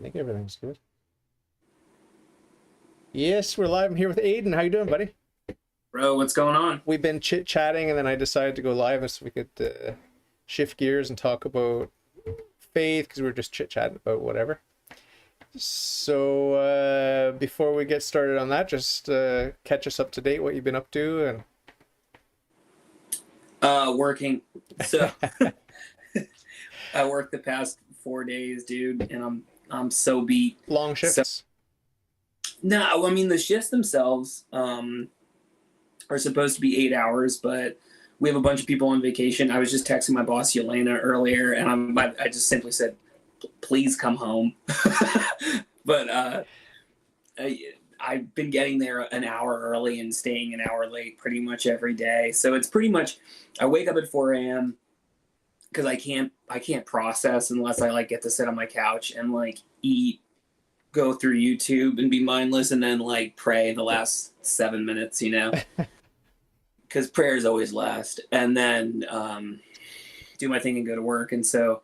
I think everything's good. Yes, we're live. I'm here with Aidan. How you doing, buddy? Bro, what's going on? We've been chit-chatting, and then I decided to go live so we could shift gears and talk about faith, because we were just chit-chatting about whatever. So before we get started on that, just catch us up to date, what you've been up to. Working. So I worked the past 4 days, dude, and I'm so beat. Long shifts? So, no, I mean the shifts themselves are supposed to be 8 hours, but we have a bunch of people on vacation. I was just texting my boss Yelena earlier, and I just simply said, "Please come home." But I've been getting there an hour early and staying an hour late pretty much every day. So it's pretty much I wake up at 4 a.m. because I can't process unless I like get to sit on my couch and like eat, go through YouTube and be mindless, and then like pray the last 7 minutes, because prayer is always last, and then do my thing and go to work. And so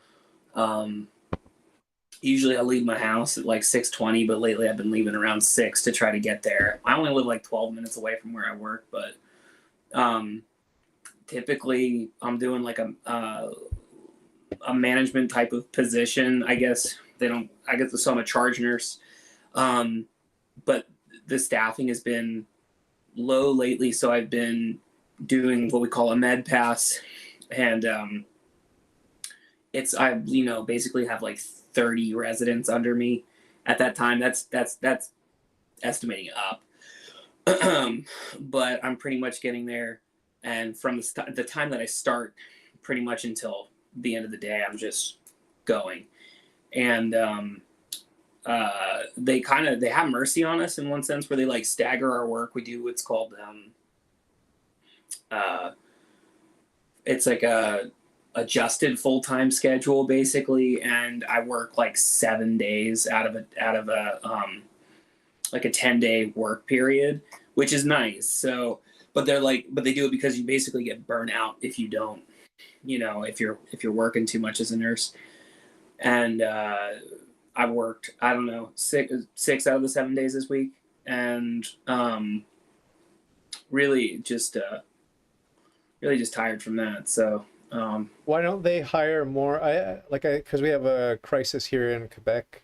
usually I leave my house at like 6:20, but lately I've been leaving around 6 to try to get there. I only live like 12 minutes away from where I work, but typically I'm doing like a management type of position. I guess so I'm a charge nurse. But the staffing has been low lately, so I've been doing what we call a med pass, and I basically have like 30 residents under me at that time. That's estimating up. But I'm pretty much getting there, and from the time that I start pretty much until the end of the day, I'm just going. And they have mercy on us in one sense, where they like stagger our work. We do what's called it's like a adjusted full-time schedule basically, and I work like 7 days out of a like a 10-day work period, which is nice. So but they do it because you basically get burnt out if you don't, if you're working too much as a nurse. And I've worked, I don't know, six out of the 7 days this week, and really just tired from that. So why don't they hire more? Because we have a crisis here in Quebec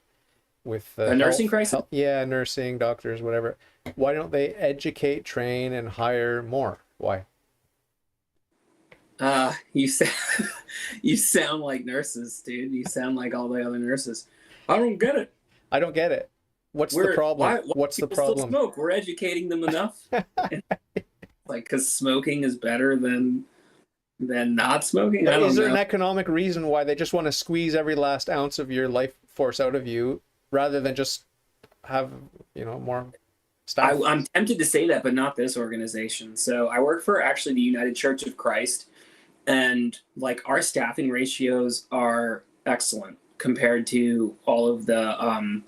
with a nursing crisis. Yeah, nursing, doctors, whatever. Why don't they educate, train, and hire more? Why? You sound like nurses, dude. You sound like all the other nurses. I don't get it. I don't get it. What's the problem? Why What's the problem? Still smoke? We're educating them enough. Like, because smoking is better than not smoking. But is there an economic reason why they just want to squeeze every last ounce of your life force out of you, rather than just have more staff? I'm tempted to say that, but not this organization. So I work for actually the United Church of Christ, and like our staffing ratios are excellent compared to all of the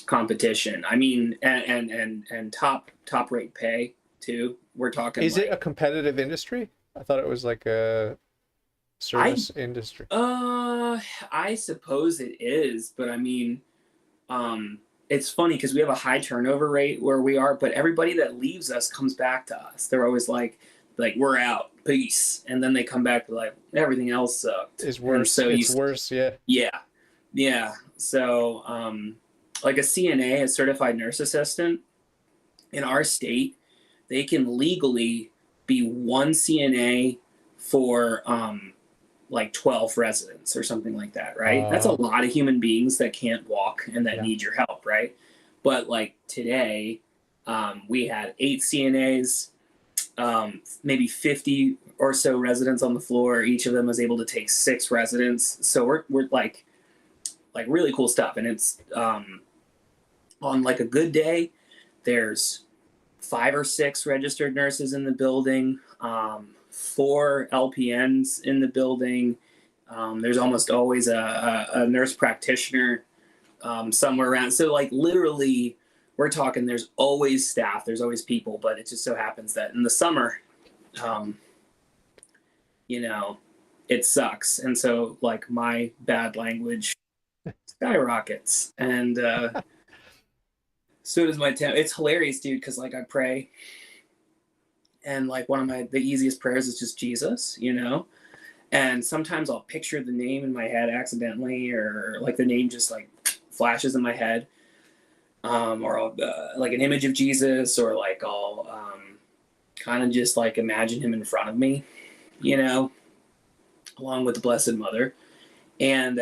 competition. I mean, and top rate pay too. We're talking. Is it a competitive industry? I thought it was like a service industry. I suppose it is, but I mean, it's funny because we have a high turnover rate where we are, but everybody that leaves us comes back to us. They're always like we're out, peace, and then they come back to like everything else sucked. It's worse. So it's worse, yeah. Yeah. So, like a CNA, a certified nurse assistant, in our state, they can legally be one CNA for like 12 residents or something like that, right? That's a lot of human beings that can't walk and that need your help, right? But like today, we had 8 CNAs, maybe 50 or so residents on the floor. Each of them was able to take 6 residents. So we're like really cool stuff. And it's on like a good day, there's 5 or 6 registered nurses in the building, 4 LPNs in the building. There's almost always a nurse practitioner somewhere around. So like literally we're talking, there's always staff, there's always people, but it just so happens that in the summer, it sucks. And so like my bad language, skyrockets. And so does my temp. It's hilarious, dude, because like I pray, and like one of the easiest prayers is just Jesus, you know. And sometimes I'll picture the name in my head accidentally, or like the name just like flashes in my head, or I'll, like an image of Jesus, or like I'll kind of just like imagine him in front of me, you know, along with the Blessed Mother. And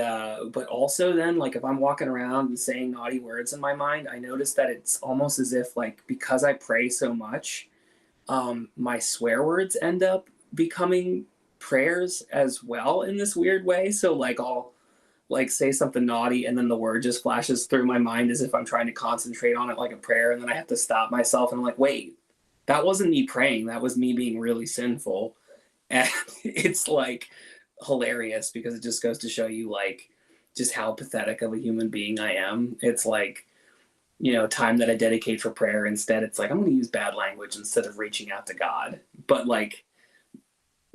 but also then like if I'm walking around and saying naughty words in my mind, I notice that it's almost as if like because I pray so much, my swear words end up becoming prayers as well in this weird way. So like I'll like say something naughty and then the word just flashes through my mind as if I'm trying to concentrate on it like a prayer, and then I have to stop myself and I'm like, wait, that wasn't me praying, that was me being really sinful. And it's like hilarious because it just goes to show you like just how pathetic of a human being I am. It's like, you know, time that I dedicate for prayer. Instead, it's like I'm going to use bad language instead of reaching out to God. But like,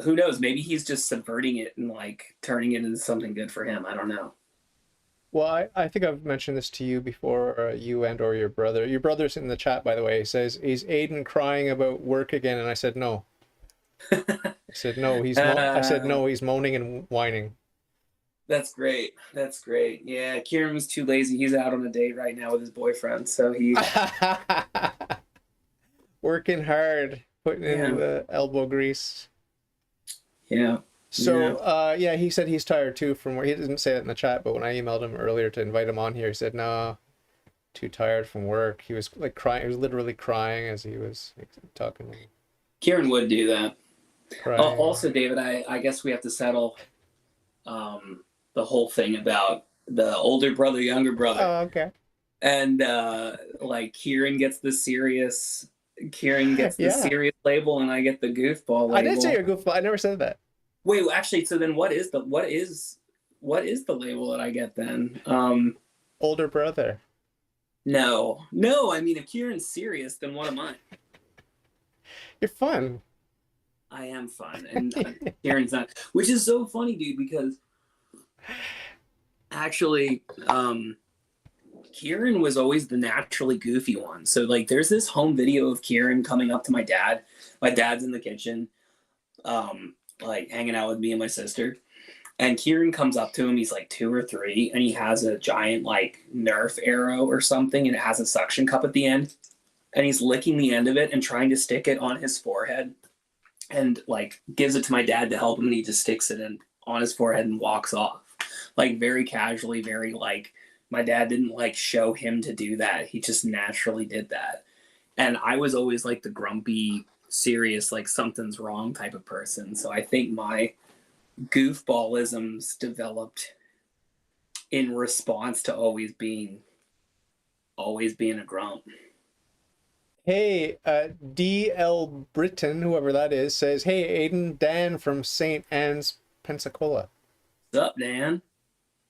who knows? Maybe he's just subverting it and like turning it into something good for him. I don't know. Well, I think I've mentioned this to you before, you and or your brother. Your brother's in the chat, by the way. He says, is Aidan crying about work again? And I said, no. I said, no, I said, no, he's moaning and whining. That's great. That's great. Yeah, Kieran was too lazy. He's out on a date right now with his boyfriend. So he working hard, putting in the elbow grease. Yeah. So, yeah, he said he's tired too from work. He didn't say it in the chat, but when I emailed him earlier to invite him on here, he said, no, too tired from work. He was like crying. He was literally crying as he was like, talking to me. Kieran would do that. Also, David, I guess we have to settle the whole thing about the older brother, younger brother. Oh, okay. And like Kieran gets the serious serious label, and I get the goofball label. I did say you're goofball. I never said that. Wait, actually, so then what is the label that I get then? Older brother. No. I mean, if Kieran's serious, then what am I? You're fun. I am fun, and Kieran's not, which is so funny, dude, because actually, Kieran was always the naturally goofy one. So like, there's this home video of Kieran coming up to my dad. My dad's in the kitchen, like hanging out with me and my sister. And Kieran comes up to him. He's like 2 or 3, and he has a giant like Nerf arrow or something, and it has a suction cup at the end. And he's licking the end of it and trying to stick it on his forehead, and like gives it to my dad to help him. And he just sticks it in on his forehead and walks off, like very casually, very like, my dad didn't like show him to do that. He just naturally did that. And I was always like the grumpy, serious, like something's wrong type of person. So I think my goofballisms developed in response to always being a grump. Hey, DL Britton, whoever that is, says, hey, Aidan, Dan from St. Anne's, Pensacola. What's up, Dan?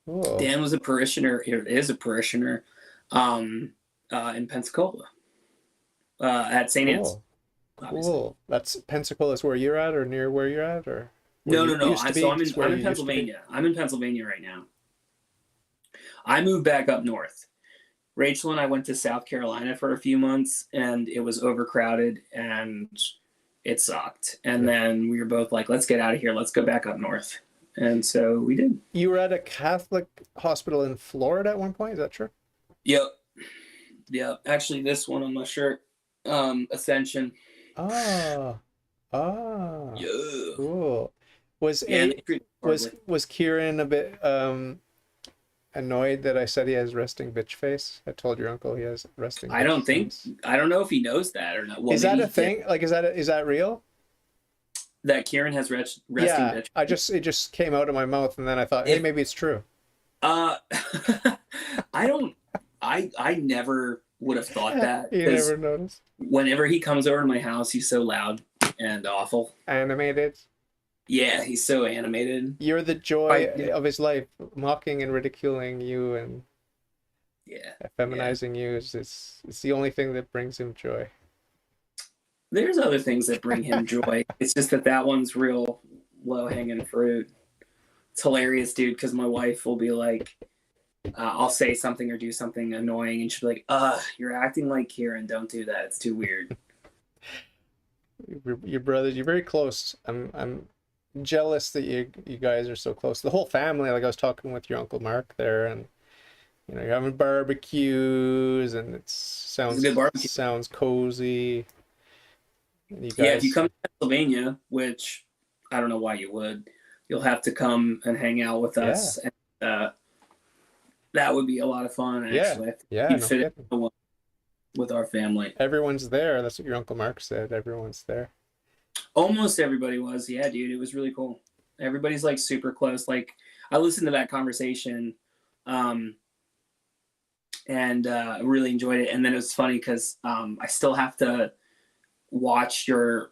Cool. Dan was a parishioner, is a parishioner in Pensacola at St. Anne's. Cool. That's Pensacola's where you're at, or near where you're at, or? No. I'm in Pennsylvania. I'm in Pennsylvania right now. I moved back up north. Rachel and I went to South Carolina for a few months, and it was overcrowded and it sucked. And then we were both like, let's get out of here. Let's go back up north. And so we did. You were at a Catholic hospital in Florida at one point, is that true? Yep. Actually, this one on my shirt, Ascension. Yeah. Cool. Was Kieran a bit annoyed that I said he has resting bitch face? I told your uncle he has resting bitch face. I don't know if he knows that or not. Well, is that a thing? Like, is that real? That Kieran has resting bitch face? It just came out of my mouth, and then I thought, hey, maybe it's true. I never would have thought that. You never noticed? Whenever he comes over to my house, he's so loud and awful. Animated? Yeah, he's so animated. You're the joy of his life, mocking and ridiculing you and feminizing you. It's the only thing that brings him joy. There's other things that bring him joy. It's just that one's real low-hanging fruit. It's hilarious, dude, because my wife will be like, I'll say something or do something annoying, and she'll be like, you're acting like Kieran. Don't do that. It's too weird." Your brothers, you're very close. I'm jealous that you guys are so close. The whole family, like I was talking with your Uncle Mark there, and you're having barbecues, and It's a good barbecue. sounds cozy. And you Yeah, if you guys, come to Pennsylvania, which I don't know why you would, you'll have to come and hang out with yeah, us. And, that would be a lot of fun, yeah, actually. I think yeah, you'd no fit kidding. in with our family. Everyone's there. That's what your Uncle Mark said. Everyone's there. Almost everybody was. Yeah, dude, it was really cool. Everybody's like super close. Like, I listened to that conversation, um, and really enjoyed it. And then it was funny because I still have to watch your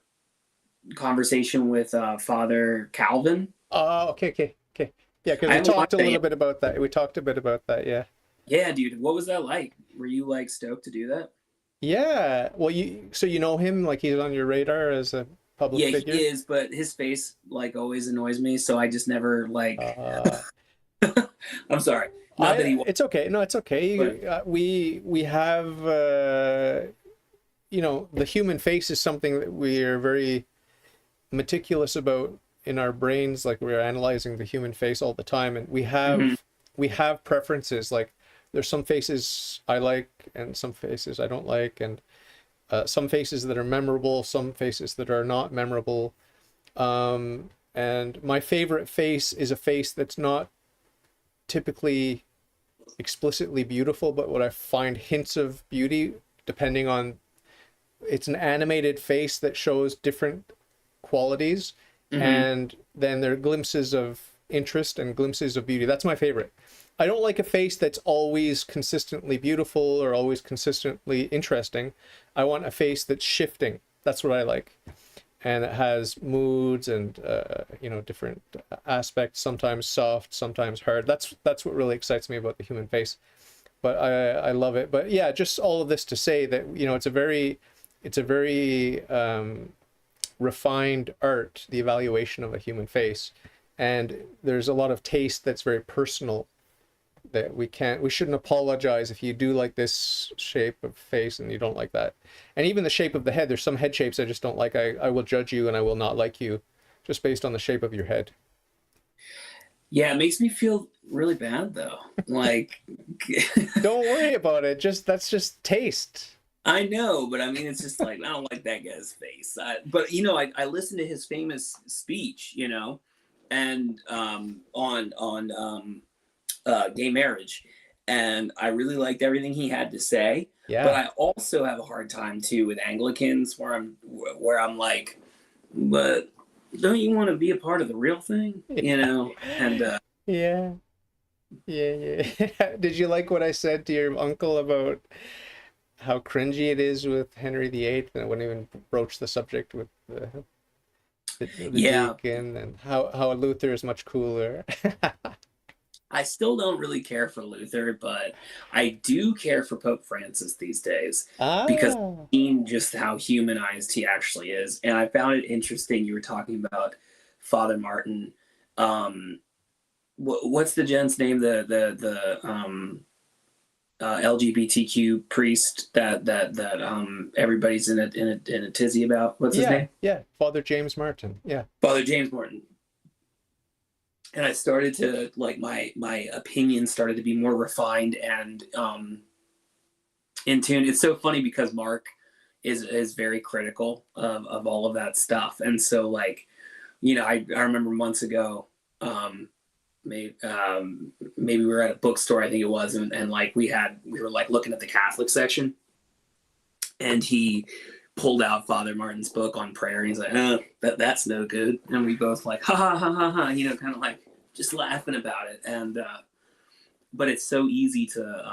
conversation with Father Calvin. Oh, okay, okay, okay. Yeah, because I we haven't talked watched a that little yet. bit about that. We talked a bit about that. Yeah. Yeah, dude, what was that like? Were you like stoked to do that? Yeah. Well, you know him, like he's on your radar as a public Yeah, he figure. is, but his face like always annoys me, so I just never like. Uh, I'm sorry, not that he was, it's okay. No, it's but okay. We have the human face is something that we are very meticulous about in our brains. Like we're analyzing the human face all the time, and mhm. we have preferences. Like there's some faces I like and some faces I don't like, and some faces that are memorable, some faces that are not memorable. And my favorite face is a face that's not typically explicitly beautiful, but what I find hints of beauty depending on it's an animated face that shows different qualities, Mhm. and then there are glimpses of interest and glimpses of beauty. That's my favorite. I don't like a face that's always consistently beautiful or always consistently interesting. I want a face that's shifting. That's what I like. And it has moods and different aspects, sometimes soft, sometimes hard. That's what really excites me about the human face. But I love it. But yeah, just all of this to say that it's a very refined art, the evaluation of a human face, and there's a lot of taste that's very personal that we shouldn't apologize if you do like this shape of face and you don't like that. And even the shape of the head, there's some head shapes I just don't like. I will judge you and I will not like you just based on the shape of your head. Yeah, it makes me feel really bad though. Like, Don't worry about it, just that's just taste. I know, but I mean, it's just like I don't like that guy's face. But I listened to his famous speech, and on gay marriage, and I really liked everything he had to say. But Yeah. I also have a hard time too with Anglicans, where I'm like, but don't you want to be a part of the real thing, And Yeah. Yeah, yeah. Did you like what I said to your uncle about how cringy it is with Henry VIII, and I wouldn't even broach the subject with the yeah, deacon, and how Luther is much cooler. I still don't really care for Luther, but I do care for Pope Francis these days because Ah, I've seen just how humanized he actually is. And I found it interesting you were talking about Father Martin. Um, what's the gent's name? The LGBTQ priest that everybody's in a tizzy about. What's his yeah, name? yeah. Father James Martin. Yeah, Father James Morton. And I started to like my opinion started to be more refined and in tune. It's so funny because Mark is very critical of all of that stuff, and so like I remember months ago, maybe we were at a bookstore, I think it was, and like we were like looking at the Catholic section, and he pulled out Father Martin's book on prayer, and he's like, that's no good, and we both like ha ha ha ha ha, kind of like just laughing about it, and but it's so easy to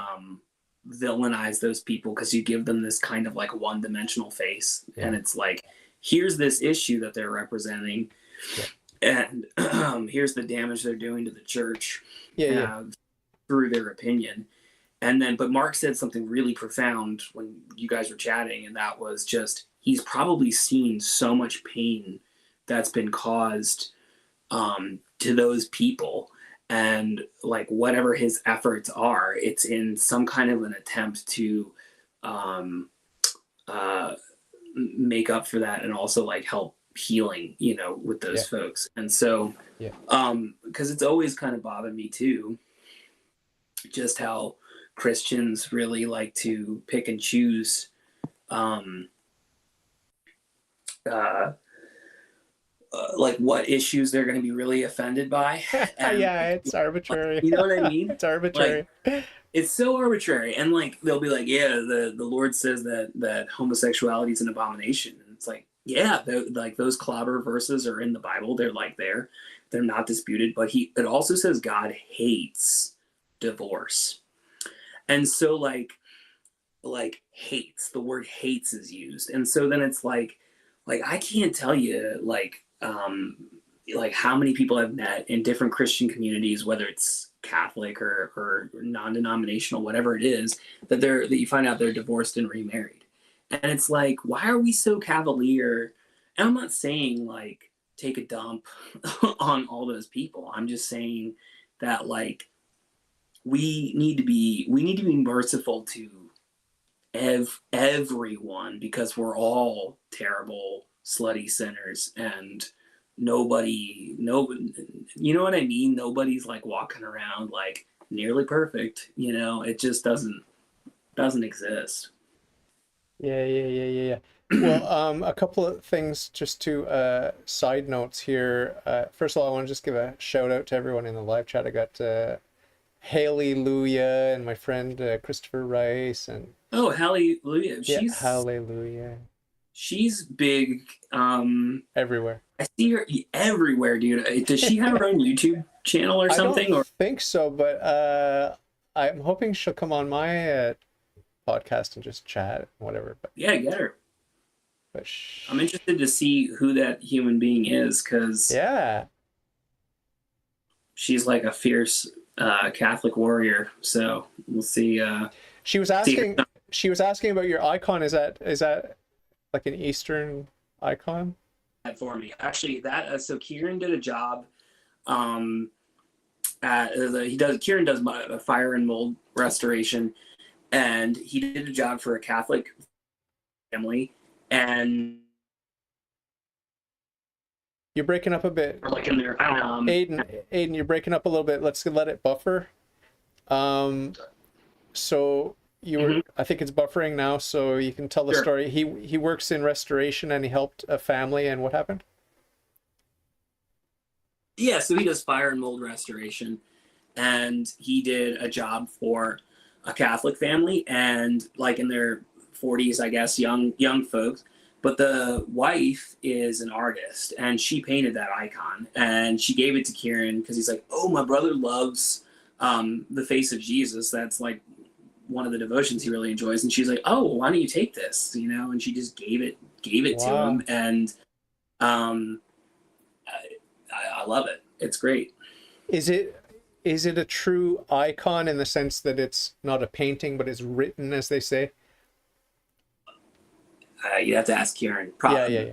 villainize those people because you give them this kind of like one-dimensional face, and yeah, it's like here's this issue that they're representing, yeah, and here's the damage they're doing to the church yeah, yeah, uh, through their opinion. And then, but Mark said something really profound when you guys were chatting, and that was just he's probably seen so much pain that's been caused to those people, and like whatever his efforts are, it's in some kind of an attempt to um, uh, make up for that and also like help healing, you know, with Yeah. those folks. And so, Yeah. because it's always kind of bothered me too, just how Christians really like to pick and choose um, uh, like what issues they're going to be really offended by, and Yeah, it's like, arbitrary. you know what I mean? It's Like arbitrary. it's so arbitrary, and like they'll be like, yeah, the Lord says that homosexuality is an abomination, and it's like, yeah, like those clobber verses are in the Bible. They're like they're not disputed, but it also says God hates divorce, and so like hates, the word hates is used, and so then it's like I can't tell you like how many people I've met in different Christian communities, whether it's Catholic or non-denominational, whatever it is, that you find out they're divorced and remarried, and it's like, why are we so cavalier? And I'm not saying like take a dump on all those people. I'm just saying that like we need to be merciful to everyone, because we're all terrible slutty sinners, and no, you know what I mean, nobody's like walking around like nearly perfect, you know, it just doesn't exist. Yeah. Well, a couple of things just to side notes here. First of all, I want to just give a shout out to everyone in the live chat. I got Hallelujah and my friend Christopher Rice and Oh, hallelujah, yeah, Hallelujah she's big. everywhere. I see her everywhere, dude. Does she have her own YouTube channel or I don't something? Or think so, but I'm hoping she'll come on my podcast and just chat, whatever. yeah, get her. But I'm interested to see who that human being is, because yeah, she's like a fierce Catholic warrior. So we'll see. she was See asking. her. She was asking about your icon. Is that like an Eastern icon? For me, actually, that so Kieran did a job. Um, Kieran does fire and mold restoration, and he did a job for a Catholic family, and You're breaking up a bit. like in there, Aiden, you're breaking up a little bit. Let's let it buffer. So you were, mhm, I think it's buffering now, so you can tell the sure. story. He works in restoration and he helped a family, and what happened? Yeah, so he does fire and mold restoration, and he did a job for a Catholic family, and like in their 40s, I guess, young folks. But the wife is an artist, and she painted that icon, and she gave it to Kieran because he's like, "Oh, my brother loves the face of Jesus. That's like one of the devotions he really enjoys." And she's like, "Oh, well, why don't you take this?" You know, and she just gave it to Wow. him, and um, I love it. It's great. Is it a true icon in the sense that it's not a painting, but it's written, as they say? You have to ask Kieran. Yeah.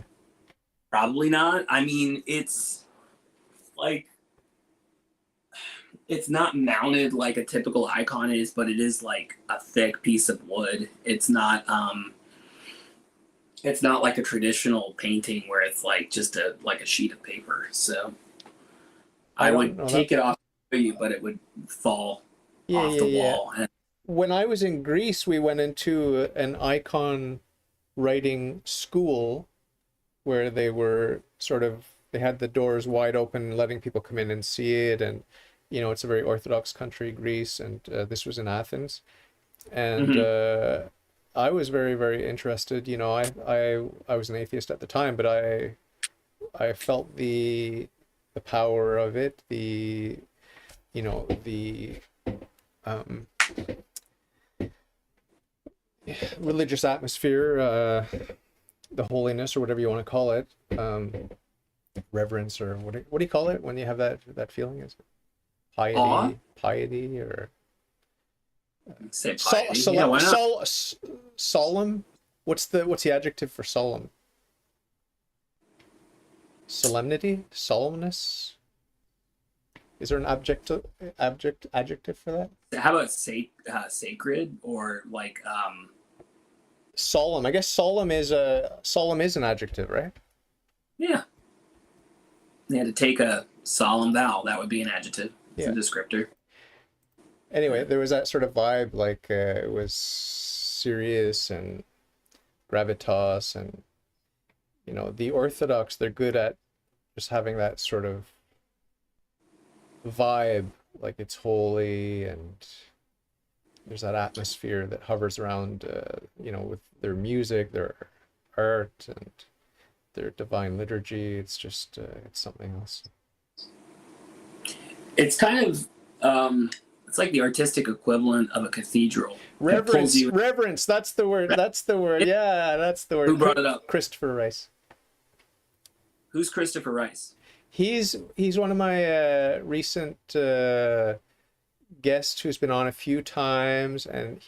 Probably not. I mean, it's like it's not mounted like a typical icon is, but it is like a thick piece of wood. It's not like a traditional painting where it's like just a sheet of paper. So I I don't would know that. take it off for you, but it would fall off the Yeah. wall. And When I was in Greece, we went into an icon writing school where they had the doors wide open, letting people come in and see it. And, it's a very Orthodox country, Greece, and this was in Athens. And mhm. I was very, very interested. I was an atheist at the time, but I felt the power of it, the um, religious atmosphere, the holiness, or whatever you want to call it, reverence, or what do you call it when you have that feeling? Is it Awe? piety, or Say piety. Yeah, why not? solemn? What's the adjective for solemn? Solemnity, solemnness. Is there an adjective for that? How about sacred or like Solemn. I guess solemn is an adjective, right? yeah. They had to take a solemn vow. That would be an adjective. It's a descriptor. Anyway, there was that sort of vibe, like it was serious and gravitas, and the Orthodox, they're good at just having that sort of vibe, like it's holy, and there's that atmosphere that hovers around, with their music, their art, and their divine liturgy. It's just, it's something else. It's kind of, it's like the artistic equivalent of a cathedral. Reverence. That's the word. Yeah, that's the word. Who brought it up? Christopher Rice. Who's Christopher Rice? He's one of my recent guest who's been on a few times, and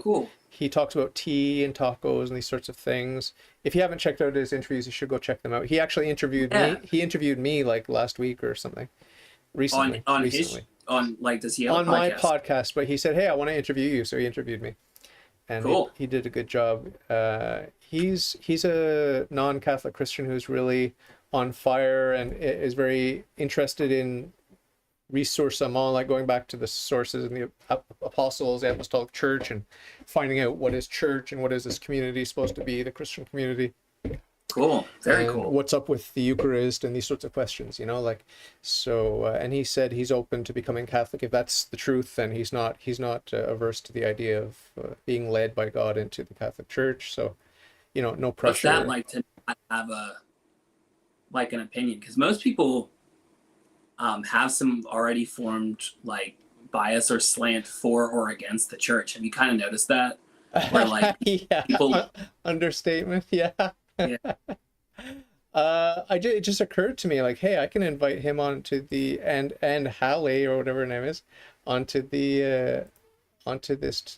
cool. He talks about tea and tacos and these sorts of things. If you haven't checked out his interviews, you should go check them out. He actually interviewed me. He interviewed me like last week or something. Recently. Does he have on a podcast? my podcast? But he said, "Hey, I want to interview you," so he interviewed me, and cool. he did a good job. He's a non-Catholic Christian who's really on fire and is very interested in ressourcement, like going back to the sources and the apostles, the apostolic church, and finding out what is church and what is this community supposed to be, the Christian community. Cool. Very cool. What's up with the Eucharist and these sorts of questions, so and he said he's open to becoming Catholic if that's the truth, and he's not averse to the idea of being led by God into the Catholic Church. So no pressure. What's that like to not have an opinion? Because most people have some already formed like bias or slant for or against the church. Have you kind of noticed that? Where like yeah, people understatement. Yeah. Yeah. It just occurred to me, like, hey, I can invite him onto the and Hallie or whatever her name is onto this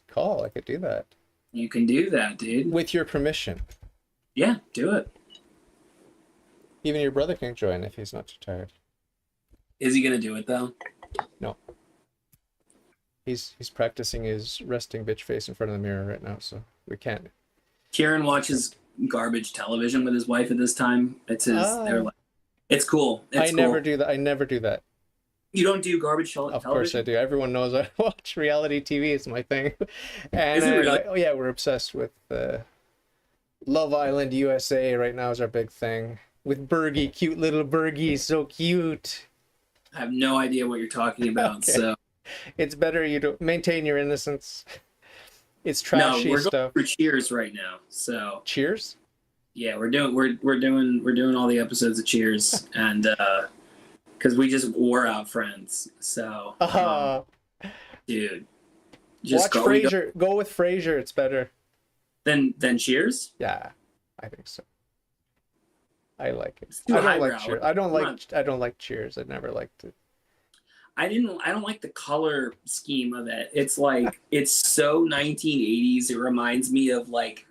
call. I could do that. You can do that, dude. With your permission. Yeah, do it. Even your brother can join if he's not too tired. Is he gonna do it though? No. He's practicing his resting bitch face in front of the mirror right now, so we can't. Kieran watches garbage television with his wife at this time. It's his. They're like, it's cool. It's cool. Never do that. You don't do garbage television? Of course I do. Everyone knows I watch reality TV. It's my thing. And is it really? Yeah, we're obsessed with Love Island USA right now is our big thing. With Bergie, cute little Bergie, so cute. I have no idea what you're talking about. Okay. So it's better you don't maintain your innocence. It's trashy we're stuff. Going for Cheers right now. So Cheers? Yeah, we're doing all the episodes of Cheers, and because we just wore out Friends. So dude, just watch Frasier. Go with Frasier. It's better than Cheers. Yeah, I think so. I like it. I don't like Cheers. I don't like Cheers. I never liked it. I don't like the color scheme of it. It's like it's so 1980s. It reminds me of like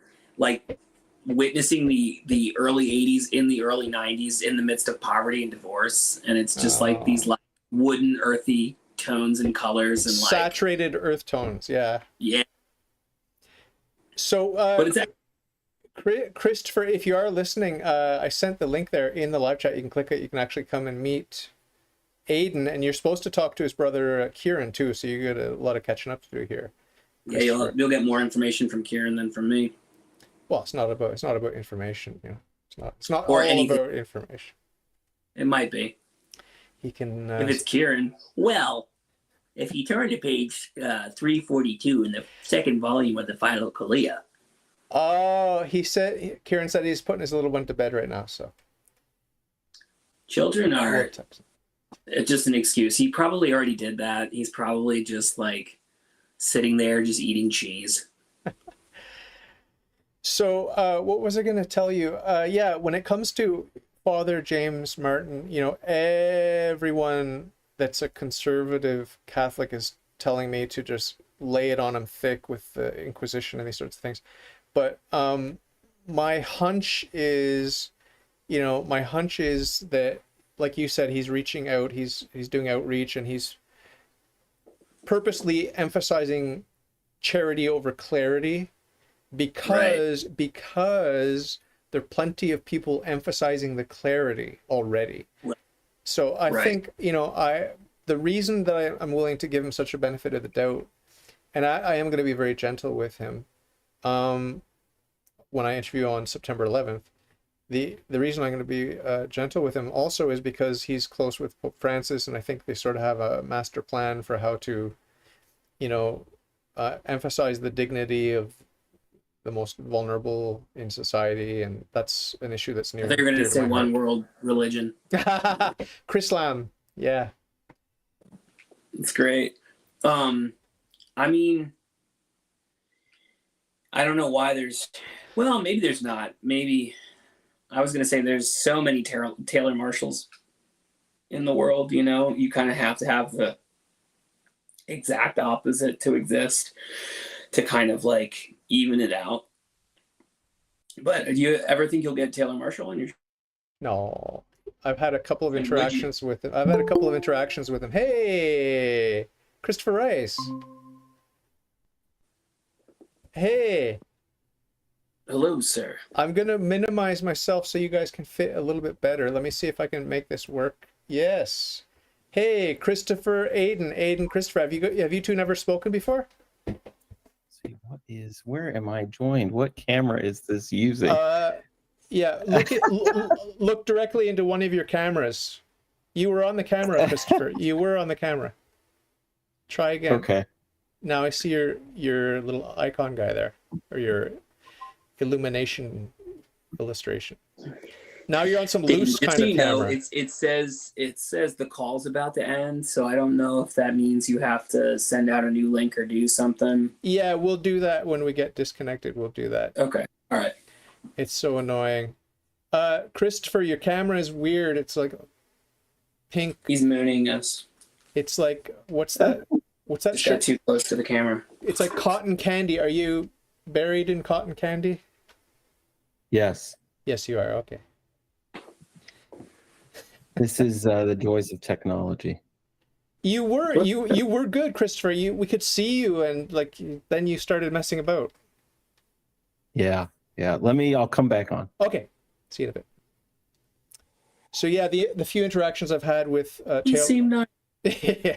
witnessing the early 80s in the early 90s in the midst of poverty and divorce, and it's just like these like wooden earthy tones and colors and like saturated earth tones. Yeah. So but it's Christopher, if you are listening, I sent the link there in the live chat. You can click it. You can actually come and meet Aidan, and you're supposed to talk to his brother Kieran too, so you get a lot of catching up to do here. Yeah, you'll get more information from Kieran than from me. Well, it's not about information, It's not or all anything. about information. It might be. He can if it's Kieran. Well, if you turn to page 342 in the second volume of the Final Kalia. Oh, Kieran said he's putting his little one to bed right now, so. Children are just an excuse. He probably already did that. He's probably just like sitting there just eating cheese. So what was I going to tell you? Yeah, when it comes to Father James Martin, everyone that's a conservative Catholic is telling me to just lay it on him thick with the Inquisition and these sorts of things. But my hunch is that like you said, he's reaching out, he's doing outreach, and he's purposely emphasizing charity over clarity because there are plenty of people emphasizing the clarity already. So I think, you know, the reason that I'm willing to give him such a benefit of the doubt, and I am going to be very gentle with him when I interview on September 11th. The reason I'm going to be gentle with him also is because he's close with Pope Francis, and I think they sort of have a master plan for how to, you know, emphasize the dignity of the most vulnerable in society, and that's an issue that's near. I thought you were going to say one world religion. Chrislam, yeah, it's great. I mean, I don't know why maybe there's not. Maybe I was going to say there's so many Taylor Marshalls in the world. You know, you kind of have to have the exact opposite to exist to kind of like even it out. But do you ever think you'll get Taylor Marshall in your? No, I've had a couple of interactions with him. Hey, Christopher Rice. Hey. Hello, sir. I'm gonna minimize myself so you guys can fit a little bit better. Let me see if I can make this work. Yes. Hey, Christopher, Aidan, Christopher. Have you two never spoken before? See, where am I joined? What camera is this using? Yeah, look directly into one of your cameras. You were on the camera, Christopher. You were on the camera. Try again. Okay. Now I see your little icon guy there, or your illumination illustration. Now you're on some loose kind of camera. It says the call's about to end, so I don't know if that means you have to send out a new link or do something. Yeah, we'll do that when we get disconnected. We'll do that. Okay. All right. It's so annoying. Christopher, your camera is weird. It's like pink. He's mooning us. It's like, what's that? What's that shit? Got too close to the camera. It's like cotton candy. Are you buried in cotton candy? Yes. Yes, you are. Okay. This is the joys of technology. You were good, Christopher. We could see you, and like then you started messing about. Yeah. I'll come back on. Okay. See you in a bit. So yeah, the few interactions I've had with You seem not. Yeah.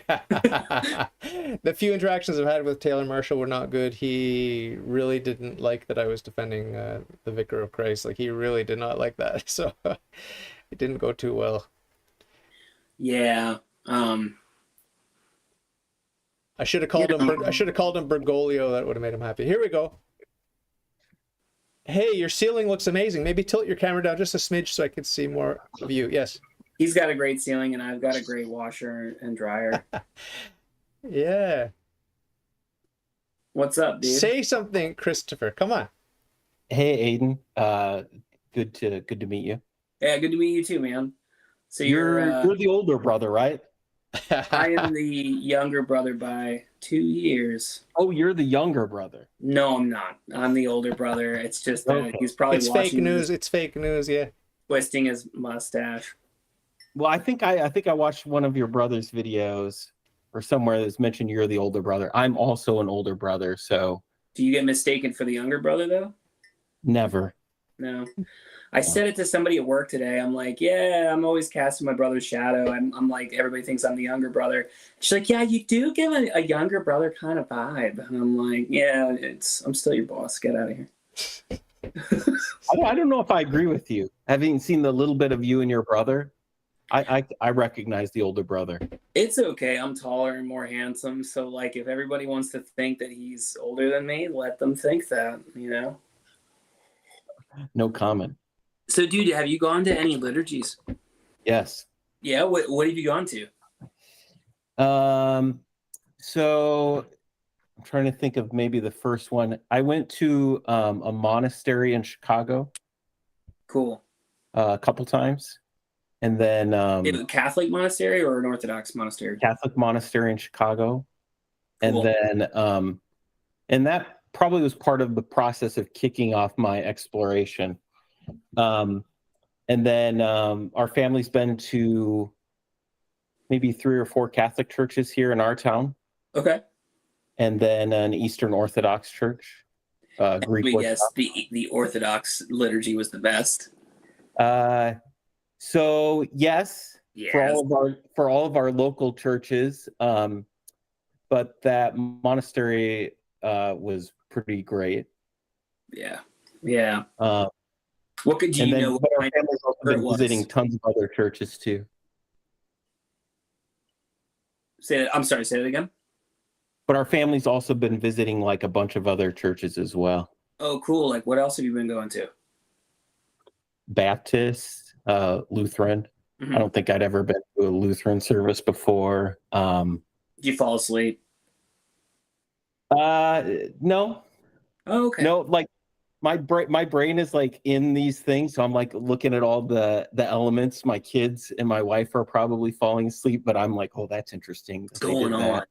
The few interactions I've had with Taylor Marshall were not good. He really didn't like that I was defending the Vicar of Christ. Like he really did not like that. So it didn't go too well. Yeah. I should have called him. I should have called him Bergoglio. That would have made him happy. Here we go. Hey, your ceiling looks amazing. Maybe tilt your camera down just a smidge so I could see more of you. Yes. He's got a great ceiling, and I've got a great washer and dryer. Yeah. What's up, dude? Say something, Christopher. Come on. Hey, Aidan. Good to meet you. Yeah, good to meet you too, man. So you're the older brother, right? I am the younger brother by 2 years. Oh, you're the younger brother. No, I'm not. I'm the older brother. It's just that Okay. he's probably It's watching fake news. It's fake news. Yeah. twisting his mustache. Well, I think I watched one of your brother's videos or somewhere that's mentioned you're the older brother. I'm also an older brother, so. Do you get mistaken for the younger brother though? Never. No. I said it to somebody at work today. I'm like, yeah, I'm always casting my brother's shadow. I'm like, everybody thinks I'm the younger brother. She's like, yeah, you do give a younger brother kind of vibe. And I'm like, yeah, I'm still your boss. Get out of here. I don't know if I agree with you. Having seen the little bit of you and your brother, I recognize the older brother. It's okay. I'm taller and more handsome. So like, if everybody wants to think that he's older than me, let them think that, you know? No comment. So, dude, have you gone to any liturgies? Yes. Yeah. What have you gone to? So I'm trying to think of maybe the first one. I went to a monastery in Chicago. Cool. A couple times. And then A Catholic monastery or an Orthodox monastery? Catholic monastery in Chicago. Cool. And then and that probably was part of the process of kicking off my exploration. And then our family's been to maybe 3 or 4 Catholic churches here in our town, Okay. and then an Eastern Orthodox church, Greek We guess Orthodox. the Orthodox liturgy was the best. So yes, Yes. for all of our local churches, but that monastery was pretty great. Yeah. Yeah. Uh, What could you and then, know? but our family's also Where it been was? visiting tons of other churches too. I'm sorry. Say that again. But our family's also been visiting like a bunch of other churches as well. Oh, cool. Like, what else have you been going to? Baptist, Lutheran. Mhm. I don't think I'd ever been to a Lutheran service before. Did you fall asleep? No, Oh, okay. no, like my brain is like in these things, so I'm like looking at all the elements. My kids and my wife are probably falling asleep, but I'm like, oh, that's interesting. What's going on?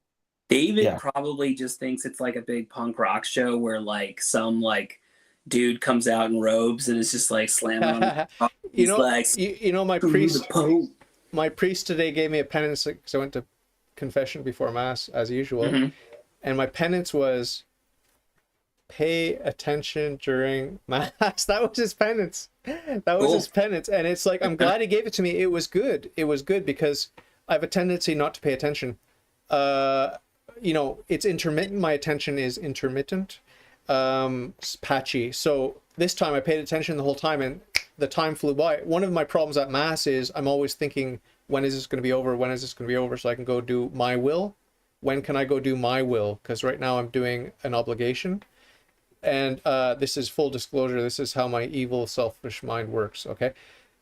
David Yeah. probably just thinks it's like a big punk rock show where like some like dude comes out in robes and is just like slamming on the You know, like, you know, my priest today gave me a penance because I went to confession before mass as usual, Mhm. and my penance was pay attention during mass. That was his penance. That was his penance, and it's like I'm glad he gave it to me. It was good. It was good because I have a tendency not to pay attention. You know, it's intermittent. My attention is intermittent, patchy. So this time I paid attention the whole time, and the time flew by. One of my problems at mass is I'm always thinking, when is this going to be over? When is this going to be over? So I can go do my will. When can I go do my will? Because right now I'm doing an obligation. And this is full disclosure. This is how my evil, selfish mind works. Okay.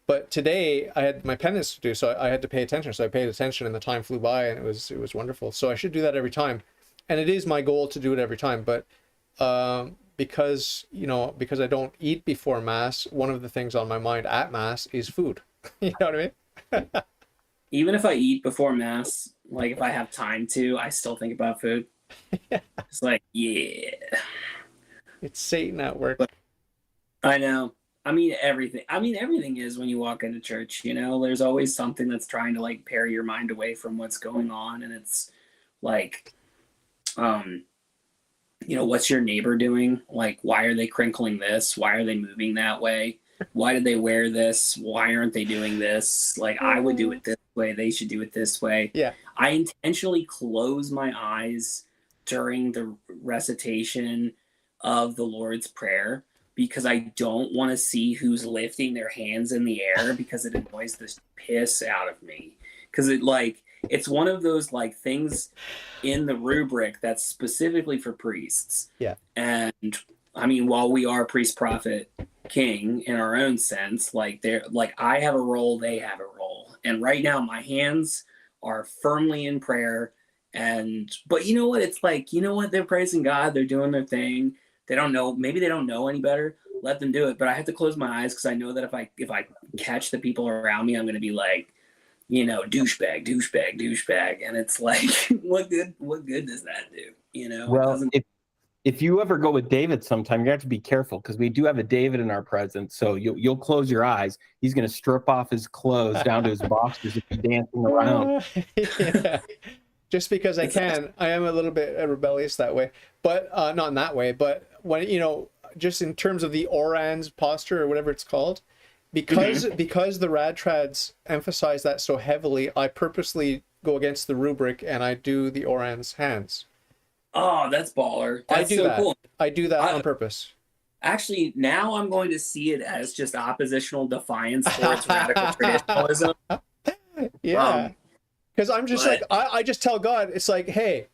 But today I had my penance to do, so I had to pay attention. So I paid attention, and the time flew by, and it was wonderful. So I should do that every time, and it is my goal to do it every time. But because I don't eat before mass, one of the things on my mind at mass is food. You know what I mean? Even if I eat before mass, like if I have time to, I still think about food. Yeah. It's like, yeah, it's Satan at work. But I know. I mean everything is when you walk into church, you know, there's always something that's trying to like pare your mind away from what's going on. And it's like, you know, what's your neighbor doing? Like, why are they crinkling this? Why are they moving that way? Why did they wear this? Why aren't they doing this? Like, I would do it this way. They should do it this way. Yeah. I intentionally close my eyes during the recitation of the Lord's Prayer because I don't want to see who's lifting their hands in the air because it annoys the piss out of me. Because it's one of those like things in the rubric that's specifically for priests. Yeah. And I mean, while we are priest, prophet, king in our own sense, like I have a role, they have a role. And right now my hands are firmly in prayer. But you know what? It's like, you know what? They're praising God. They're doing their thing. They don't know. Maybe they don't know any better. Let them do it. But I have to close my eyes because I know that if I catch the people around me, I'm going to be like, you know, douchebag. And it's like, what good does that do? You know? Well, if you ever go with David sometime, you have to be careful because we do have a David in our presence. So you'll close your eyes. He's going to strip off his clothes down to his boxers if he's dancing around. Yeah. Just because I can. I am a little bit rebellious that way, but not in that way. But when, you know, just in terms of the orans posture or whatever it's called, because the rad trads emphasize that so heavily, I purposely go against the rubric and I do the orans hands. Oh, that's baller. That's so cool. I do that on purpose. Actually, now I'm going to see it as just oppositional defiance towards radical traditionalism. Yeah. Because I'm just like, I just tell God, it's like, hey,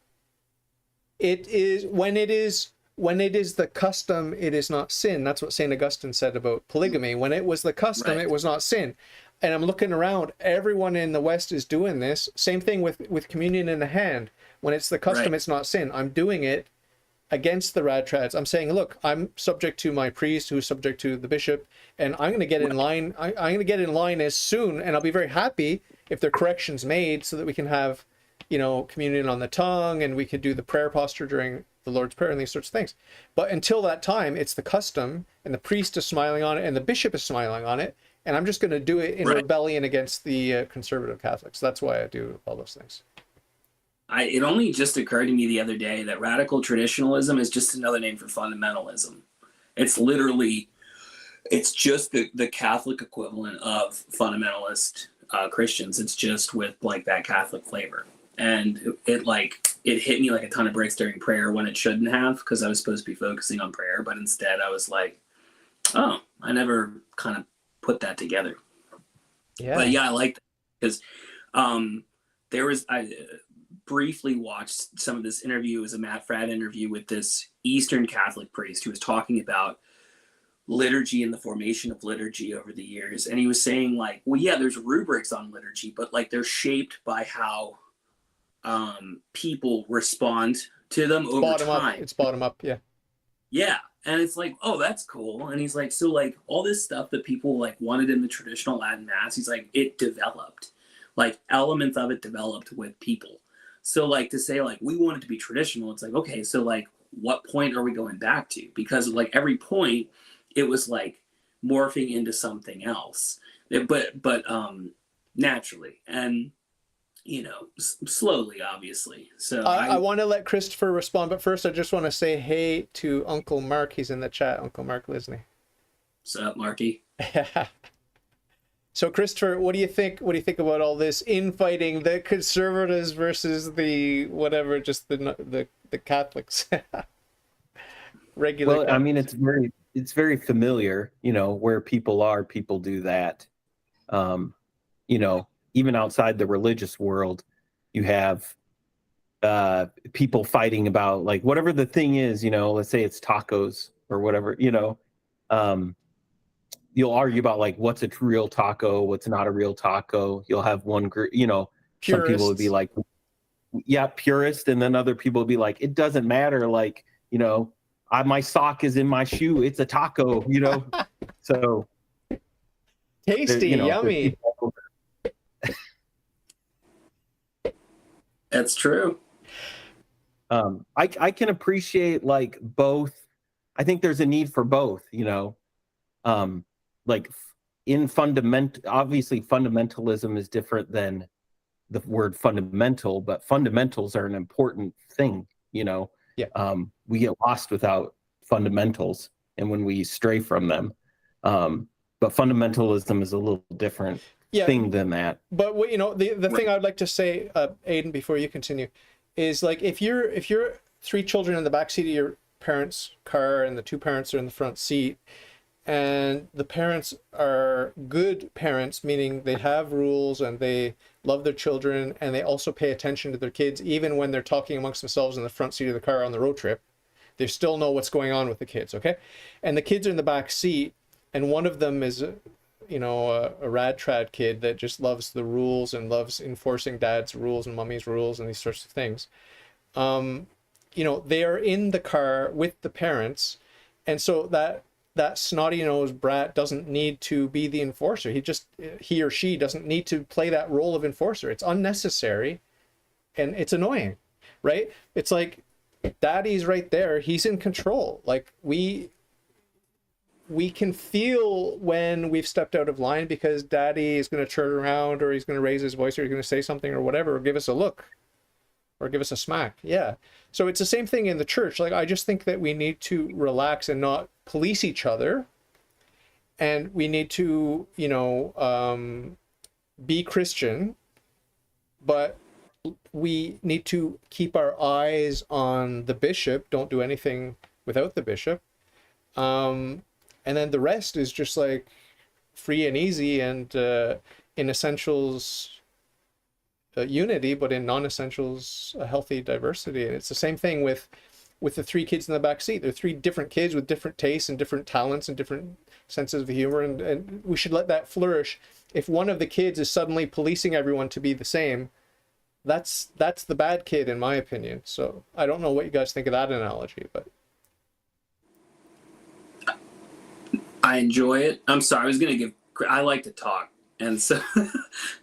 when it is the custom, it is not sin. That's what St. Augustine said about polygamy. When it was the custom, it was not sin. And I'm looking around, everyone in the West is doing this. Same thing with communion in the hand. When it's the custom, it's not sin. I'm doing it against the rad trads. I'm saying, look, I'm subject to my priest who's subject to the bishop, and I'm going to get in line. I'm going to get in line as soon, and I'll be very happy if there are corrections made so that we can have, you know, communion on the tongue and we can do the prayer posture during the Lord's Prayer and these sorts of things. But until that time, it's the custom, and the priest is smiling on it and the bishop is smiling on it, and I'm just going to do it in Right. rebellion against the conservative Catholics. That's why I do all those things. It only just occurred to me the other day that radical traditionalism is just another name for fundamentalism. It's literally, it's just the Catholic equivalent of fundamentalist Christians. It's just with like that Catholic flavor. And it hit me like a ton of bricks during prayer when it shouldn't have, because I was supposed to be focusing on prayer, but instead I was like, oh, I never kind of put that together. Yeah. But yeah, I like that because I briefly watched some of this interview. It was a Matt Fradd interview with this Eastern Catholic priest who was talking about liturgy and the formation of liturgy over the years. And he was saying like, well, yeah, there's rubrics on liturgy, but like they're shaped by how people respond to them over time. It's bottom up. Yeah. Yeah. And it's like, oh, that's cool. And he's like, so like all this stuff that people like wanted in the traditional Latin Mass, he's like, it developed. Like elements of it developed with people. So like to say like we want it to be traditional, it's like, okay, so like what point are we going back to? Because like every point it was like morphing into something else. But naturally and you know, slowly, obviously. So I want to let Christopher respond, but first I just want to say hey to Uncle Mark. He's in the chat, Uncle Mark Lisney. What's up, Marky? So Christopher, what do you think? What do you think about all this infighting, the conservatives versus the whatever, just the Catholics? Regular. Well, Catholics. I mean, it's very familiar. You know, where people are, people do that. You know, even outside the religious world, you have people fighting about like whatever the thing is. You know, let's say it's tacos or whatever. You know. You'll argue about like what's a real taco, what's not a real taco. You'll have one group, you know, some people would be like, yeah, purist, and then other people would be like, it doesn't matter, like, you know, my sock is in my shoe, it's a taco, you know. So tasty, you know, yummy. That's true. I can appreciate like both. I think there's a need for both, you know. Like in obviously fundamentalism is different than the word fundamental, but fundamentals are an important thing, you know. Yeah. We get lost without fundamentals and when we stray from them. But fundamentalism is a little different thing than that. But what, you know, the thing I'd like to say, Aidan, before you continue, is like if you're three children in the backseat of your parents' car and the two parents are in the front seat, and the parents are good parents, meaning they have rules and they love their children and they also pay attention to their kids, even when they're talking amongst themselves in the front seat of the car on the road trip, they still know what's going on with the kids, okay? And the kids are in the back seat, and one of them is, you know, a rad trad kid that just loves the rules and loves enforcing dad's rules and mommy's rules and these sorts of things. You know, they are in the car with the parents, and so that snotty-nosed brat doesn't need to be the enforcer. He or she doesn't need to play that role of enforcer. It's unnecessary and it's annoying, right? It's like daddy's right there. He's in control. Like we can feel when we've stepped out of line because daddy is going to turn around or he's going to raise his voice or he's going to say something or whatever, or give us a look or give us a smack. Yeah. So it's the same thing in the church. Like, I just think that we need to relax and not police each other. And we need to, you know, be Christian, but we need to keep our eyes on the bishop. Don't do anything without the bishop. And then the rest is just like free and easy and in essentials, unity, but in non-essentials, a healthy diversity. And it's the same thing with the three kids in the back seat. They're three different kids with different tastes and different talents and different senses of humor, and we should let that flourish. If one of the kids is suddenly policing everyone to be the same, that's the bad kid, in my opinion. So I don't know what you guys think of that analogy, but I enjoy it. I'm sorry, I like to talk. And so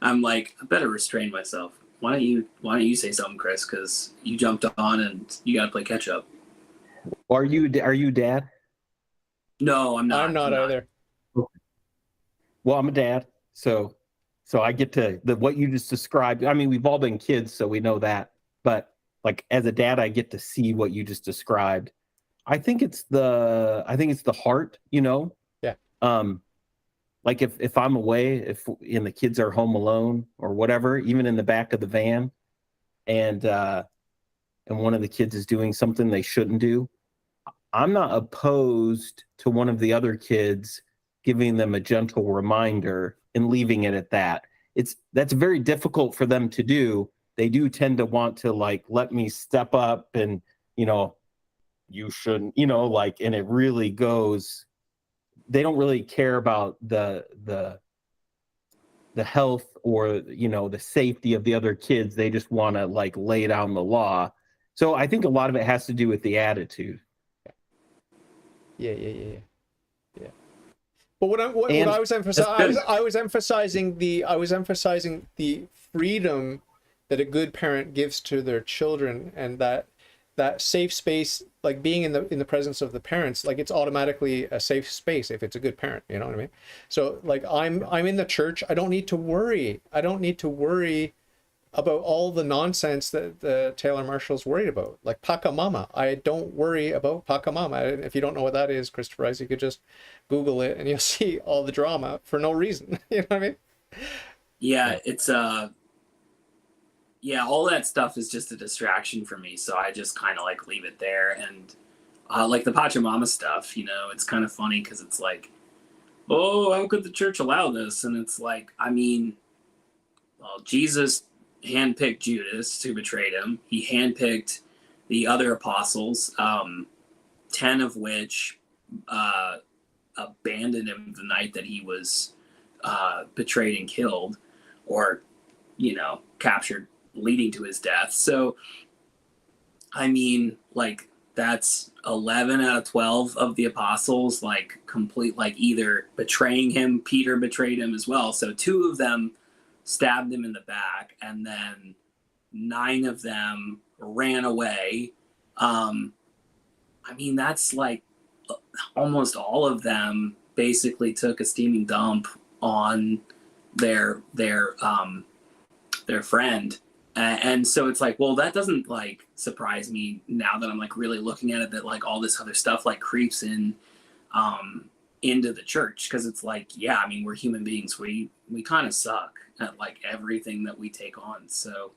I'm like, I better restrain myself. Why don't you say something, Chris? Because you jumped on and you got to play catch up. Are you dad? No, I'm not. I'm not either. Well, I'm a dad, so I get to what you just described. I mean, we've all been kids, so we know that. But like as a dad, I get to see what you just described. I think it's the heart, you know. Yeah. Like if I'm away, if and the kids are home alone or whatever, even in the back of the van, and one of the kids is doing something they shouldn't do, I'm not opposed to one of the other kids giving them a gentle reminder and leaving it at that. That's very difficult for them to do. They do tend to want to like let me step up and, you know, you shouldn't, you know, like, and it really goes, they don't really care about the health or, you know, the safety of the other kids. They just want to like lay down the law. So I think a lot of it has to do with the attitude. Yeah. But what I was emphasizing, I was emphasizing the freedom that a good parent gives to their children, and that safe space, like being in the presence of the parents, like it's automatically a safe space if it's a good parent. You know what I mean? So like I'm in the church. I don't need to worry. About all the nonsense that the Taylor Marshall's worried about, like Pachamama. I don't worry about Pachamama. If you don't know what that is, Christopher Rice, you could just Google it and you'll see all the drama for no reason. You know what I mean? Yeah, it's yeah, all that stuff is just a distraction for me, so I just kind of like leave it there. And like the Pachamama stuff, you know, it's kind of funny because it's like, oh, how could the church allow this? And it's like, I mean, well, Jesus handpicked Judas who betrayed him. He handpicked the other apostles, 10 of which abandoned him the night that he was betrayed and killed, or, you know, captured, leading to his death. So, I mean, like, that's 11 out of 12 of the apostles, like, complete, like, either betraying him. Peter betrayed him as well. So 2 of them stabbed him in the back, and then 9 of them ran away. I mean, that's like almost all of them basically took a steaming dump on their friend. And so it's like, well, that doesn't like surprise me now that I'm like really looking at it, that like all this other stuff like creeps in into the church, because it's like, yeah, I mean, we're human beings. We kind of suck at like everything that we take on. So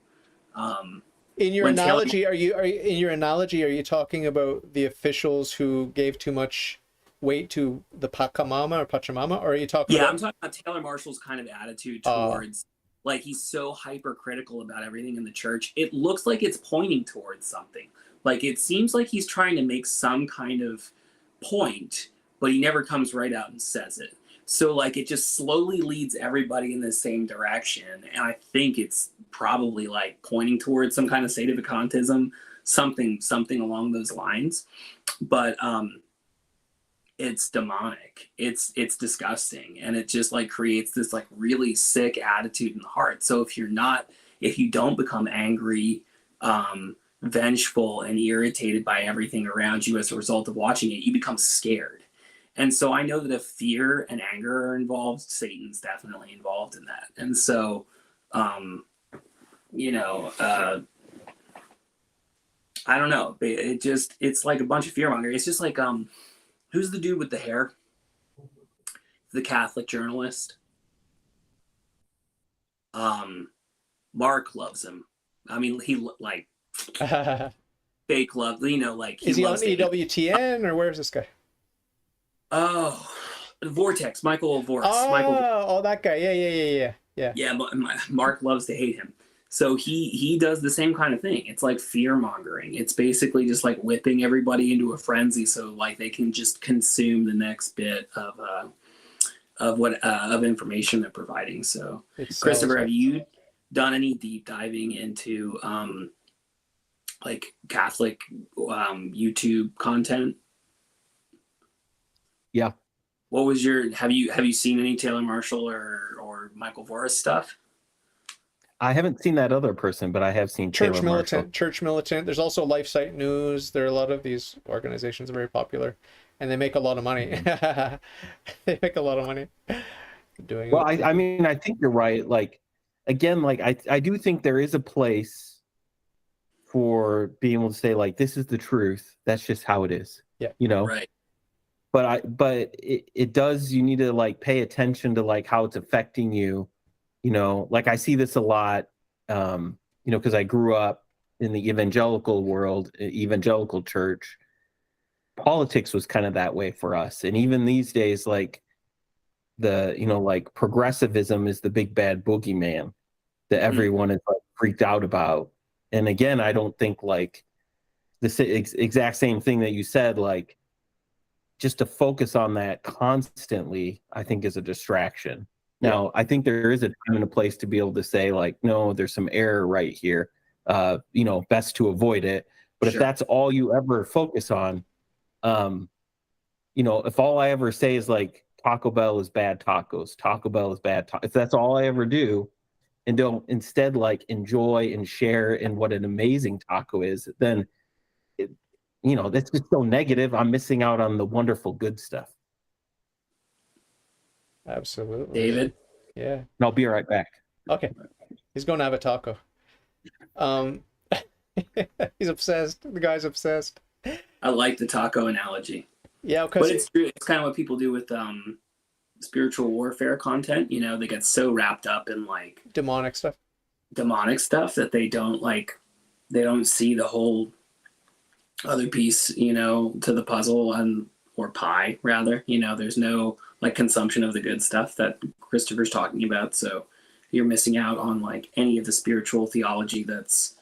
in your analogy, are you talking about the officials who gave too much weight to the Pachamama, or are you talking about... I'm talking about Taylor Marshall's kind of attitude towards like, he's so hypercritical about everything in the church. It looks like it's pointing towards something. Like, it seems like he's trying to make some kind of point, but he never comes right out and says it. So like, it just slowly leads everybody in the same direction. And I think it's probably like pointing towards some kind of sadovacantism, something along those lines. But it's demonic. It's disgusting. And it just like creates this like really sick attitude in the heart. So if you don't become angry, vengeful, and irritated by everything around you as a result of watching it, you become scared. And so I know that if fear and anger are involved, Satan's definitely involved in that. And so, you know, I don't know. It's like a bunch of fear mongering. It's just like, who's the dude with the hair? The Catholic journalist. Mark loves him. I mean, he like fake love, you know, like is he on EWTN or where's this guy? Oh, Vortex, Michael Vortex. Oh, that guy. Yeah. Yeah, Mark loves to hate him. So he does the same kind of thing. It's like fear mongering. It's basically just like whipping everybody into a frenzy so like they can just consume the next bit of information they're providing. So, Christopher, have you done any deep diving into like Catholic YouTube content? Yeah. What was your have you seen any Taylor Marshall or Michael Voris stuff? I haven't seen that other person, but I have seen Church Militant. There's also Life Site News. There are a lot of these organizations are very popular, and they make a lot of money. They make a lot of money. doing Well, it. I mean, I think you're right. Like, again, like I do think there is a place for being able to say, like, this is the truth. That's just how it is. Yeah. You know? Right. But it does, you need to like pay attention to like how it's affecting you. You know, like I see this a lot, you know, because I grew up in the evangelical world, evangelical church. Politics was kind of that way for us. And even these days, like you know, like progressivism is the big bad boogeyman that everyone is like freaked out about. And again, I don't think like exact same thing that you said, like just to focus on that constantly, I think is a distraction. Now, I think there is a time and a place to be able to say, like, no, there's some error right here. You know, best to avoid it. But if that's all you ever focus on, you know, if all I ever say is like Taco Bell is bad tacos, Taco Bell is bad, if that's all I ever do, and don't instead like enjoy and share in what an amazing taco is, then you know, that's just so negative. I'm missing out on the wonderful good stuff. Absolutely. David? Yeah. And I'll be right back. Okay. He's going to have a taco. He's obsessed. The guy's obsessed. I like the taco analogy. Yeah, but it's true. It's kind of what people do with spiritual warfare content. You know, they get so wrapped up in like demonic stuff that they don't see the whole other piece, you know, to the puzzle, or pie rather. You know, there's no like consumption of the good stuff that Christopher's talking about. So you're missing out on like any of the spiritual theology that's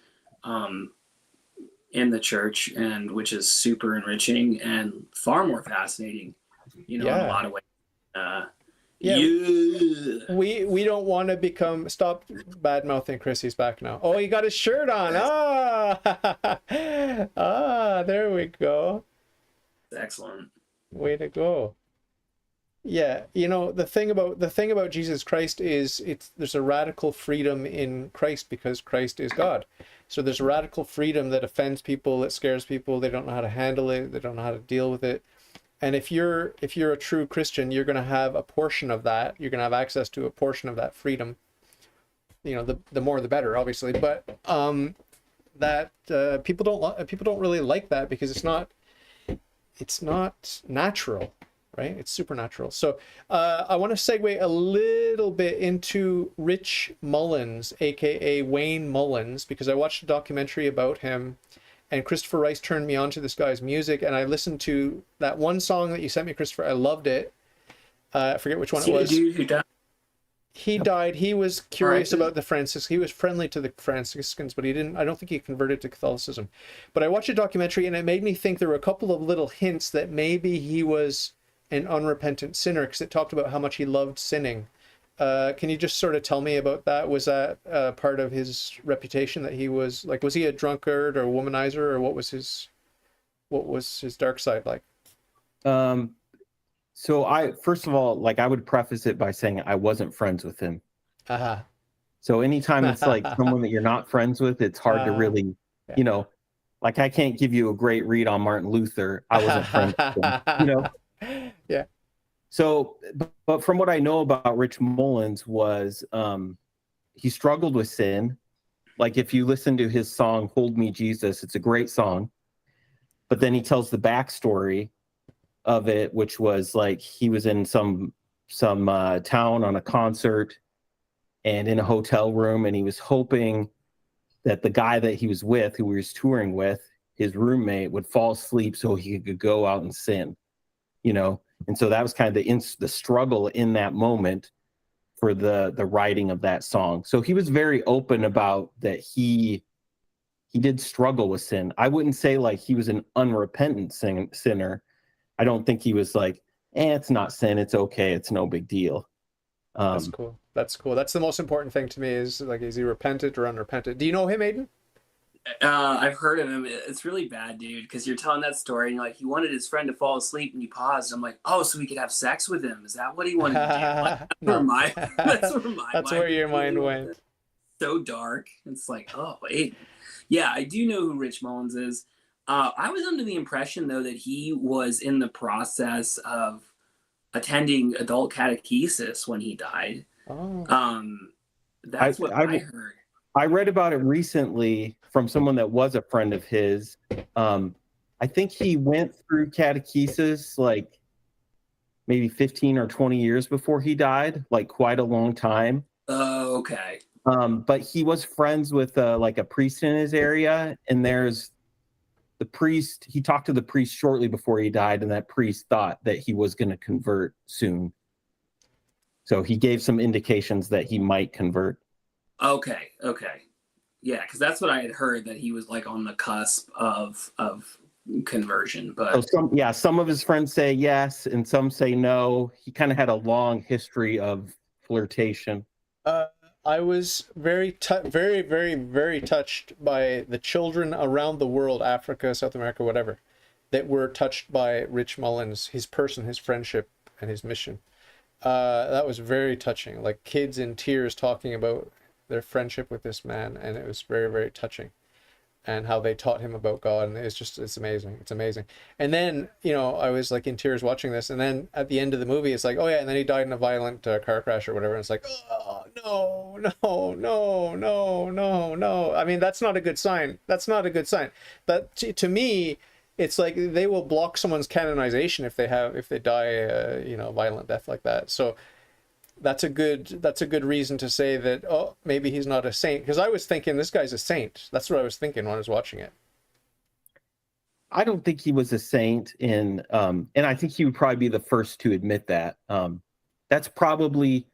in the church, and which is super enriching and far more fascinating, you know, in a lot of ways. We don't want to become, stop bad mouthing Chris, he's back now. Oh, he got his shirt on. There we go. Excellent. Way to go. Yeah, you know, the thing about Jesus Christ is there's a radical freedom in Christ because Christ is God. So there's a radical freedom that offends people, that scares people, they don't know how to handle it, they don't know how to deal with it. And if you're a true Christian, you're going to have a portion of that. You're going to have access to a portion of that freedom. You know, the more the better, obviously. But people don't really like that because it's not natural, right? It's supernatural. So I want to segue a little bit into Rich Mullins, aka Wayne Mullins, because I watched a documentary about him. And Christopher Rice turned me on to this guy's music, and I listened to that one song that you sent me, Christopher. I loved it. I forget which one it was. Dude who died? He died. He was curious about the Franciscans. He was friendly to the Franciscans, but I don't think he converted to Catholicism. But I watched a documentary, and it made me think there were a couple of little hints that maybe he was an unrepentant sinner, because it talked about how much he loved sinning. Can you just sort of tell me about that? Was that part of his reputation, that he was like, was he a drunkard or a womanizer, or what was his dark side like? So first of all, like I would preface it by saying I wasn't friends with him. So anytime it's like someone that you're not friends with, it's hard to really, you know, like I can't give you a great read on Martin Luther. I wasn't friends with him, you know? Yeah. So, but from what I know about Rich Mullins was he struggled with sin. Like if you listen to his song, Hold Me Jesus, it's a great song. But then he tells the backstory of it, which was like he was in some town on a concert and in a hotel room, and he was hoping that the guy that he was with, who he was touring with, his roommate, would fall asleep so he could go out and sin, you know? And so that was kind of the struggle in that moment for the writing of that song. So he was very open about that he did struggle with sin. I wouldn't say like he was an unrepentant sinner. I don't think he was like, it's not sin, it's okay, it's no big deal. That's cool. That's cool. That's the most important thing to me, is like, is he repentant or unrepentant? Do you know him, Aidan? I've heard of him. It's really bad, dude, because you're telling that story and you're like, he wanted his friend to fall asleep, and you paused. I'm like, oh, so we could have sex with him. Is that what he wanted to do? Like, that's where your mind went. So dark. It's like, oh, wait. Yeah, I do know who Rich Mullins is. I was under the impression, though, that he was in the process of attending adult catechesis when he died. Oh. That's what I heard. I read about it recently from someone that was a friend of his. I think he went through catechesis like maybe 15 or 20 years before he died, like quite a long time. Oh, okay. But he was friends with like a priest in his area, and there's the priest. He talked to the priest shortly before he died, and that priest thought that he was going to convert soon. So he gave some indications that he might convert. Okay. Yeah, because that's what I had heard, that he was like on the cusp of conversion. But so some of his friends say yes, and some say no. He kind of had a long history of flirtation. I was very, very touched by the children around the world, Africa, South America, whatever, that were touched by Rich Mullins, his person, his friendship, and his mission. That was very touching. Like kids in tears talking about their friendship with this man, and it was very, very touching. And how they taught him about God, and it's amazing. It's amazing. And then, I was like in tears watching this, and then at the end of the movie, it's like, oh yeah, and then he died in a violent car crash or whatever, and it's like, oh no. I mean, that's not a good sign. That's not a good sign. But to me, it's like they will block someone's canonization if they die a violent death like that. So that's a good reason to say that, oh, maybe he's not a saint, because I was thinking this guy's a saint. That's what I was thinking when I was watching it. I don't think he was a saint, and I think he would probably be the first to admit that. That's probably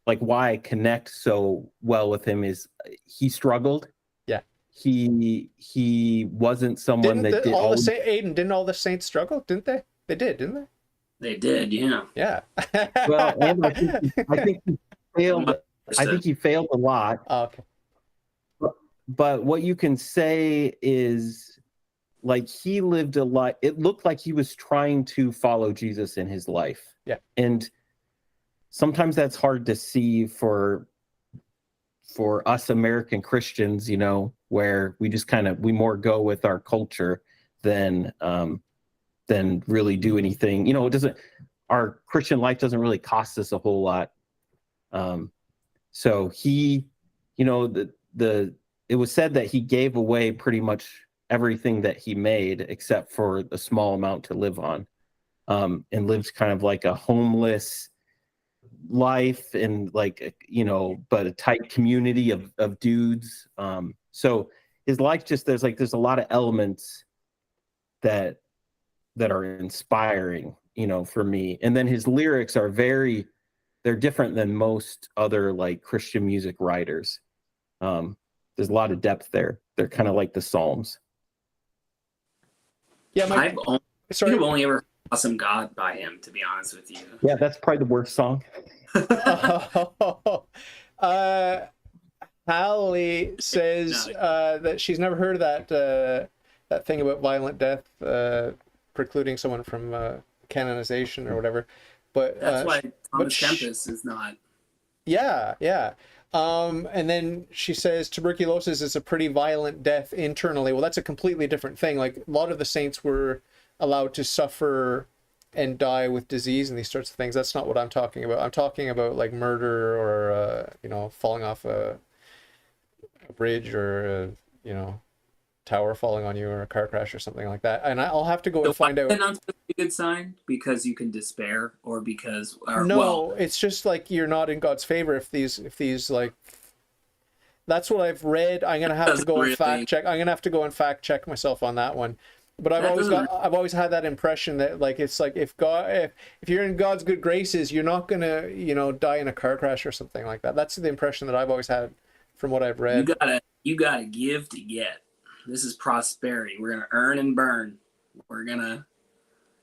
like why I connect so well with him, is he struggled. Yeah. He wasn't someone that did Aidan, didn't all the saints struggle? Didn't they? They did, didn't they? They did, yeah. Yeah. Well, and I think he failed. I think he failed a lot. Oh, okay. But what you can say is, like, he lived a life. It looked like he was trying to follow Jesus in his life. Yeah. And sometimes that's hard to see for us American Christians, where we just we more go with our culture than really do anything. Our Christian life doesn't really cost us a whole lot. So he, it was said that he gave away pretty much everything that he made except for a small amount to live on, and lived kind of like a homeless life, and but a tight community of dudes. So his life there's a lot of elements that are inspiring, for me. And then his lyrics are they're different than most other like Christian music writers. There's a lot of depth there. They're kind of like the Psalms. Yeah, I've only ever heard Awesome God by him, to be honest with you. Yeah, that's probably the worst song. Hallie says that she's never heard of that thing about violent death precluding someone from canonization or whatever. But that's why Thomas Kempis is not. Yeah. And then she says tuberculosis is a pretty violent death internally. Well, that's a completely different thing. Like a lot of the saints were allowed to suffer and die with disease and these sorts of things. That's not what I'm talking about. I'm talking about like murder or falling off a bridge or tower falling on you, or a car crash or something like that. And I'll have to go and find out. That's not a good sign, because you can despair, or because it's just like you're not in God's favor if these like. That's what I've read. I'm gonna have to go and fact check. I'm gonna have to go and fact check myself on that one. But I've always had that impression that like it's like if you're in God's good graces, you're not gonna die in a car crash or something like that. That's the impression that I've always had from what I've read. You gotta give to get. This is prosperity. We're gonna earn and burn.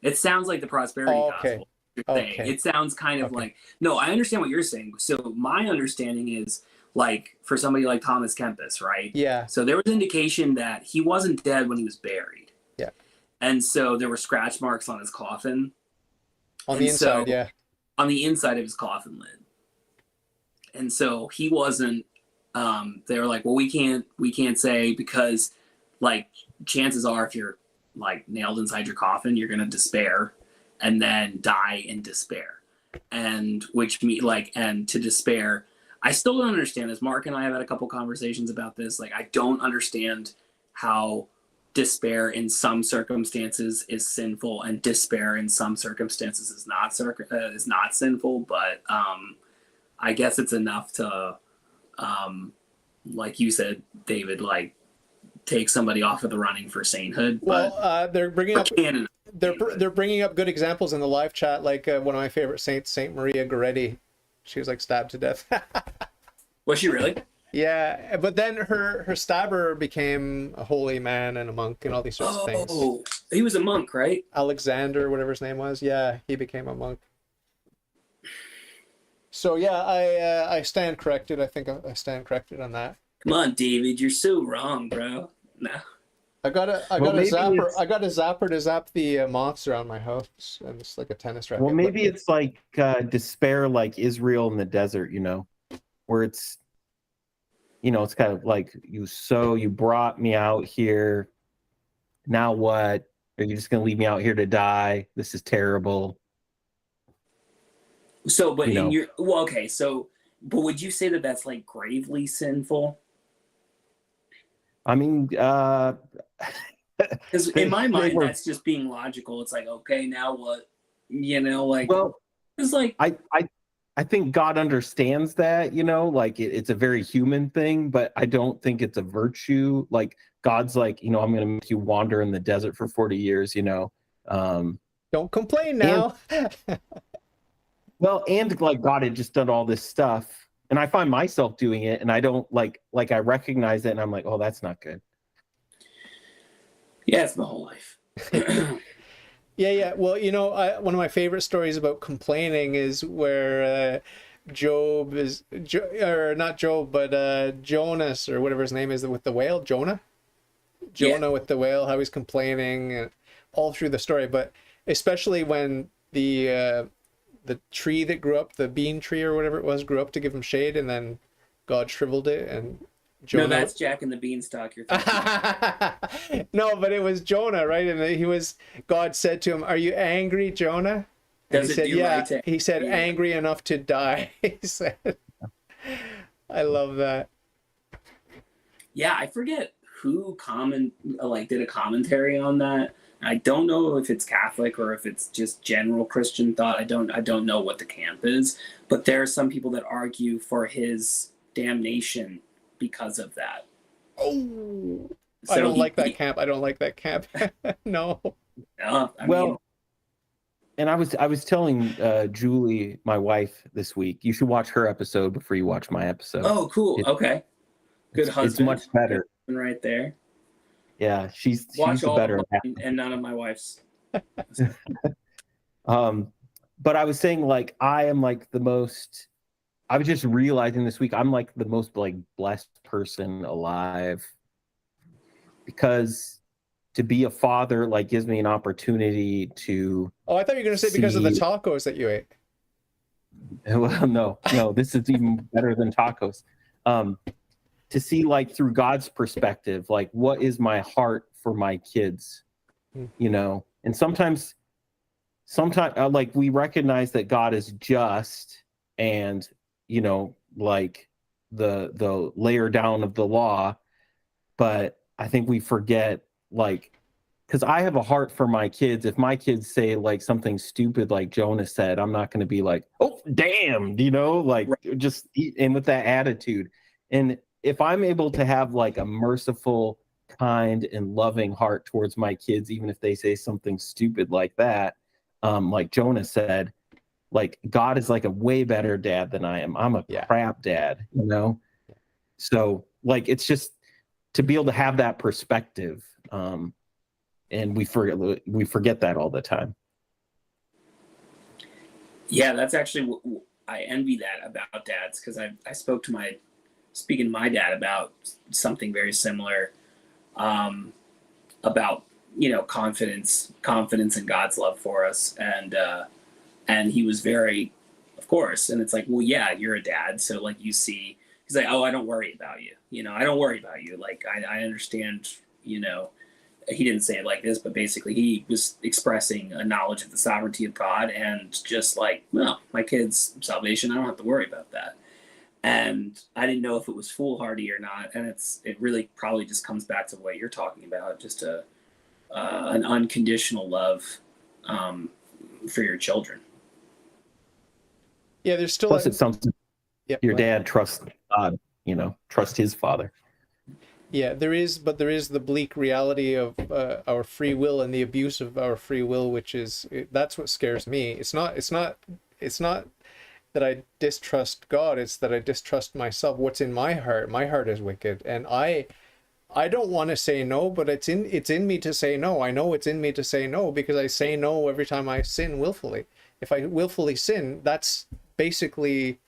It sounds like the prosperity gospel. Okay. It sounds kind of like, no, I understand what you're saying. So my understanding is, like, for somebody like Thomas Kempis, right? Yeah. So there was indication that he wasn't dead when he was buried. Yeah. And so there were scratch marks on his coffin. On the inside, yeah. On the inside of his coffin lid. And so he wasn't, they were like, well, we can't say, because like chances are if you're like nailed inside your coffin, you're going to despair. and then die in despair. And to despair, I still don't understand this. Mark and I have had a couple conversations about this. Like, I don't understand how despair in some circumstances is sinful and despair in some circumstances is not sinful. But I guess it's enough to, like you said, David, like take somebody off of the running for sainthood. But they're bringing up canon, they're bringing up good examples in the live chat, like one of my favorite saints, Saint Maria Goretti. She was like stabbed to death. Was she really? Yeah, but then her stabber became a holy man and a monk and all these sorts of things. Oh, he was a monk, right? Alexander, whatever his name was. Yeah, he became a monk. So yeah, I stand corrected. I think I stand corrected on that. Come on, David, you're so wrong, bro. No. I got a zapper. I got a zapper to zap the moths around my house, and it's like a tennis racket. Well, maybe it's like despair, like Israel in the desert, where it's, it's kind of like you brought me out here. Now what? Are you just gonna leave me out here to die? This is terrible. So, but but would you say that that's like gravely sinful? I mean, because in my mind, that's just being logical. It's like, okay, now what? Well, it's like I think God understands that, like it's a very human thing, but I don't think it's a virtue. Like God's like, I'm going to make you wander in the desert for 40 years, Don't complain now. And like God had just done all this stuff. And I find myself doing it, and I don't like I recognize it, and I'm like, oh, that's not good. Yeah, it's my whole life. Yeah. Well, one of my favorite stories about complaining is where Jonas, or whatever his name is, with the whale, Jonah with the whale, how he's complaining all through the story, but especially when the tree that grew up, the bean tree or whatever it was, grew up to give him shade, and then God shriveled it, and Jonah... No, that's Jack and the Beanstalk you're thinking about. No, but it was Jonah, right? And God said to him, "Are you angry, Jonah?" And he said, "Yeah." He said, "Angry enough to die." He said. I love that. Yeah, I forget who did a commentary on that. I don't know if it's Catholic or if it's just general Christian thought. I don't know what the camp is, but there are some people that argue for his damnation because of that. Oh, so I don't like that camp. I don't like that camp. No. And I was telling Julie, my wife, this week, you should watch her episode before you watch my episode. Oh, cool. Okay. Good husband. It's much better. Right there. Yeah, she's the better. And none of my wife's. But I was saying, like, I am like the most. I was just realizing this week I'm like the most like blessed person alive, because to be a father like gives me an opportunity to. Oh, I thought you were going to say because of the tacos that you ate. Well, no, this is even better than tacos. To see like through God's perspective, like what is my heart for my kids, and sometimes like we recognize that God is just, and like the layer down of the law, but I think we forget, like, because I have a heart for my kids. If my kids say like something stupid like Jonah said, I'm not going to be like, oh damn, like just and with that attitude. And if I'm able to have like a merciful, kind, and loving heart towards my kids, even if they say something stupid like that, like Jonah said, like God is like a way better dad than I am. I'm a crap dad, So like it's just to be able to have that perspective, and we forget that all the time. Yeah, that's actually I envy that about dads, because I spoke to my dad about something very similar, about confidence in God's love for us, and he was very, of course, and it's like, well, yeah, you're a dad, so like he's like, oh, I don't worry about you, I don't worry about you, like I understand, he didn't say it like this, but basically he was expressing a knowledge of the sovereignty of God, and just like, well, my kid's salvation, I don't have to worry about that. And I didn't know if it was foolhardy or not. And it really probably just comes back to what you're talking about, just an unconditional love for your children. Yeah, there's still Plus, it sounds your what? dad trusts God, trust his father. Yeah, there is the bleak reality of our free will and the abuse of our free will, which is that's what scares me. It's not that I distrust God, it's that I distrust myself. What's in my heart? My heart is wicked, and I don't want to say no, but it's in me to say no. I know it's in me to say no because I say no every time I sin willfully. If I willfully sin, that's basically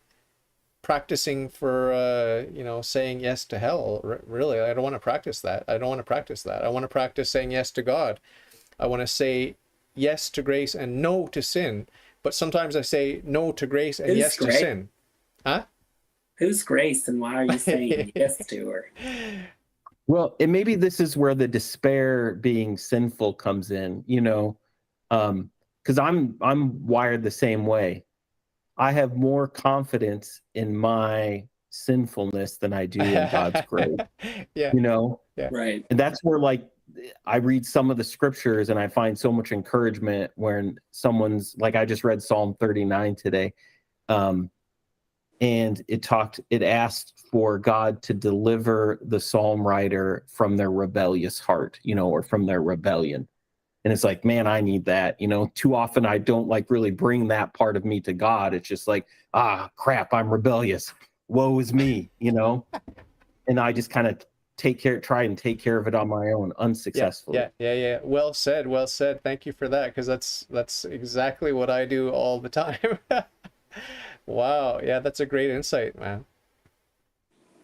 practicing for saying yes to hell. Really, I don't want to practice that. I want to practice saying yes to God. I want to say yes to grace and no to sin. But sometimes I say no to grace and yes to sin. Huh? Who's Grace, and why are you saying yes to her? Well, and maybe this is where the despair being sinful comes in, because I'm wired the same way. I have more confidence in my sinfulness than I do in God's grace. Yeah. Yeah. Right. And that's where, like, I read some of the scriptures and I find so much encouragement when someone's like, I just read Psalm 39 today. And it asked for God to deliver the psalm writer from their rebellious heart, or from their rebellion. And it's like, man, I need that. Too often I don't like really bring that part of me to God. It's just like, crap, I'm rebellious. Woe is me, and I just kind of try and take care of it on my own unsuccessfully. Yeah. Well said. Thank you for that, because that's exactly what I do all the time. Wow. Yeah, that's a great insight, man.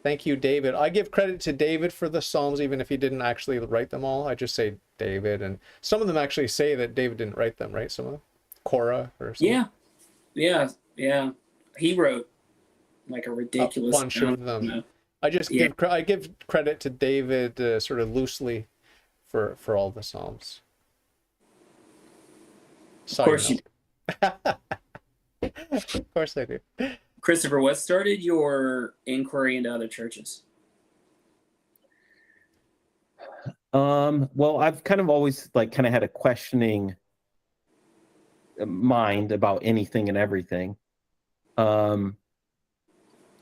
Thank you, David. I give credit to David for the Psalms, even if he didn't actually write them all. I just say David, and some of them actually say that David didn't write them, right? Some of them, Korah or something. Yeah. He wrote like a ridiculous bunch of them. I give credit to David sort of loosely for all the Psalms. Of course you do. Of course I do. Christopher, what started your inquiry into other churches? Well, I've kind of always had a questioning mind about anything and everything.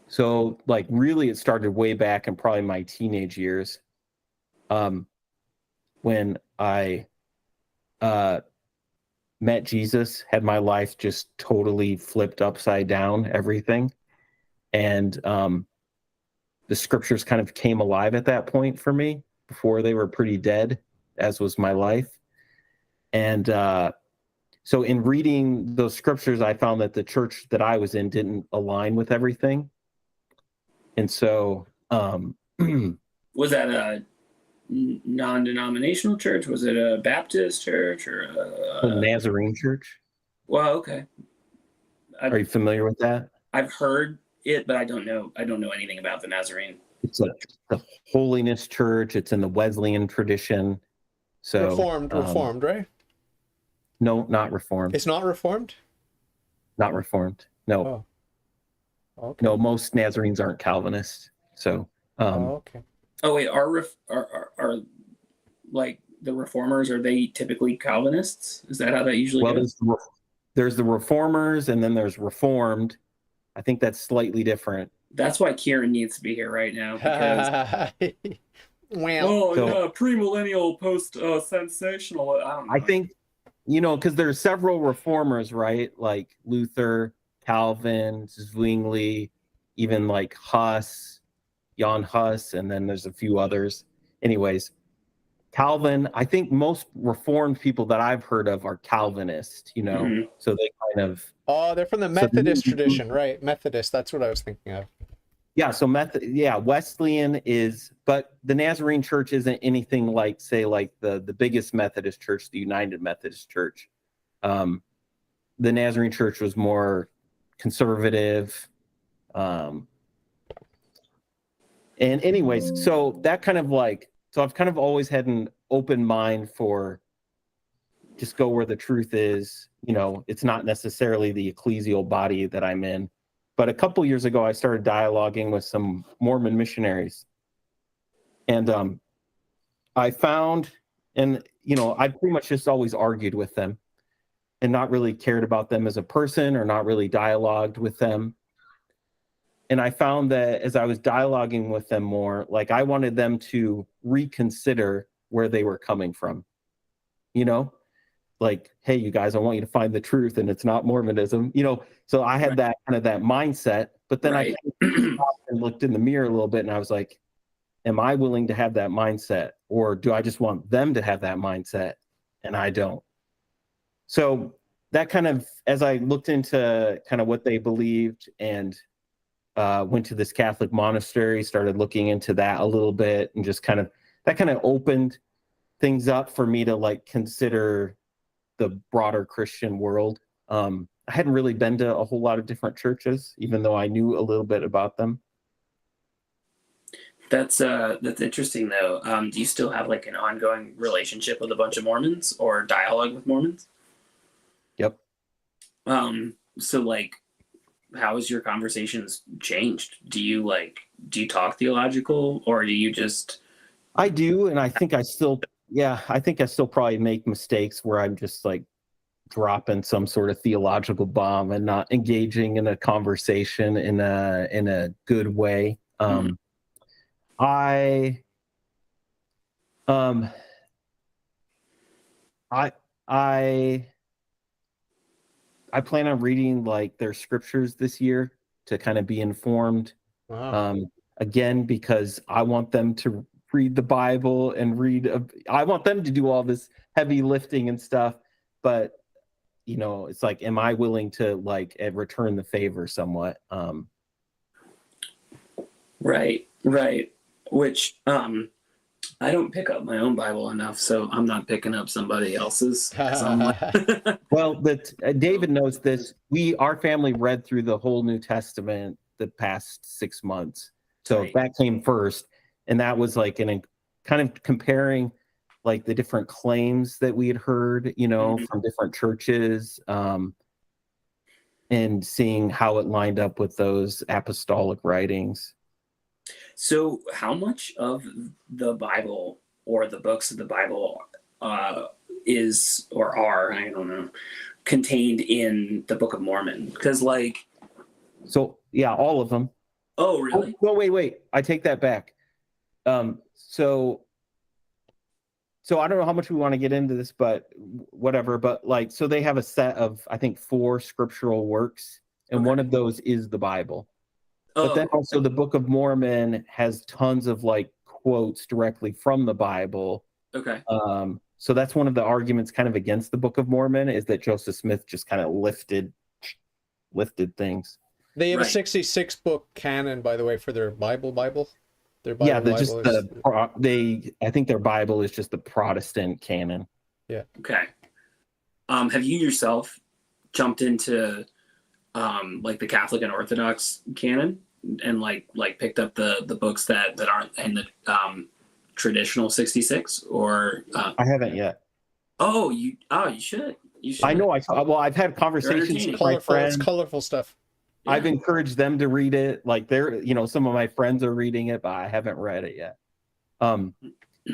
So really it started way back in probably my teenage years, when I met Jesus, had my life just totally flipped upside down, everything. And the scriptures kind of came alive at that point for me. Before they were pretty dead, as was my life. And so in reading those scriptures, I found that the church that I was in didn't align with everything. And so was that a non-denominational church? Was it a Baptist church or a Nazarene church? Well, okay. Are you familiar with that? I've heard it, but I don't know anything about the Nazarene. It's the holiness church. It's in the Wesleyan tradition. So Reformed, right? No, not Reformed. It's not Reformed? Not Reformed. No. Oh. Okay. No, most Nazarenes aren't Calvinists. So okay. Oh wait, are like the Reformers, are they typically Calvinists? Is that how that usually goes? There's the Reformers and then there's Reformed. I think that's slightly different. That's why Kieran needs to be here right now. Because premillennial, post-sensational. I don't know. I think, because there's several reformers, right? Like Luther, Calvin, Zwingli, even like Huss, Jan Hus, and then there's a few others. Anyways, Calvin, I think most Reformed people that I've heard of are Calvinist, Mm-hmm. So they kind of... Oh, they're from the Methodist tradition, right? Methodist, that's what I was thinking of. Yeah, so Wesleyan is, but the Nazarene Church isn't anything like, say, like the biggest Methodist church, the United Methodist Church. The Nazarene Church was more conservative. And anyways, so that kind of so I've kind of always had an open mind for just go where the truth is. You know, it's not necessarily the ecclesial body that I'm in. But a couple years ago, I started dialoguing with some Mormon missionaries. And I found, and, you know, I pretty much just always argued with them and not really cared about them as a person or not really dialogued with them. And I found that as I was dialoguing with them more, like I wanted them to reconsider where they were coming from, you know? Like, hey, you guys, I want you to find the truth, and it's not Mormonism, you know. So I had that kind of that mindset, but then I stopped and looked in the mirror a little bit, and I was like, am I willing to have that mindset, or do I just want them to have that mindset, and I don't? So that kind of, as I looked into kind of what they believed and went to this Catholic monastery, started looking into that a little bit, and just kind of that kind of opened things up for me to like consider the broader Christian world. I hadn't really been to a whole lot of different churches, even though I knew a little bit about them. That's interesting though. Do you still have like an ongoing relationship with a bunch of Mormons or dialogue with Mormons? Yep. So like, how has your conversations changed? Do you talk theological, or do you just? I do, and I think I still probably make mistakes where I'm just like dropping some sort of theological bomb and not engaging in a conversation in a good way. I plan on reading like their scriptures this year to kind of be informed. Wow. Again, because I want them to read the Bible and I want them to do all this heavy lifting and stuff, but you know, it's like, am I willing to like return the favor somewhat? Right. Which I don't pick up my own Bible enough, so I'm not picking up somebody else's. Well, David knows this. Our family read through the whole New Testament the past 6 months, so right. That came first, and that was like kind of comparing like the different claims that we had heard, you know, from different churches, and seeing how it lined up with those apostolic writings. So how much of the Bible or the books of the Bible is or are, I don't know, contained in the Book of Mormon? Because like... So, yeah, all of them. Oh, really? Oh, wait. I take that back. So I don't know how much we want to get into this, but whatever. But like, so they have a set of, I think, 4 scriptural works, and one of those is the Bible. But then also the Book of Mormon has tons of like quotes directly from the Bible. Okay. So that's one of the arguments kind of against the Book of Mormon, is that Joseph Smith just kind of lifted things. They have a 66 book canon, by the way, for their Bible. Their Bible, yeah, I think their Bible is just the Protestant canon. Yeah. Okay. Have you yourself jumped into like the Catholic and Orthodox canon and like picked up the books that aren't in the traditional 66, or I haven't yet. You should. I know. I've had conversations with my friends. It's colorful stuff. Yeah. I've encouraged them to read it. Like some of my friends are reading it, but I haven't read it yet.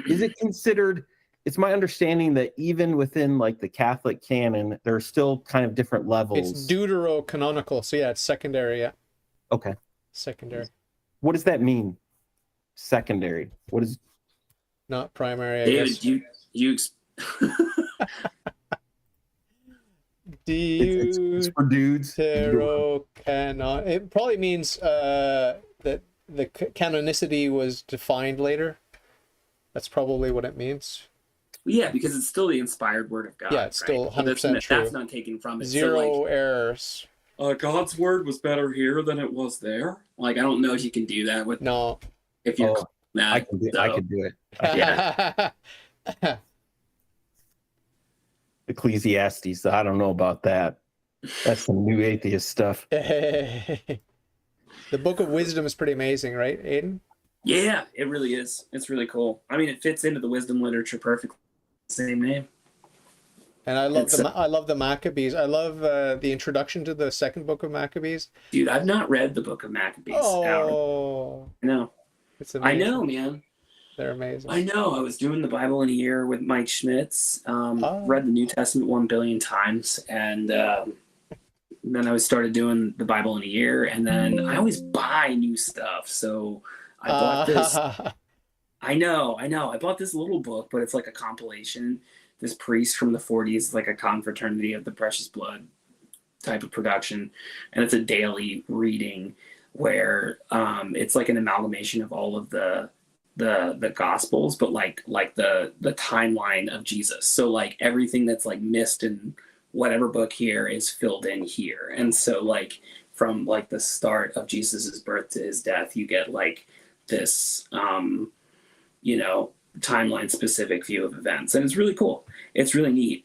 Is it considered? It's my understanding that even within like the Catholic canon, there are still kind of different levels. It's deuterocanonical, so yeah, it's secondary. Yeah. Okay. Secondary. What does that mean? Secondary. What is? Not primary. David, you It's for dudes. It probably means that the canonicity was defined later. That's probably what it means. Yeah, because it's still the inspired word of God. Yeah, it's still 100% true. That's not taken from it. Zero errors. God's word was better here than it was there. Like, I don't know if you can do that with. No. If you're. I can do it. Yeah. Ecclesiastes. I don't know about that. That's some new atheist stuff. The Book of Wisdom is pretty amazing, right, Aidan? Yeah, it really is. It's really cool. I mean, it fits into the wisdom literature perfectly. Same name. And I love It's I love the Maccabees. I love the introduction to the second book of Maccabees. dude, I've not read the Book of Maccabees. Oh, No, it's I know, amazing. man. They're amazing. I know. I was doing the Bible in a year with Mike Schmitz. Oh, Read the New Testament 1 billion times, and then I started doing the Bible in a year. And then I always buy new stuff, so I bought this. uh, I know. I bought this little book, but it's like a compilation. This priest from the 40s, like a confraternity of the precious blood type of production, and it's a daily reading where it's like an amalgamation of all of the gospels, but like the timeline of Jesus. So like everything that's like missed in whatever book here is filled in here, and so like from like the start of Jesus's birth to his death, you get like this you know, timeline specific view of events, and it's really cool. It's really neat.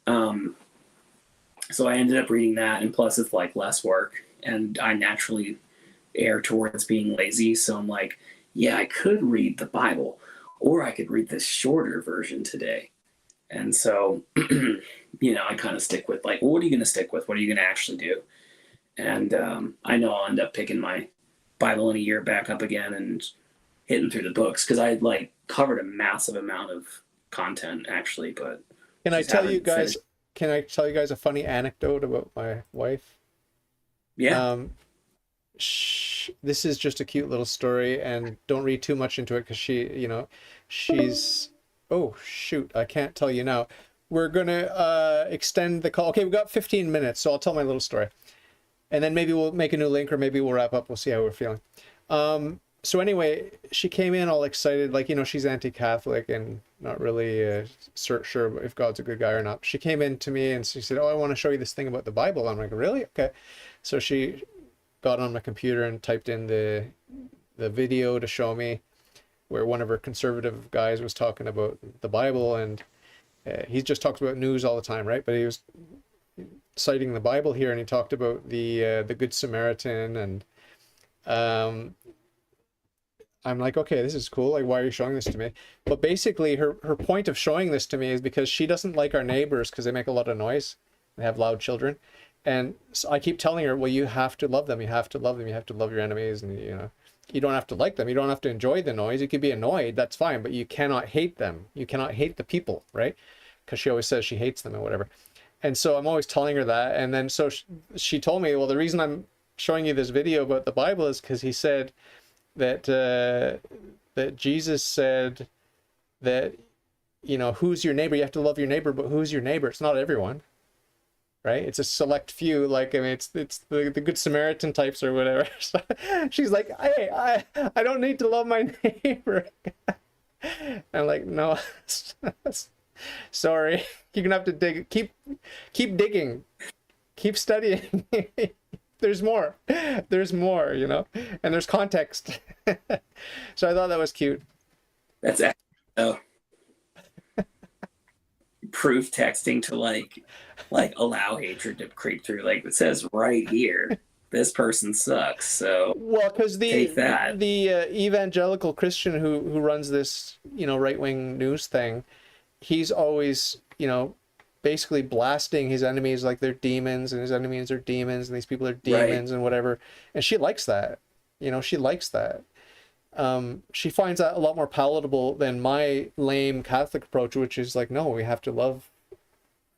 So I ended up reading that, and plus it's like less work, and I naturally err towards being lazy. So I'm like, yeah, I could read the Bible, or I could read this shorter version today. And so, you know, I kind of stick with like, well, what are you going to stick with? What are you going to actually do? And I know I'll end up picking my Bible in a year back up again and hitting through the books because I like covered a massive amount of content actually, but can I just tell you haven't guys? finished. Can I tell you guys a funny anecdote about my wife? Yeah. Um, this is just a cute little story, and don't read too much into it because she's. Oh shoot! I can't tell you now. We're gonna extend the call. Okay, we've got 15 minutes, so I'll tell my little story, and then maybe we'll make a new link, or maybe we'll wrap up. We'll see how we're feeling. So anyway, she came in all excited, like, she's anti-Catholic and not really sure if God's a good guy or not. She came in to me and she said, "Oh, I want to show you this thing about the Bible." I'm like, "Really? Okay." So she got on my computer and typed in the video to show me where one of her conservative guys was talking about the Bible, and he just talks about news all the time, right? But he was citing the Bible here, and he talked about the Good Samaritan, and I'm like, okay, this is cool. Like, why are you showing this to me? But basically, her point of showing this to me is because she doesn't like our neighbors because they make a lot of noise. They have loud children. And so I keep telling her, well, you have to love them. You have to love them. You have to love your enemies. And, you don't have to like them. You don't have to enjoy the noise. You could be annoyed. That's fine. But you cannot hate them. You cannot hate the people, right? Because she always says she hates them and whatever. And so I'm always telling her that. And then so she told me, well, the reason I'm showing you this video about the Bible is because he said that that Jesus said that, who's your neighbor? You have to love your neighbor, but who's your neighbor? It's not everyone, right? It's a select few. Like, I mean, it's the Good Samaritan types or whatever. So she's like, hey, I don't need to love my neighbor. I'm like, no, sorry, you're gonna have to keep digging, keep studying. There's more, and there's context. So I thought that was cute. That's actually proof texting to like allow hatred to creep through. Like it says right here, this person sucks. So well, because take that. the evangelical Christian who runs this right-wing news thing, he's always basically blasting his enemies like they're demons, and his enemies are demons, and these people are demons, right, and whatever. And she likes that. She likes that. She finds that a lot more palatable than my lame Catholic approach, which is like, no, we have to love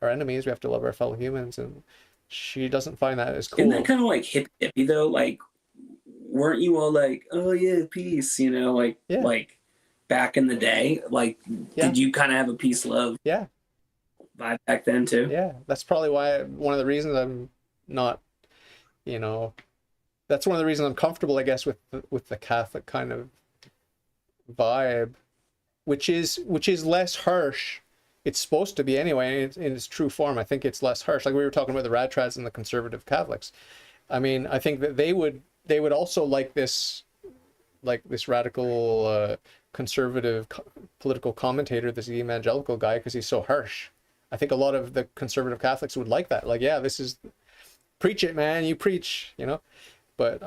our enemies, we have to love our fellow humans, and she doesn't find that as cool. Isn't that kind of like hippie though? Like, weren't you all like, oh yeah, peace, like back in the day? Like, did you kind of have a peace love? Yeah. Vibe back then too? Yeah, that's probably one of the reasons I'm not, that's one of the reasons I'm comfortable, I guess, with the Catholic kind of vibe, which is less harsh. It's supposed to be anyway, in its true form. I think it's less harsh. Like we were talking about the Radtrads and the conservative Catholics. I mean, I think that they would also like this radical conservative political commentator, this evangelical guy, because he's so harsh. I think a lot of the conservative Catholics would like that. Like, yeah, this is, preach it, man, you preach, But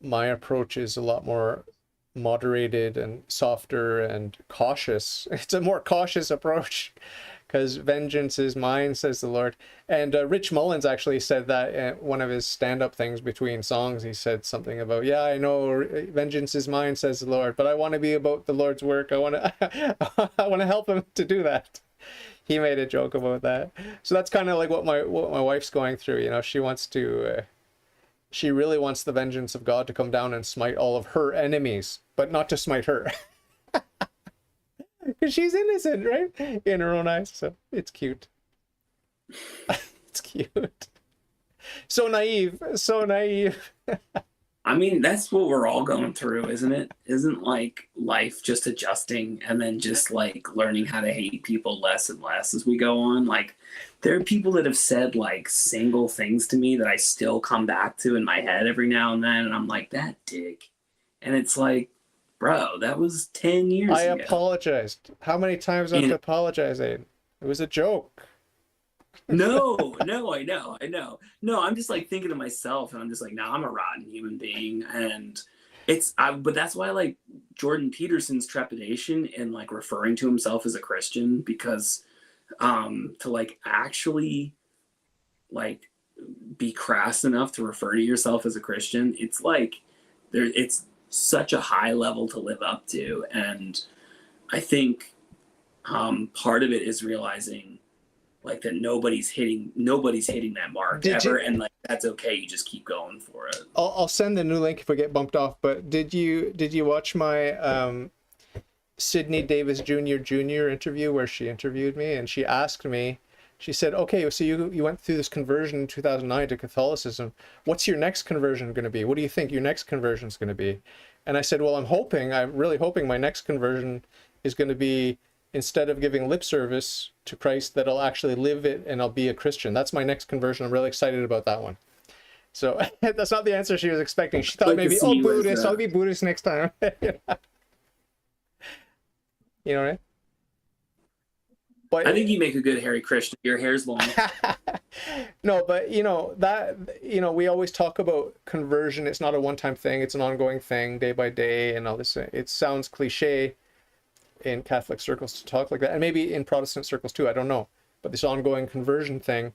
my approach is a lot more moderated and softer and cautious. It's a more cautious approach because vengeance is mine, says the Lord. And Rich Mullins actually said that in one of his stand-up things between songs. He said something about, yeah, I know vengeance is mine, says the Lord, but I want to be about the Lord's work. I want to I want to help him to do that. He made a joke about that. So that's kind of like what my wife's going through. You know, she wants to she really wants the vengeance of God to come down and smite all of her enemies, but not to smite her. Because she's innocent, right? In her own eyes. So it's cute. It's cute. So naive. So naive. I mean, that's what we're all going through, isn't it? Isn't like life just adjusting and then just like learning how to hate people less and less as we go on? Like, there are people that have said like single things to me that I still come back to in my head every now and then. And I'm like, that dick. And it's like, bro, that was 10 years I ago. apologized. How many times do I have to apologize, Aidan? It was a joke. No, I know. No, I'm just like thinking to myself, and I'm just like, nah, I'm a rotten human being, and but that's why I like Jordan Peterson's trepidation in like referring to himself as a Christian, because to like actually like be crass enough to refer to yourself as a Christian, it's like it's such a high level to live up to, and I think part of it is realizing like that nobody's hitting that mark ever, and like that's okay. You just keep going for it. I'll send the new link if we get bumped off. But did you watch my Sydney Davis Jr. interview where she interviewed me and she asked me? She said, "Okay, so you went through this conversion in 2009 to Catholicism. What's your next conversion going to be? What do you think your next conversion is going to be?" And I said, "Well, I'm really hoping my next conversion is going to be, instead of giving lip service to Christ, that I'll actually live it and I'll be a Christian. That's my next conversion. I'm really excited about that one." So that's not the answer she was expecting. She thought like maybe, oh, Buddhist, I'll be Buddhist next time. You know, right? But I think you make a good hairy Christian. Your hair's long. No, but we always talk about conversion. It's not a one-time thing. It's an ongoing thing, day by day, and all this. It sounds cliche in Catholic circles to talk like that, and maybe in Protestant circles too, I don't know, but this ongoing conversion thing.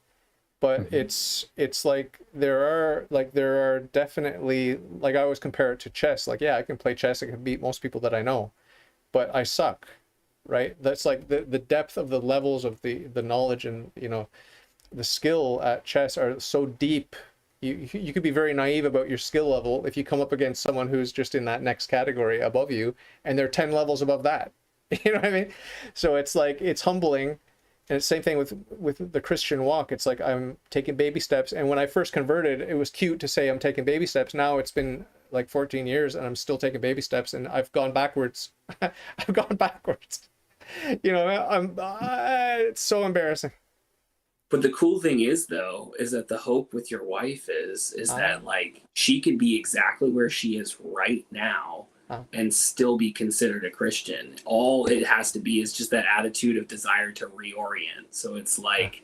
But it's like there are definitely, like, I always compare it to chess. Like, yeah, I can play chess, I can beat most people that I know, but I suck, right? That's like the depth of the levels of the knowledge and the skill at chess are so deep. You could be very naive about your skill level if you come up against someone who's just in that next category above you, and they're 10 levels above that. You know what I mean? So it's like, it's humbling. And it's the same thing with the Christian walk. It's like I'm taking baby steps. And when I first converted, it was cute to say I'm taking baby steps. Now it's been like 14 years and I'm still taking baby steps, and I've gone backwards. I've gone backwards. It's so embarrassing. But the cool thing is, though, is that the hope with your wife is that like she could be exactly where she is right now and still be considered a Christian. All it has to be is just that attitude of desire to reorient. So it's like,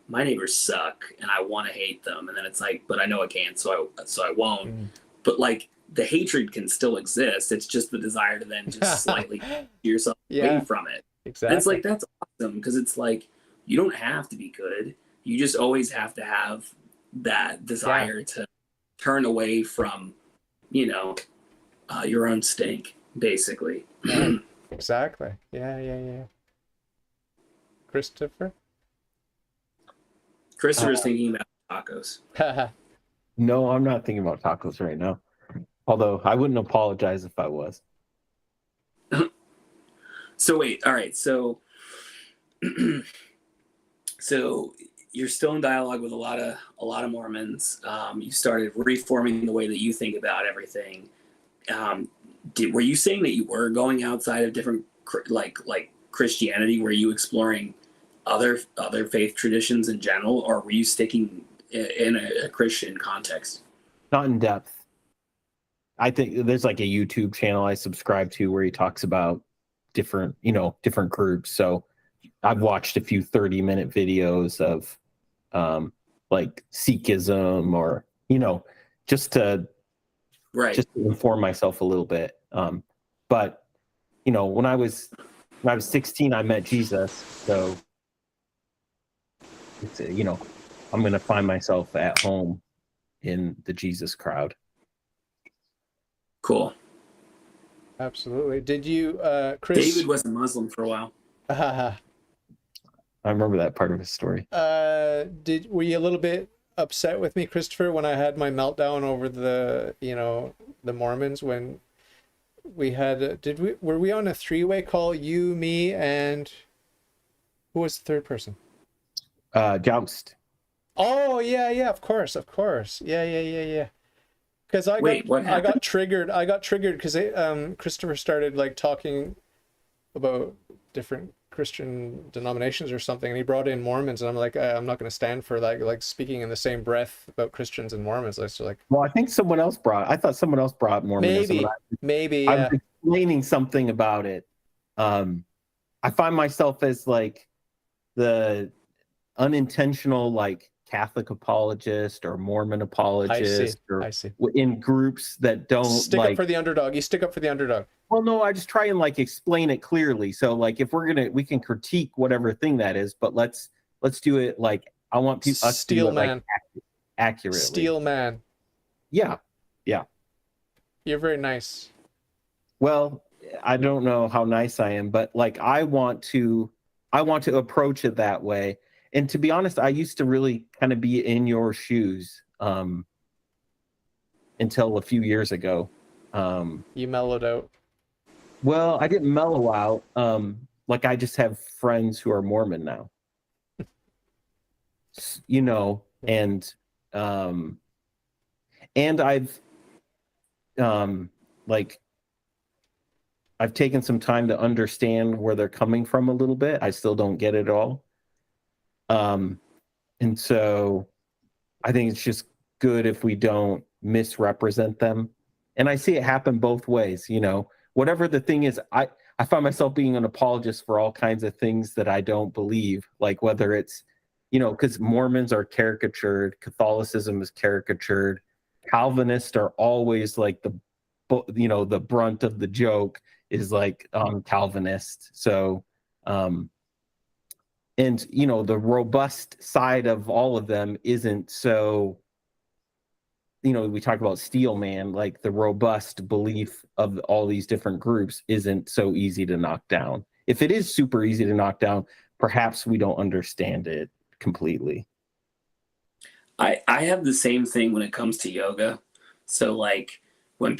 my neighbors suck and I want to hate them, and then it's like, but I know I can't, so I won't. But like the hatred can still exist. It's just the desire to then just slightly yourself away from it. Exactly. And it's like, that's awesome, because it's like, you don't have to be good. You just always have to have that desire to turn away from, your own stink, basically. Yeah, exactly. Yeah. Christopher's thinking about tacos. No, I'm not thinking about tacos right now. Although I wouldn't apologize if I was. So wait, all right. So you're still in dialogue with a lot of Mormons. You started reforming the way that you think about everything. Were you saying that you were going outside of different like Christianity? Were you exploring other faith traditions in general, or were you sticking in a Christian context? Not in depth. I think there's like a YouTube channel I subscribe to where he talks about different groups. So I've watched a few 30-minute videos of like Sikhism, or just to Right. just to inform myself a little bit. But when I was 16, I met Jesus, so it's I'm gonna find myself at home in the Jesus crowd. Cool. Absolutely. Did you, Chris? David was a Muslim for a while. I remember that part of his story. Were you a little bit upset with me, Christopher, when I had my meltdown over the Mormons when we had were we on a three-way call, you, me, and who was the third person? Joust. Oh yeah, of course. Yeah. Because What I got happened? triggered. I got triggered because Christopher started like talking about different Christian denominations or something, and he brought in Mormons, and I'm like, I'm not going to stand for like speaking in the same breath about Christians and Mormons. I was like, Well, I thought someone else brought Mormonism. maybe, I yeah. was explaining something about it. I find myself as like the unintentional like Catholic apologist or Mormon apologist I see. in groups that don't Stick up for the underdog. You stick up for the underdog. Well, no, I just try and like explain it clearly. So like if we can critique whatever thing that is, but let's do it like I want us to do it like accurately. Steel man. Yeah. You're very nice. Well, I don't know how nice I am, but like I want to approach it that way. And to be honest, I used to really kind of be in your shoes until a few years ago. You mellowed out. Well, I didn't mellow out. Like I just have friends who are Mormon now. And I've like I've taken some time to understand where they're coming from a little bit. I still don't get it all. And so I think it's just good if we don't misrepresent them. And I see it happen both ways, whatever the thing is. I find myself being an apologist for all kinds of things that I don't believe, like whether it's, because Mormons are caricatured, Catholicism is caricatured, Calvinists are always like the brunt of the joke is like Calvinist. So, and the robust side of all of them isn't so, we talk about steel man, like the robust belief of all these different groups isn't so easy to knock down. If it is super easy to knock down, perhaps we don't understand it completely. I have the same thing when it comes to yoga. So like when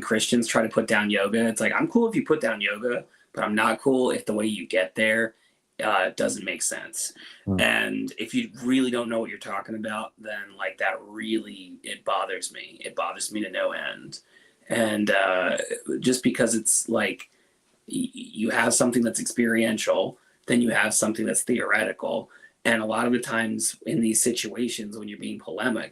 Christians try to put down yoga, it's like, I'm cool if you put down yoga, but I'm not cool if the way you get there doesn't make sense. And if you really don't know what you're talking about, then like that really, it bothers me. It bothers me to no end. And just because it's like you have something that's experiential, then you have something that's theoretical. And a lot of the times in these situations when you're being polemical,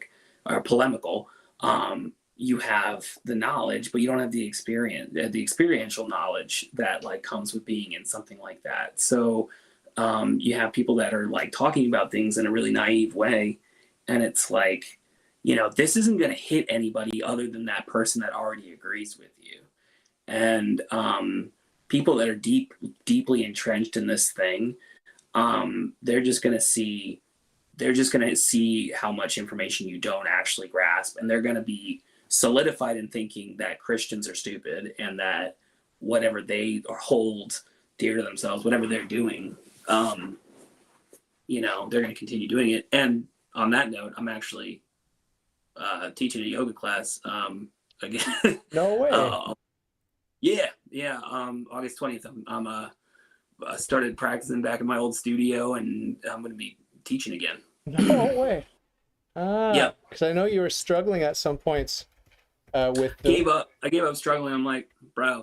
you have the knowledge, but you don't have the experiential knowledge that like comes with being in something like that. So you have people that are like talking about things in a really naive way, and it's like, this isn't going to hit anybody other than that person that already agrees with you. And people that are deeply entrenched in this thing, they're just going to see how much information you don't actually grasp, and they're going to be solidified in thinking that Christians are stupid and that whatever they hold dear to themselves, whatever they're doing, they're going to continue doing it. And on that note, I'm actually teaching a yoga class again. No way. Yeah. August 20th, I started practicing back in my old studio, and I'm going to be teaching again. No way. Yeah. Because I know you were struggling at some points with I gave up struggling. I'm like, bro,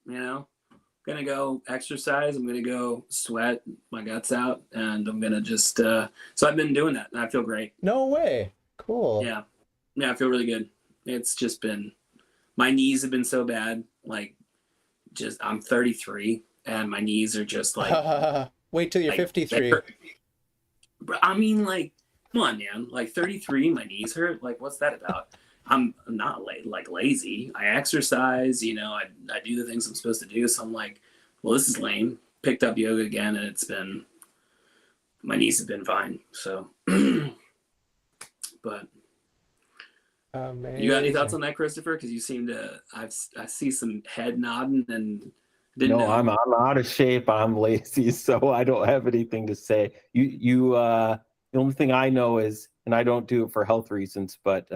gonna go exercise. I'm gonna go sweat my guts out, and I'm gonna just so I've been doing that, and I feel great. No way. Cool. Yeah, I feel really good. It's just been, my knees have been so bad. Like, just I'm 33, and my knees are just like. Wait till you're 53. I mean, like, come on, man. Like 33, my knees hurt. Like, what's that about? I'm not like lazy. I exercise, you know, I do the things I'm supposed to do. So I'm like, well, this is lame. Picked up yoga again, and my knees have been fine. So, but you got any thoughts on Amazing. that, Christopher? Because you seem to, I see some head nodding and didn't No, know. I'm out of shape. I'm lazy, so I don't have anything to say. The only thing I know is, and I don't do it for health reasons, but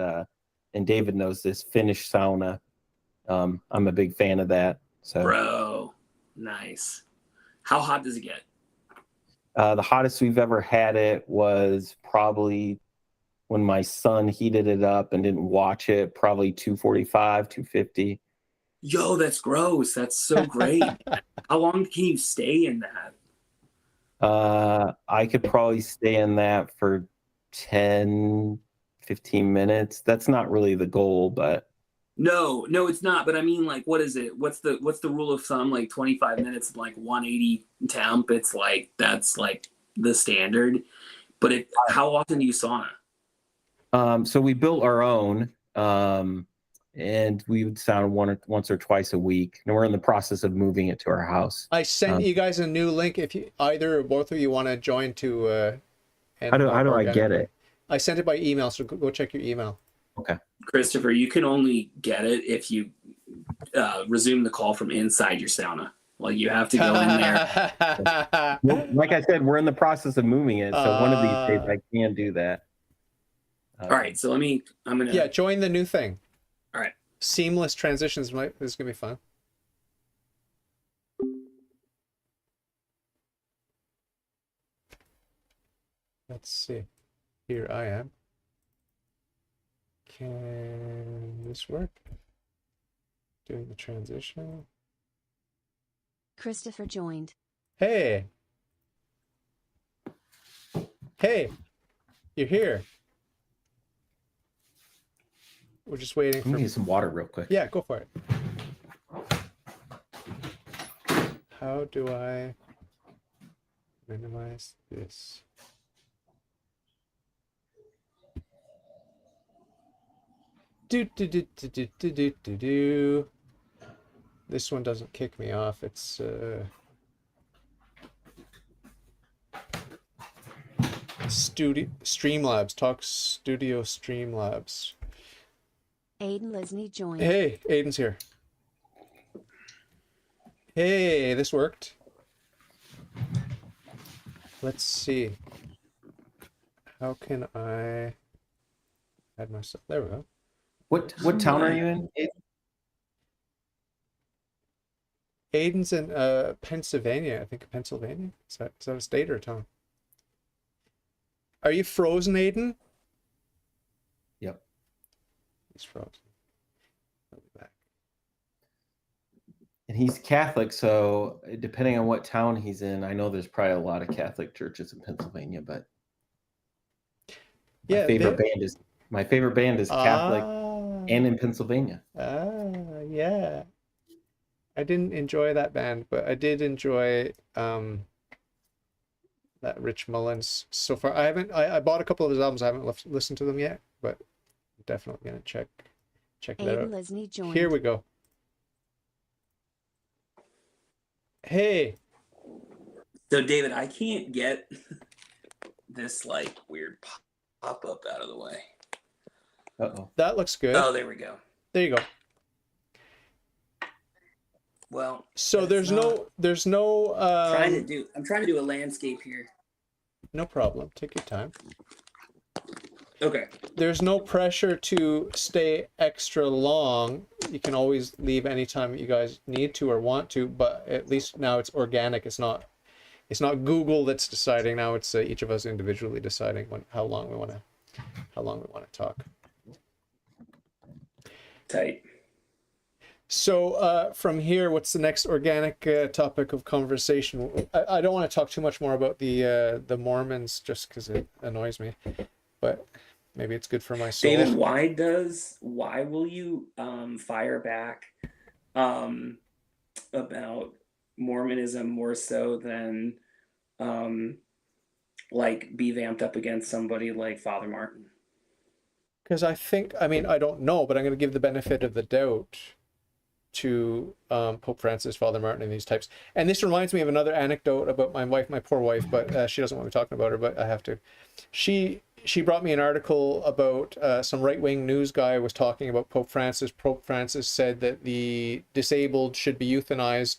and David knows this, Finnish sauna. I'm a big fan of that. So Bro, nice. How hot does it get? the hottest we've ever had it was probably when my son heated it up and didn't watch it, probably 245, 250. Yo, that's gross. That's so great. How long can you stay in that? I could probably stay in that for 10, 15 minutes. That's not really the goal, but No, no, it's not. But I mean, like, what is it? What's the rule of thumb? Like 25 minutes, like 180 temp. It's like that's like the standard. But how often do you sauna? so we built our own, and we would sauna once or twice a week. And we're in the process of moving it to our house. I sent you guys a new link if you either or both of you want to join to How do I get it? I sent it by email, so go check your email. Okay. Christopher, you can only get it if you resume the call from inside your sauna. Like you have to go in there. Well, like I said, we're in the process of moving it, so one of these days I can do that. All right, so I'm gonna. Yeah, join the new thing. All right. Seamless transitions. This is gonna be fun. Let's see. Here I am. Can this work? Doing the transition. Christopher joined. Hey. Hey. You're here. We're just waiting Let me for. get some water real quick. Yeah, go for it. How do I minimize this? Do. This one doesn't kick me off. It's Streamlabs. Talk Studio Streamlabs. Aidan Lisney joined. Hey, Aidan's here. Hey, this worked. Let's see. How can I add myself? There we go. What town are you in? Aidan's in Pennsylvania. I think Pennsylvania. Is that a state or a town? Are you frozen, Aidan? Yep. He's frozen. I'll be back. And he's Catholic, so depending on what town he's in, I know there's probably a lot of Catholic churches in Pennsylvania, but Yeah, my favorite band is Catholic and in Pennsylvania. Yeah. I didn't enjoy that band, but I did enjoy that Rich Mullins so far. I bought a couple of his albums. I haven't listened to them yet, but I'm definitely gonna check that Aidan out. Lisney joined. Here we go. Hey. So David, I can't get this like weird pop up out of the way. Uh-oh. That looks good. Oh, there we go. There you go. Well, So there's no I'm trying to do a landscape here. no problem. Take your time. Okay. There's no pressure to stay extra long. You can always leave anytime you guys need to or want to, but at least now it's organic. It's not Google that's deciding. Now it's each of us individually deciding how long we want to talk. Tight. So from here, what's the next organic topic of conversation? I don't want to talk too much more about the Mormons just because it annoys me, but maybe it's good for my soul. David, why will you fire back about Mormonism more so than like be vamped up against somebody like Father Martin? Because I mean, I don't know, but I'm going to give the benefit of the doubt to Pope Francis, Father Martin, and these types. And this reminds me of another anecdote about my wife, my poor wife, but she doesn't want me talking about her, but I have to. She brought me an article about some right-wing news guy was talking about Pope Francis. Pope Francis said that the disabled should be euthanized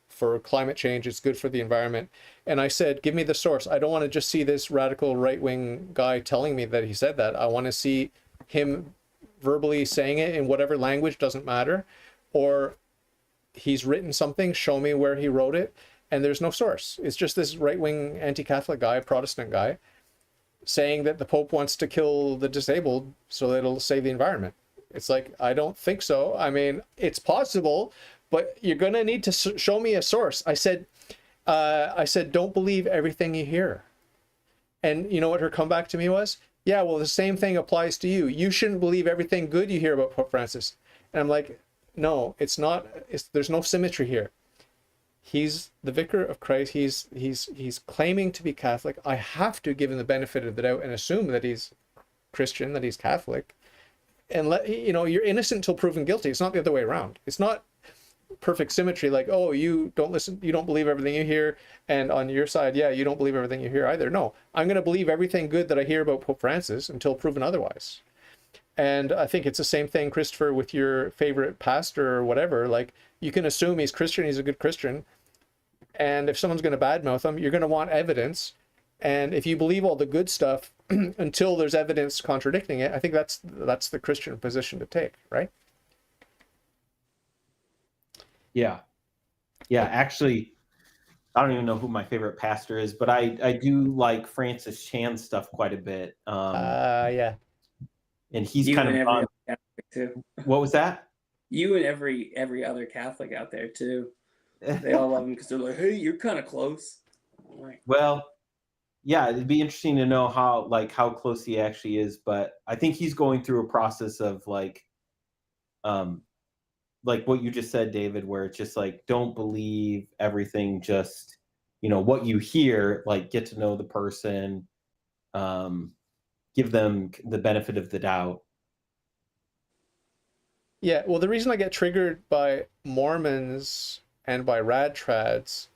for climate change. It's good for the environment. And I said, give me the source. I don't want to just see this radical right-wing guy telling me that he said that. I want to see him verbally saying it in whatever language, doesn't matter. Or he's written something, show me where he wrote it, and there's no source. It's just this right-wing anti-Catholic guy, Protestant guy, saying that the Pope wants to kill the disabled so that it'll save the environment. It's like, I don't think so. I mean, it's possible, but you're going to need to show me a source. I said, don't believe everything you hear. And you know what her comeback to me was? Yeah, well, the same thing applies to you. You shouldn't believe everything good you hear about Pope Francis. And I'm like, no, it's not. There's no symmetry here. He's the vicar of Christ. He's claiming to be Catholic. I have to give him the benefit of the doubt and assume that he's Christian, that he's Catholic, and you're innocent until proven guilty. It's not the other way around. It's not perfect symmetry. Like, oh, you don't listen, you don't believe everything you hear, and on your side, yeah, you don't believe everything you hear either. No, I'm going to believe everything good that I hear about Pope Francis until proven otherwise. And I think it's the same thing, Christopher, with your favorite pastor or whatever. Like, you can assume he's Christian, he's a good Christian. And if someone's going to badmouth him, you're going to want evidence. And if you believe all the good stuff until there's evidence contradicting it, I think that's the Christian position to take, right? Yeah. Actually, I don't even know who my favorite pastor is, but I do like Francis Chan's stuff quite a bit. Yeah. And he's you kind and of every other Catholic too. What was that? You and every other Catholic out there too. They all love him because they're like, hey, you're kind of close. Like, well, yeah, it'd be interesting to know how close he actually is, but I think he's going through a process of like what you just said, David, where it's just like, don't believe everything, just, what you hear, like, get to know the person, give them the benefit of the doubt. Yeah, well, the reason I get triggered by Mormons and by rad trads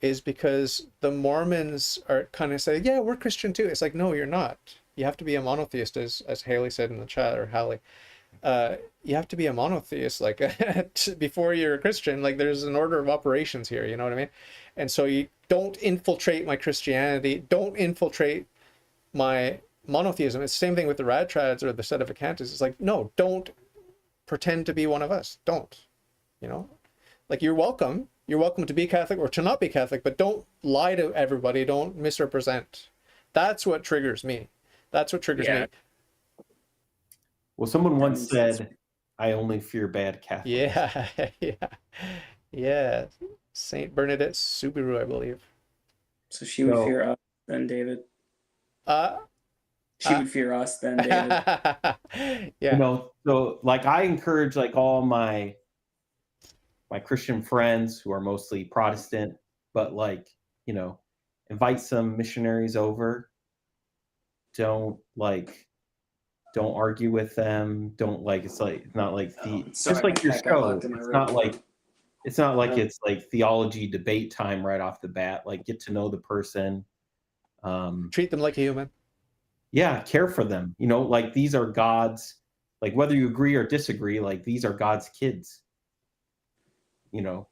is because the Mormons are kind of saying, yeah, we're Christian too. It's like, no, you're not. You have to be a monotheist, as Haley said in the chat, or Hallie. You have to be a monotheist, like, before you're a Christian. Like, there's an order of operations here, you know what I mean? And so you don't infiltrate my Christianity, don't infiltrate my monotheism. It's the same thing with the rad trads or the Sedevacantists. It's like, no, don't pretend to be one of us. Don't, like, you're welcome to be Catholic or to not be Catholic, but don't lie to everybody. Don't misrepresent. That's what triggers me. That's what triggers me. Well, someone once said, I only fear bad Catholics. Yeah. Saint Bernadette Subaru, I believe. So she would fear us then, David. She would fear us then, David. Yeah. So like, I encourage like all my Christian friends who are mostly Protestant, but like, invite some missionaries over. Don't argue with them. Don't like, it's not like just like your show. It's not like it's like theology debate time right off the bat. Like, get to know the person. Treat them like a human. Yeah, care for them. Like, these are God's, like, whether you agree or disagree, like, these are God's kids. And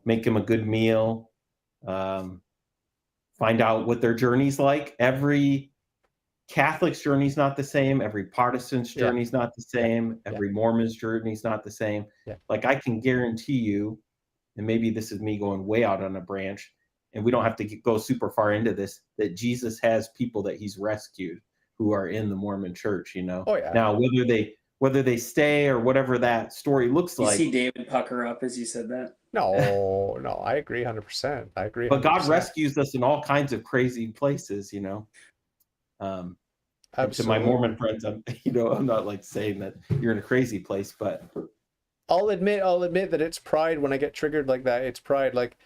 make them a good meal. Find out what their journey's like. Every Catholic's journey is not the same. Every Protestant's journey is not the same. Every Mormon's journey is not the same. Like, I can guarantee you, and maybe this is me going way out on a branch, and we don't have to go super far into this, that Jesus has people that he's rescued who are in the Mormon church, Oh, yeah. Now, whether they stay or whatever that story looks like. You see David pucker up as you said that? No, I agree 100%. I agree 100%. But God rescues us in all kinds of crazy places, To my Mormon friends, I'm not like saying that you're in a crazy place, but I'll admit that it's pride when I get triggered like that. It's pride. Like,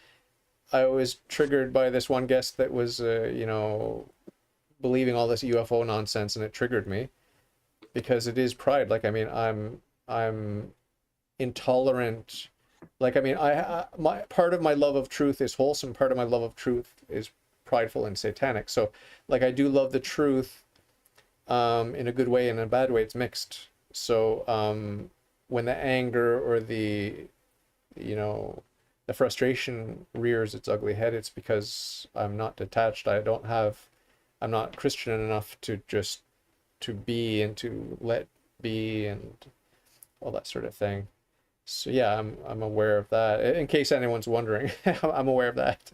I was triggered by this one guest that was, believing all this UFO nonsense, and it triggered me because it is pride. Like, I mean, I'm intolerant. Like, I mean, my part of my love of truth is wholesome. Part of my love of truth is prideful and satanic. So, like, I do love the truth, in a good way and in a bad way. It's mixed. So, when the anger or the, the frustration rears its ugly head, it's because I'm not detached. I'm not Christian enough to just to be and to let be and all that sort of thing. So yeah, I'm aware of that. In case anyone's wondering, I'm aware of that.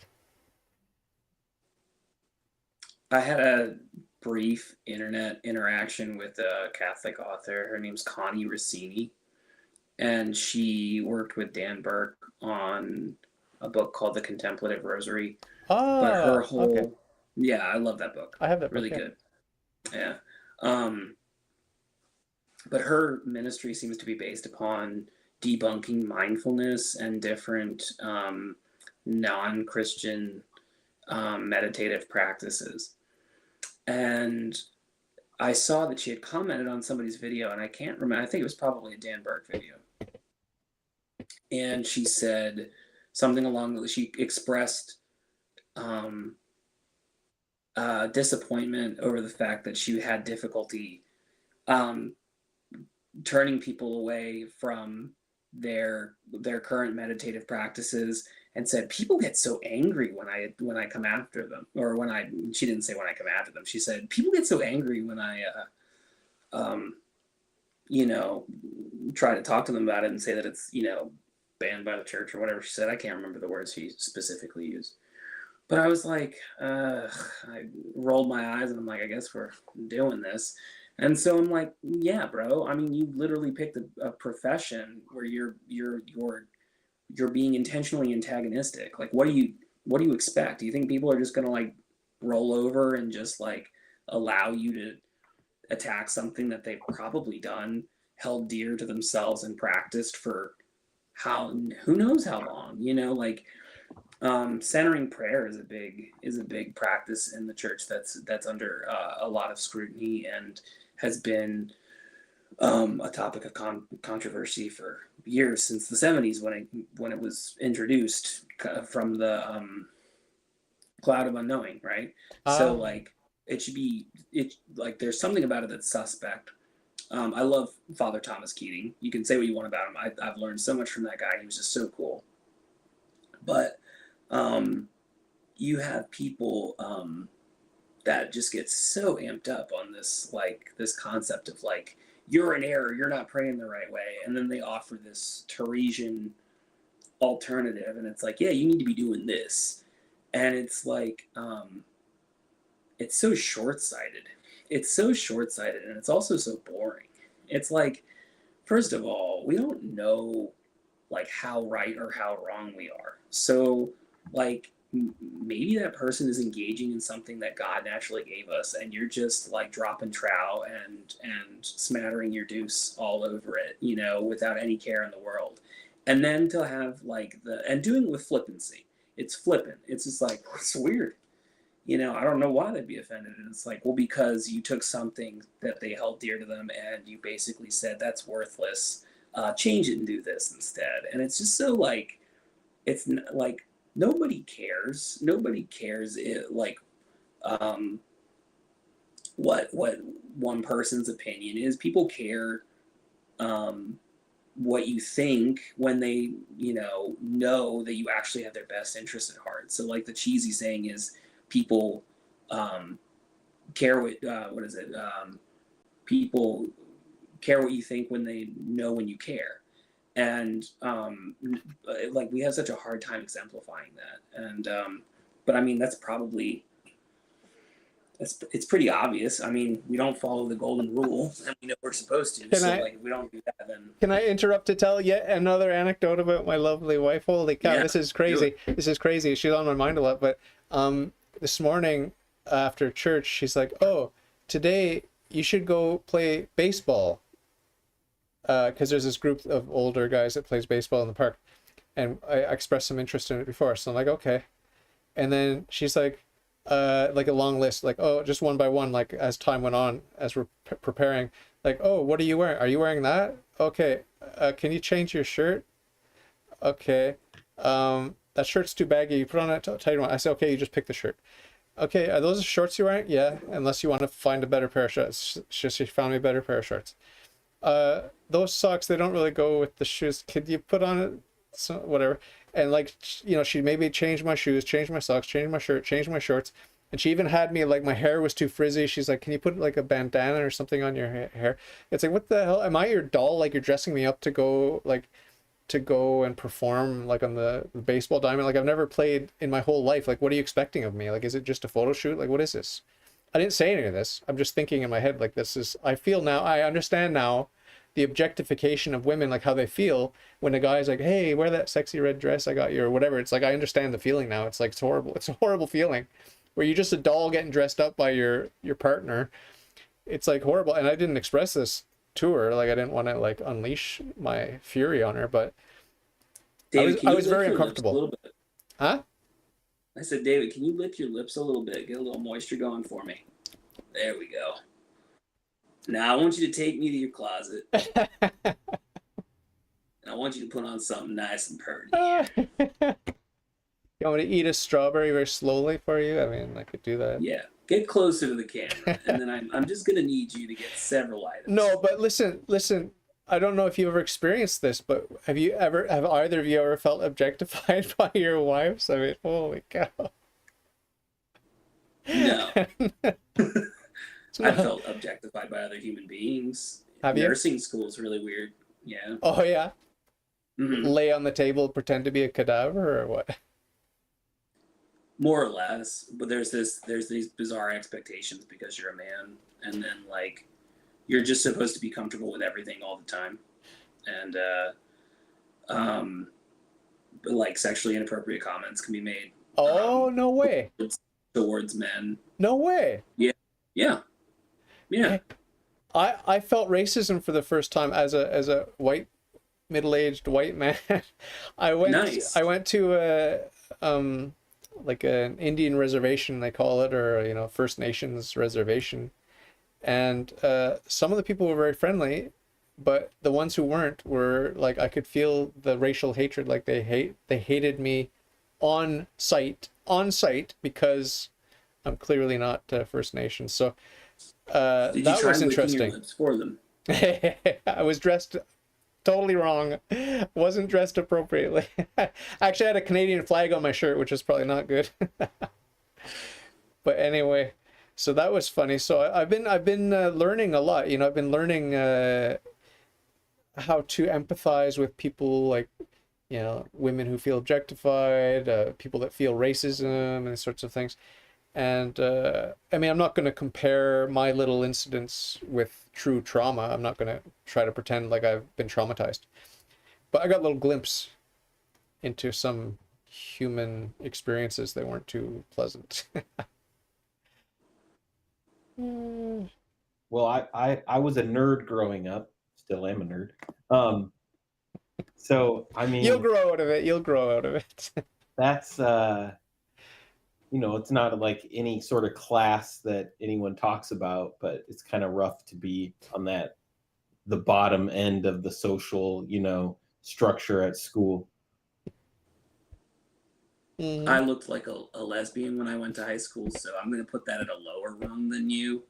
I had a brief internet interaction with a Catholic author. Her name's Connie Rossini, and she worked with Dan Burke on a book called The Contemplative Rosary. But her whole, okay. yeah, I love that book. I have that book, really yeah. good. Yeah. But her ministry seems to be based upon debunking mindfulness and different non-Christian meditative practices. And I saw that she had commented on somebody's video, and I can't remember. I think it was probably a Dan Burke video. And she said something she expressed disappointment over the fact that she had difficulty turning people away from their current meditative practices, and said people get so angry when I come after them, or she didn't say when I come after them, she said people get so angry when I try to talk to them about it and say that it's banned by the church or whatever she said. I can't remember the words she specifically used, but I was like, I rolled my eyes and I'm like, I guess we're doing this. And so I'm like, yeah, bro. I mean, you literally picked a profession where you're being intentionally antagonistic. Like, what do you expect? Do you think people are just gonna like roll over and just like allow you to attack something that they've probably done, held dear to themselves, and practiced for who knows how long? Like, centering prayer is a big practice in the church that's under a lot of scrutiny, and has been a topic of controversy for years, since the 70s when it was introduced from the cloud of unknowing, right? So like there's something about it that's suspect. I love Father Thomas Keating. You can say what you want about him. I've learned so much from that guy. He was just so cool. But you have people that just get so amped up on this concept of like, you're in error, you're not praying the right way, and then they offer this Teresian alternative, and it's like, yeah, you need to be doing this, and it's like, it's so short-sighted. It's so short-sighted, and it's also so boring. It's like, first of all, we don't know like how right or how wrong we are. So like, maybe that person is engaging in something that God naturally gave us, and you're just like dropping trow and smattering your deuce all over it, without any care in the world. And then to have like and doing it with flippancy. It's flippant. It's just like, it's weird. I don't know why they'd be offended. And it's like, well, because you took something that they held dear to them and you basically said that's worthless. Change it and do this instead. And it's just so like, it's like, nobody cares. Nobody cares what one person's opinion is. People care what you think when they know that you actually have their best interest at heart. So like the cheesy saying is, people care what is it? People care what you think when they know when you care. And like, we have such a hard time exemplifying that. And but I mean, that's probably it's pretty obvious. I mean, we don't follow the golden rule, and we know we're supposed to. Like, if we don't do that, then Can I interrupt to tell yet another anecdote about my lovely wife? Holy cow, Yeah, this is crazy. This is crazy. She's on my mind a lot. But this morning after church, she's like, "Oh, today you should go play baseball." Because there's this group of older guys that plays baseball in the park, and I expressed some interest in it before, so I'm like, okay. And then she's like, like a long list, like, oh, just one by one, like as time went on, as we're preparing, like, oh, what are you wearing? Are you wearing that? Okay. Can you change your shirt? Okay. That shirt's too baggy. You put on a tight one. I say, okay, you just pick the shirt. Okay, are those the shorts you're wearing? Yeah, unless you want to find a better pair of shorts. She found me a better pair of shorts. Those socks, they don't really go with the shoes. Could you put on it? So, whatever. And like, you know, she maybe changed my shoes, changed my socks, changed my shirt, changed my shorts. And she even had me, like, my hair was too frizzy. She's like, can you put like a bandana or something on your hair? It's like, what the hell? Am I your doll? Like, you're dressing me up to go, like, to go and perform like on the baseball diamond? Like, I've never played in my whole life. Like, what are you expecting of me? Like, is it just a photo shoot? Like, what is this? I didn't say any of this. I'm just thinking in my head, like, this is, I feel now, I understand now the objectification of women, like how they feel when a guy's like, hey, wear that sexy red dress I got you, or whatever. It's like, I understand the feeling now. It's like, it's horrible. It's a horrible feeling where you're just a doll getting dressed up by your partner. It's like horrible. And I didn't express this to her. Like, I didn't want to like unleash my fury on her, but David, I was very uncomfortable. A little bit? Huh? I said, David, can you lick your lips a little bit? Get a little moisture going for me. There we go. Now I want you to take me to your closet. And I want you to put on something nice and pretty. You want me to eat a strawberry very slowly for you? I mean, I could do that. Yeah. Get closer to the camera. And then I'm just going to need you to get several items. No, but listen. I don't know if you've ever experienced this, but have either of you ever felt objectified by your wives? I mean, holy cow. No. I felt objectified by other human beings. Have you? Nursing school is really weird. Yeah. Oh, yeah? Mm-hmm. Lay on the table, pretend to be a cadaver, or what? More or less. But there's these bizarre expectations because you're a man. And then, like, you're just supposed to be comfortable with everything all the time. And, but like, sexually inappropriate comments can be made. Oh, no way. Towards men. No way. Yeah. Yeah. Yeah. I felt racism for the first time as a white, middle-aged white man. I went to a like an Indian reservation, they call it, or, you know, First Nations reservation. And some of the people were very friendly, but the ones who weren't were like, I could feel the racial hatred. Like they hated me on site because I'm clearly not First Nation. So Did you that try was licking interesting. your lips for them? I was dressed totally wrong. Wasn't dressed appropriately. Actually, I had a Canadian flag on my shirt, which is probably not good. But anyway, so that was funny. So I've been learning a lot. You know, I've been learning how to empathize with people, like, you know, women who feel objectified, people that feel racism, and these sorts of things. And I mean, I'm not going to compare my little incidents with true trauma. I'm not going to try to pretend like I've been traumatized. But I got a little glimpse into some human experiences that weren't too pleasant. Well, I was a nerd growing up. Still am a nerd. So I mean, You'll grow out of it. You'll grow out of it. That's you know, it's not like any sort of class that anyone talks about, but it's kind of rough to be on the bottom end of the social, you know, structure at school. I looked like a lesbian when I went to high school, so I'm going to put that at a lower rung than you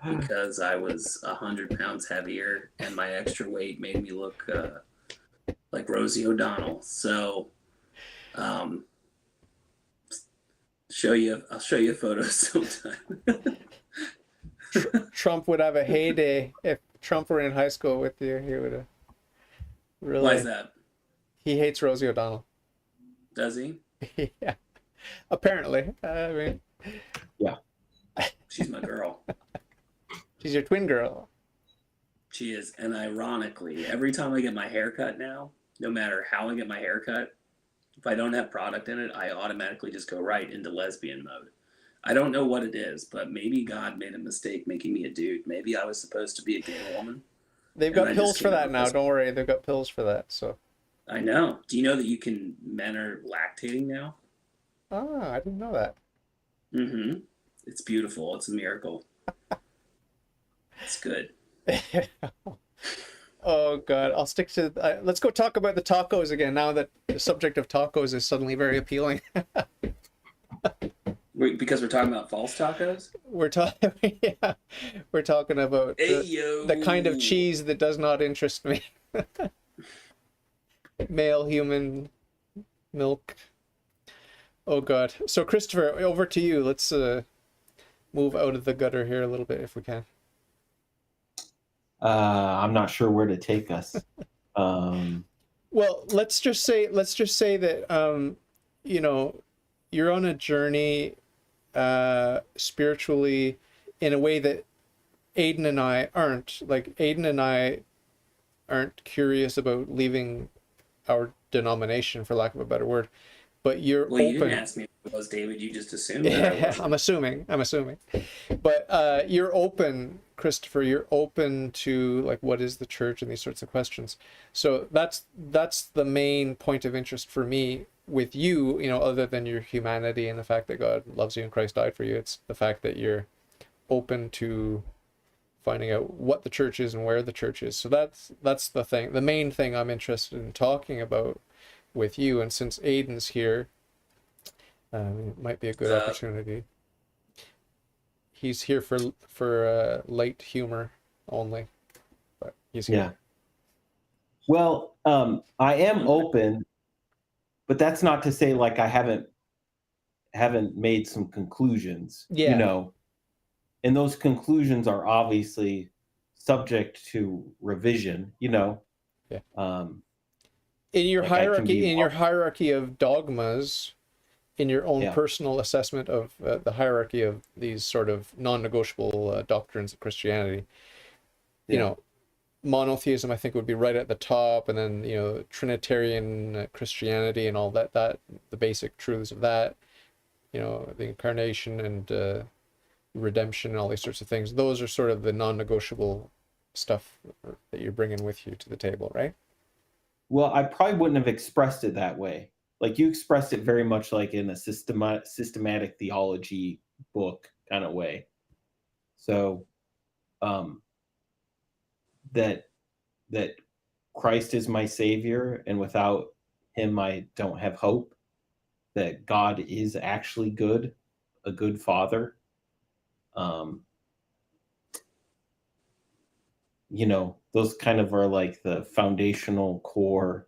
because I was 100 pounds heavier and my extra weight made me look like Rosie O'Donnell. So, I'll show you a photo sometime. Trump would have a heyday if Trump were in high school with you. He would have really. Why is that? He hates Rosie O'Donnell. Does he? Yeah, apparently. I mean, yeah, she's my girl. She's your twin girl. She is, and ironically, every time I get my hair cut now, no matter how I get my hair cut, if I don't have product in it, I automatically just go right into lesbian mode. I don't know what it is, but maybe God made a mistake making me a dude. Maybe I was supposed to be a gay woman. They've got pills for that now. Don't worry, they've got pills for that. So. I know. Do you know that men are lactating now? Ah, I didn't know that. Mm-hmm. It's beautiful. It's a miracle. It's good. Oh God, I'll stick to. Let's go talk about the tacos again. Now that the subject of tacos is suddenly very appealing. Because we're talking about false tacos? We're talking, yeah, we're talking about Hey, the kind of yo. cheese that does not interest me. Male human milk. Oh God. So Christopher, over to you. Let's move out of the gutter here a little bit if we can. I'm not sure where to take us. Well, let's just say that you know, you're on a journey spiritually in a way that Aidan and I aren't. Like Aidan and I aren't curious about leaving our denomination, for lack of a better word. But you're Well, you open. didn't ask me if it was, David. You just assumed that I Yeah, wasn't. I'm assuming. But you're open, Christopher. You're open to like what is the church and these sorts of questions. So that's the main point of interest for me with you. You know, other than your humanity and the fact that God loves you and Christ died for you, it's the fact that you're open to finding out what the church is and where the church is. So that's the thing. The main thing I'm interested in talking about with you. And since Aidan's here, it might be a good opportunity. He's here for light humor only, but he's here. Yeah. Well, I am open, but that's not to say like I haven't made some conclusions. Yeah. You know, and those conclusions are obviously subject to revision. You know. Yeah. In your like I can be hierarchy of dogmas, in your own Yeah. personal assessment of the hierarchy of these sort of non-negotiable doctrines of Christianity, you Yeah. know, monotheism I think would be right at the top, and then you know Trinitarian Christianity and all that the basic truths of that, you know, the incarnation and redemption and all these sorts of things. Those are sort of the non-negotiable stuff that you're bringing with you to the table, right? Well, I probably wouldn't have expressed it that way. Like you expressed it very much like in a systematic theology book kind of way. So that Christ is my savior, and without him I don't have hope. That God is actually good, a good father. You know, those kind of are like the foundational core.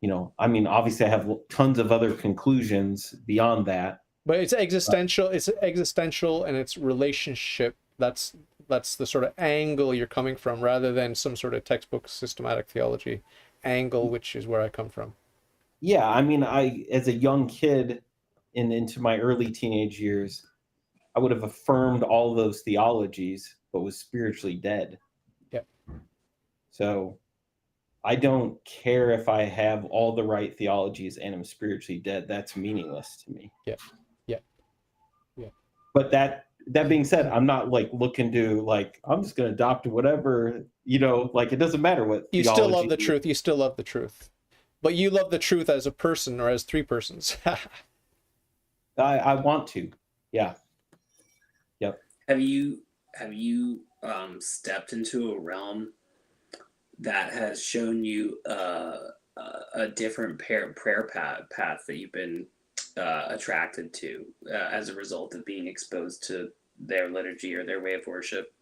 You know, I mean, obviously I have tons of other conclusions beyond that. But it's existential. It's existential, and it's relationship. That's the sort of angle you're coming from, rather than some sort of textbook systematic theology angle, which is where I come from. Yeah, I mean, I as a young kid and into my early teenage years, I would have affirmed all those theologies, but was spiritually dead. Yeah. So I don't care if I have all the right theologies and I'm spiritually dead. That's meaningless to me. Yeah. But that being said, I'm not like looking to like I'm just going to adopt whatever, you know, like it doesn't matter what You theology. still love the truth. You still love the truth, but you love the truth as a person or as three persons. I want to. Yeah. Yep. Have you stepped into a realm that has shown you a different prayer path that you've been attracted to as a result of being exposed to their liturgy or their way of worship?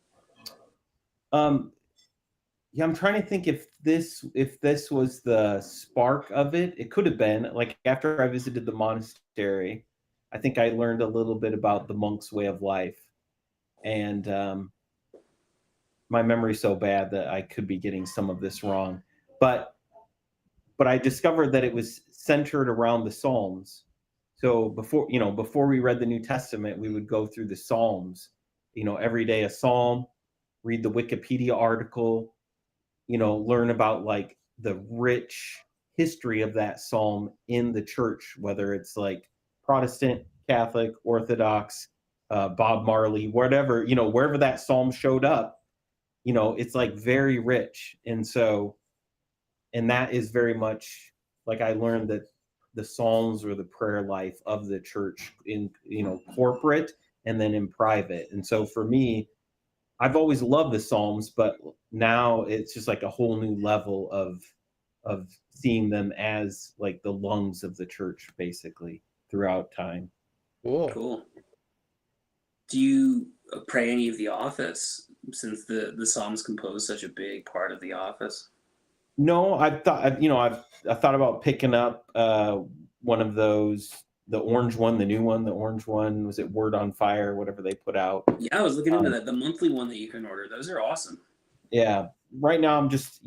Yeah, I'm trying to think if this was the spark of it. It could have been like after I visited the monastery, I think I learned a little bit about the monk's way of life, and my memory's so bad that I could be getting some of this wrong, but I discovered that it was centered around the Psalms. So before we read the New Testament, we would go through the Psalms, you know, every day a Psalm, read the Wikipedia article, you know, learn about like the rich history of that Psalm in the church, whether it's like Protestant, Catholic, Orthodox, Bob Marley, whatever, you know, wherever that Psalm showed up, you know, it's like very rich. And that is very much like I learned that the Psalms or the prayer life of the church in, corporate and then in private. And so for me, I've always loved the Psalms, but now it's just like a whole new level of seeing them as like the lungs of the church, basically, throughout time. Cool. Do you pray any of the office, since the Psalms compose such a big part of the office? No, I've thought about picking up one of those, the orange one, the new one, the orange one. Was it Word on Fire, whatever they put out? Yeah, I was looking into that. The monthly one that you can order. Those are awesome. Yeah. Right now I'm just,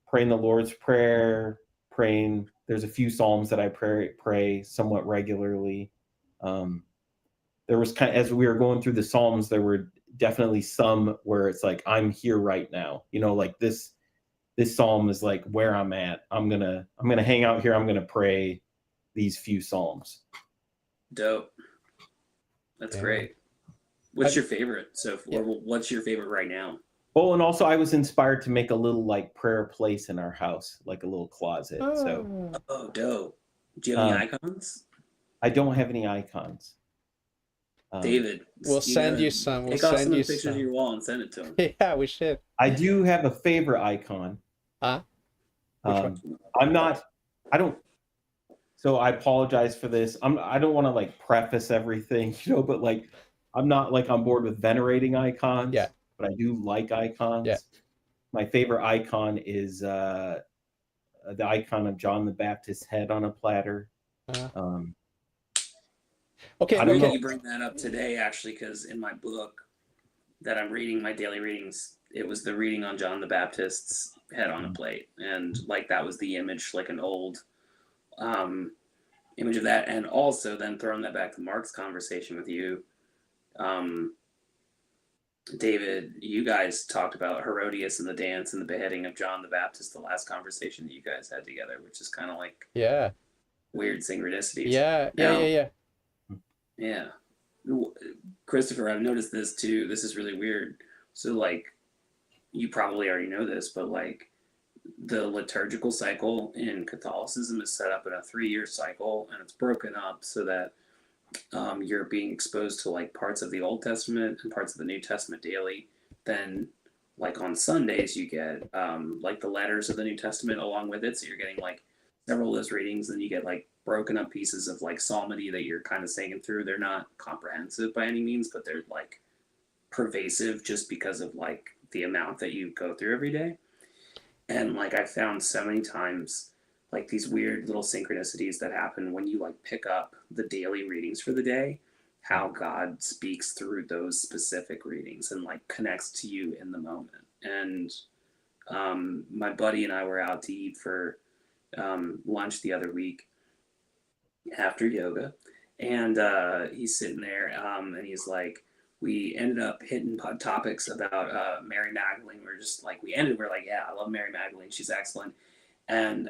praying the Lord's Prayer, praying. There's a few Psalms that I pray somewhat regularly. There was as we were going through the Psalms, there were definitely some where it's like, I'm here right now. Like this Psalm is like where I'm at. I'm gonna hang out here. I'm gonna pray these few Psalms. Dope. That's great. What's your favorite? What's your favorite right now? Oh, and also I was inspired to make a little like prayer place in our house, like a little closet. Oh, dope. Do you have any icons? I don't have any icons. David, we'll send you some. Take off some pictures of your wall and send it to him. Yeah, we should. I do have a favorite icon. So I apologize for this. I don't want to like preface everything, but like I'm not like on board with venerating icons. Yeah. But I do like icons. Yeah. My favorite icon is the icon of John the Baptist's head on a platter. Okay, I don't know. You bring that up today, actually, because in my book that I'm reading, my daily readings, it was the reading on John the Baptist's head on a plate, and like that was the image, like an old image of that, and also then throwing that back to Mark's conversation with you, David. You guys talked about Herodias and the dance and the beheading of John the Baptist, the last conversation that you guys had together, which is kind of like weird synchronicities. Yeah. Christopher, I've noticed this too. This is really weird. So like, you probably already know this, but like the liturgical cycle in Catholicism is set up in a 3-year cycle, and it's broken up so that you're being exposed to like parts of the Old Testament and parts of the New Testament daily. Then like on Sundays you get like the letters of the New Testament along with it. So you're getting like several of those readings. Then you get like broken up pieces of like psalmody that you're kind of singing through. They're not comprehensive by any means, but they're like pervasive just because of like the amount that you go through every day. And like I found so many times like these weird little synchronicities that happen when you like pick up the daily readings for the day, how God speaks through those specific readings and like connects to you in the moment. And my buddy and I were out to eat for lunch the other week after yoga, and he's sitting there and he's like, we ended up hitting topics about Mary Magdalene. We're like, yeah, I love Mary Magdalene, she's excellent. And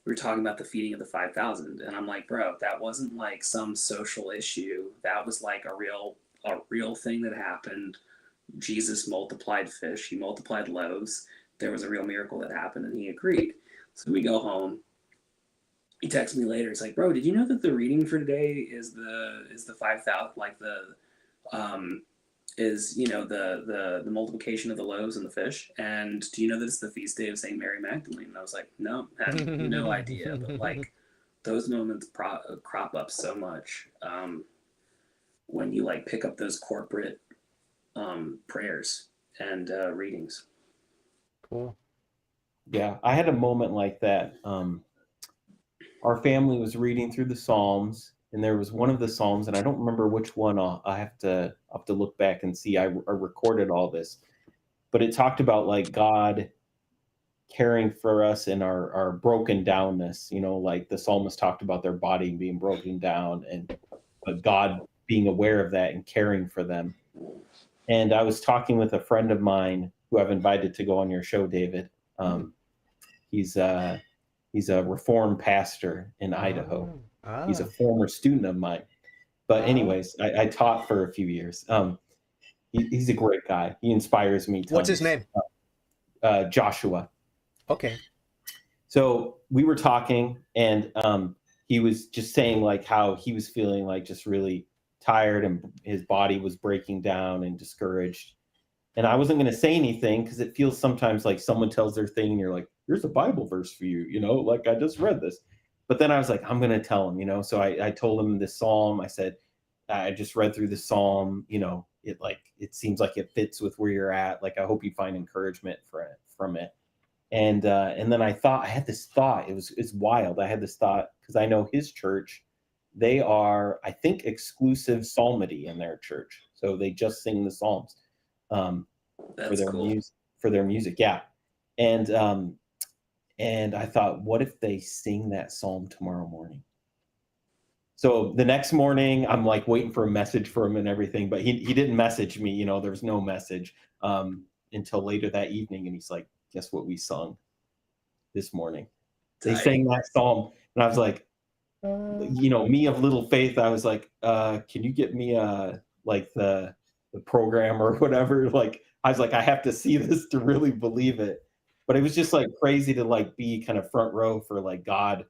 we were talking about the feeding of the 5,000, and I'm like, bro, that wasn't like some social issue. That was like a real thing that happened. Jesus multiplied fish, he multiplied loaves. There was a real miracle that happened, and he agreed. So we go home. He texts me later. He's like, bro, did you know that the reading for today is the 5,000, like the the multiplication of the loaves and the fish? And do you know that it's the feast day of Saint Mary Magdalene? And I was like, no, I had no idea. But like those moments crop up so much when you like pick up those corporate prayers and readings. Cool. Yeah, I had a moment like that. Our family was reading through the Psalms, and there was one of the Psalms, and I don't remember which one. I have to look back and see. I recorded all this, but it talked about like God caring for us in our broken downness. Like the psalmist talked about their body being broken down, but God being aware of that and caring for them. And I was talking with a friend of mine who I've invited to go on your show, David. He's a Reformed pastor in Idaho. He's a former student of mine. But anyways, I taught for a few years. He's a great guy. He inspires me tons. What's his name? Joshua. Okay. So we were talking, and he was just saying like how he was feeling like just really tired and his body was breaking down and discouraged. And I wasn't going to say anything because it feels sometimes like someone tells their thing and you're like, here's a Bible verse for you, like I just read this. But then I was like, I'm going to tell him, so I told him this psalm. I said, I just read through the psalm, it seems like it fits with where you're at. Like, I hope you find encouragement from it. And then I had this thought, it's wild. I had this thought because I know his church, they are, I think, exclusive psalmody in their church. So they just sing the Psalms for their cool. music. Yeah. And I thought, what if they sing that psalm tomorrow morning? So the next morning, I'm like waiting for a message from him and everything, but he didn't message me. There was no message until later that evening. And he's like, guess what we sung this morning? They sang that psalm. And I was like, me of little faith, I was like, can you get me like the program or whatever? Like, I was like, I have to see this to really believe it. But it was just like crazy to like be kind of front row for like God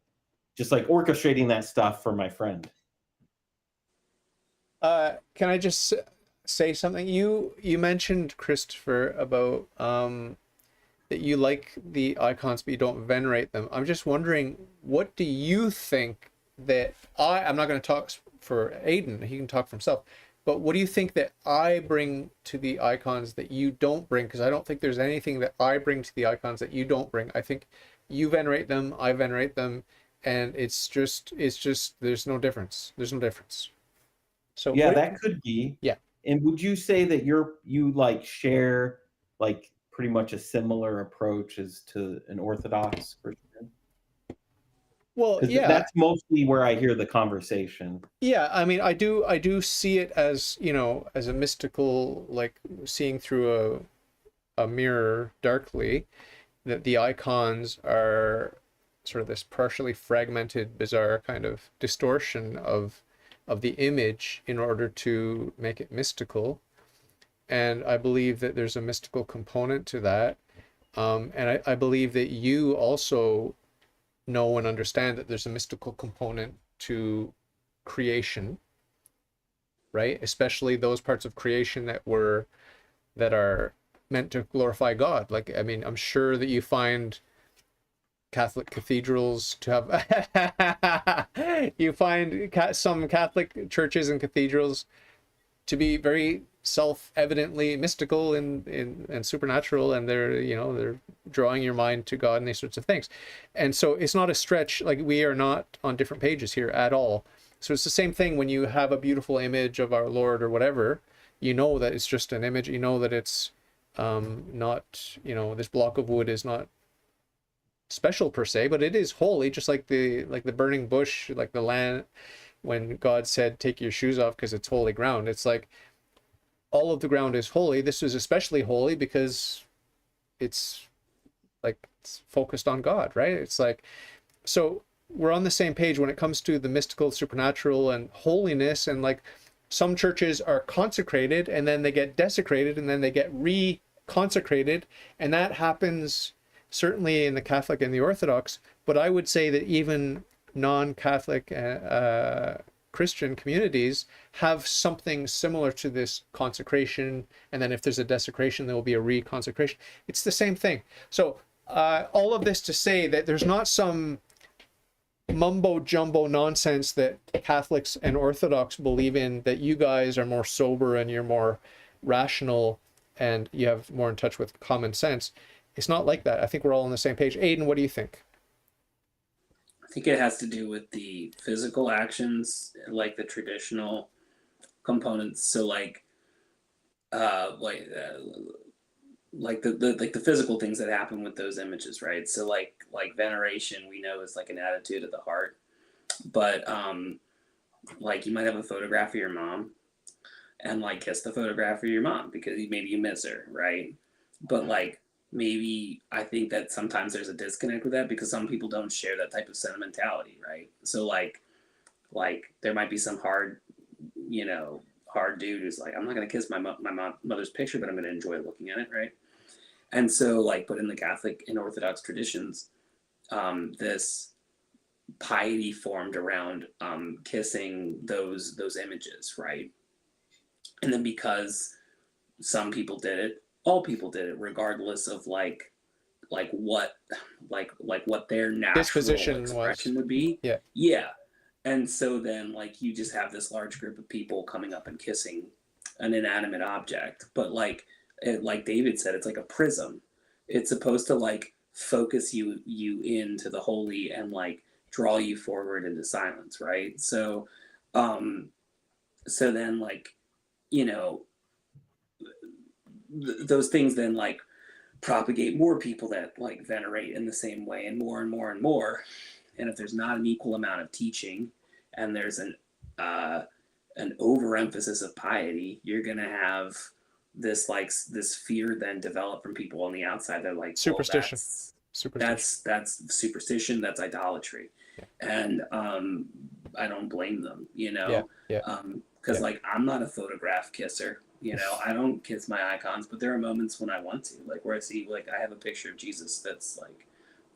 just like orchestrating that stuff for my friend. Can I just say something? You mentioned, Christopher, about that you like the icons but you don't venerate them. I'm just wondering, what do you think that I'm not going to talk for Aidan, he can talk for himself, but what do you think that I bring to the icons that you don't bring? Because I don't think there's anything that I bring to the icons that you don't bring. I think you venerate them, I venerate them, and it's just there's no difference. So yeah, that could be. Yeah. And would you say that you like share like pretty much a similar approach as to an Orthodox Christian? Well, yeah, that's mostly where I hear the conversation. Yeah, I mean, I do see it as, as a mystical, like seeing through a mirror darkly, that the icons are sort of this partially fragmented, bizarre kind of distortion of the image in order to make it mystical. And I believe that there's a mystical component to that. And I believe that you also know and understand that there's a mystical component to creation, right? Especially those parts of creation that are meant to glorify God. Like, I mean, I'm sure that you find Catholic cathedrals to have you find some Catholic churches and cathedrals to be very self-evidently mystical and supernatural, and they're drawing your mind to God and these sorts of things. And so it's not a stretch. Like, we are not on different pages here at all. So it's the same thing when you have a beautiful image of our Lord or whatever, that it's just an image, that it's not, this block of wood is not special per se, but it is holy, just like the burning bush, like the land when God said, take your shoes off because it's holy ground. It's like all of the ground is holy. This is especially holy because it's focused on God, right? It's like, so we're on the same page when it comes to the mystical, supernatural, and holiness. And like, some churches are consecrated and then they get desecrated and then they get re-consecrated, and that happens certainly in the Catholic and the Orthodox. But I would say that even non-Catholic Christian communities have something similar to this consecration, and then if there's a desecration, there will be a re-consecration. It's the same thing. So all of this to say that there's not some mumbo jumbo nonsense that Catholics and Orthodox believe in, that you guys are more sober and you're more rational and you have more in touch with common sense. It's not like that. I think we're all on the same page. Aidan, what do you think? I think it has to do with the physical actions, like the traditional components. So like the physical things that happen with those images, right? So like veneration, we know, is like an attitude of the heart. But like, you might have a photograph of your mom and like kiss the photograph of your mom because maybe you miss her, right? But like, maybe I think that sometimes there's a disconnect with that because some people don't share that type of sentimentality, right? So like there might be some hard dude who's like, I'm not gonna kiss my mother's picture, but I'm gonna enjoy looking at it, right? And so like, but in the Catholic and Orthodox traditions, this piety formed around kissing those images, right? And then because some people did it, all people did it, regardless of like what what their natural Disposition was. expression would be. Yeah. Yeah. And so then like you just have this large group of people coming up and kissing an inanimate object, but like David said, it's like a prism. It's supposed to like focus you into the holy and like draw you forward into silence, right? Um so then like, you know, those things then like propagate more people that like venerate in the same way, and more and more and more. And if there's not an equal amount of teaching, and there's an overemphasis of piety, you're gonna have this fear then develop from people on the outside. They're like, well, Superstition. Superstition. that's superstition, that's idolatry. Yeah. And I don't blame them, you know. Yeah. Because like I'm not a photograph kisser, you know. I don't kiss my icons, but there are moments when I want to, like where I see, like I have a picture of Jesus that's like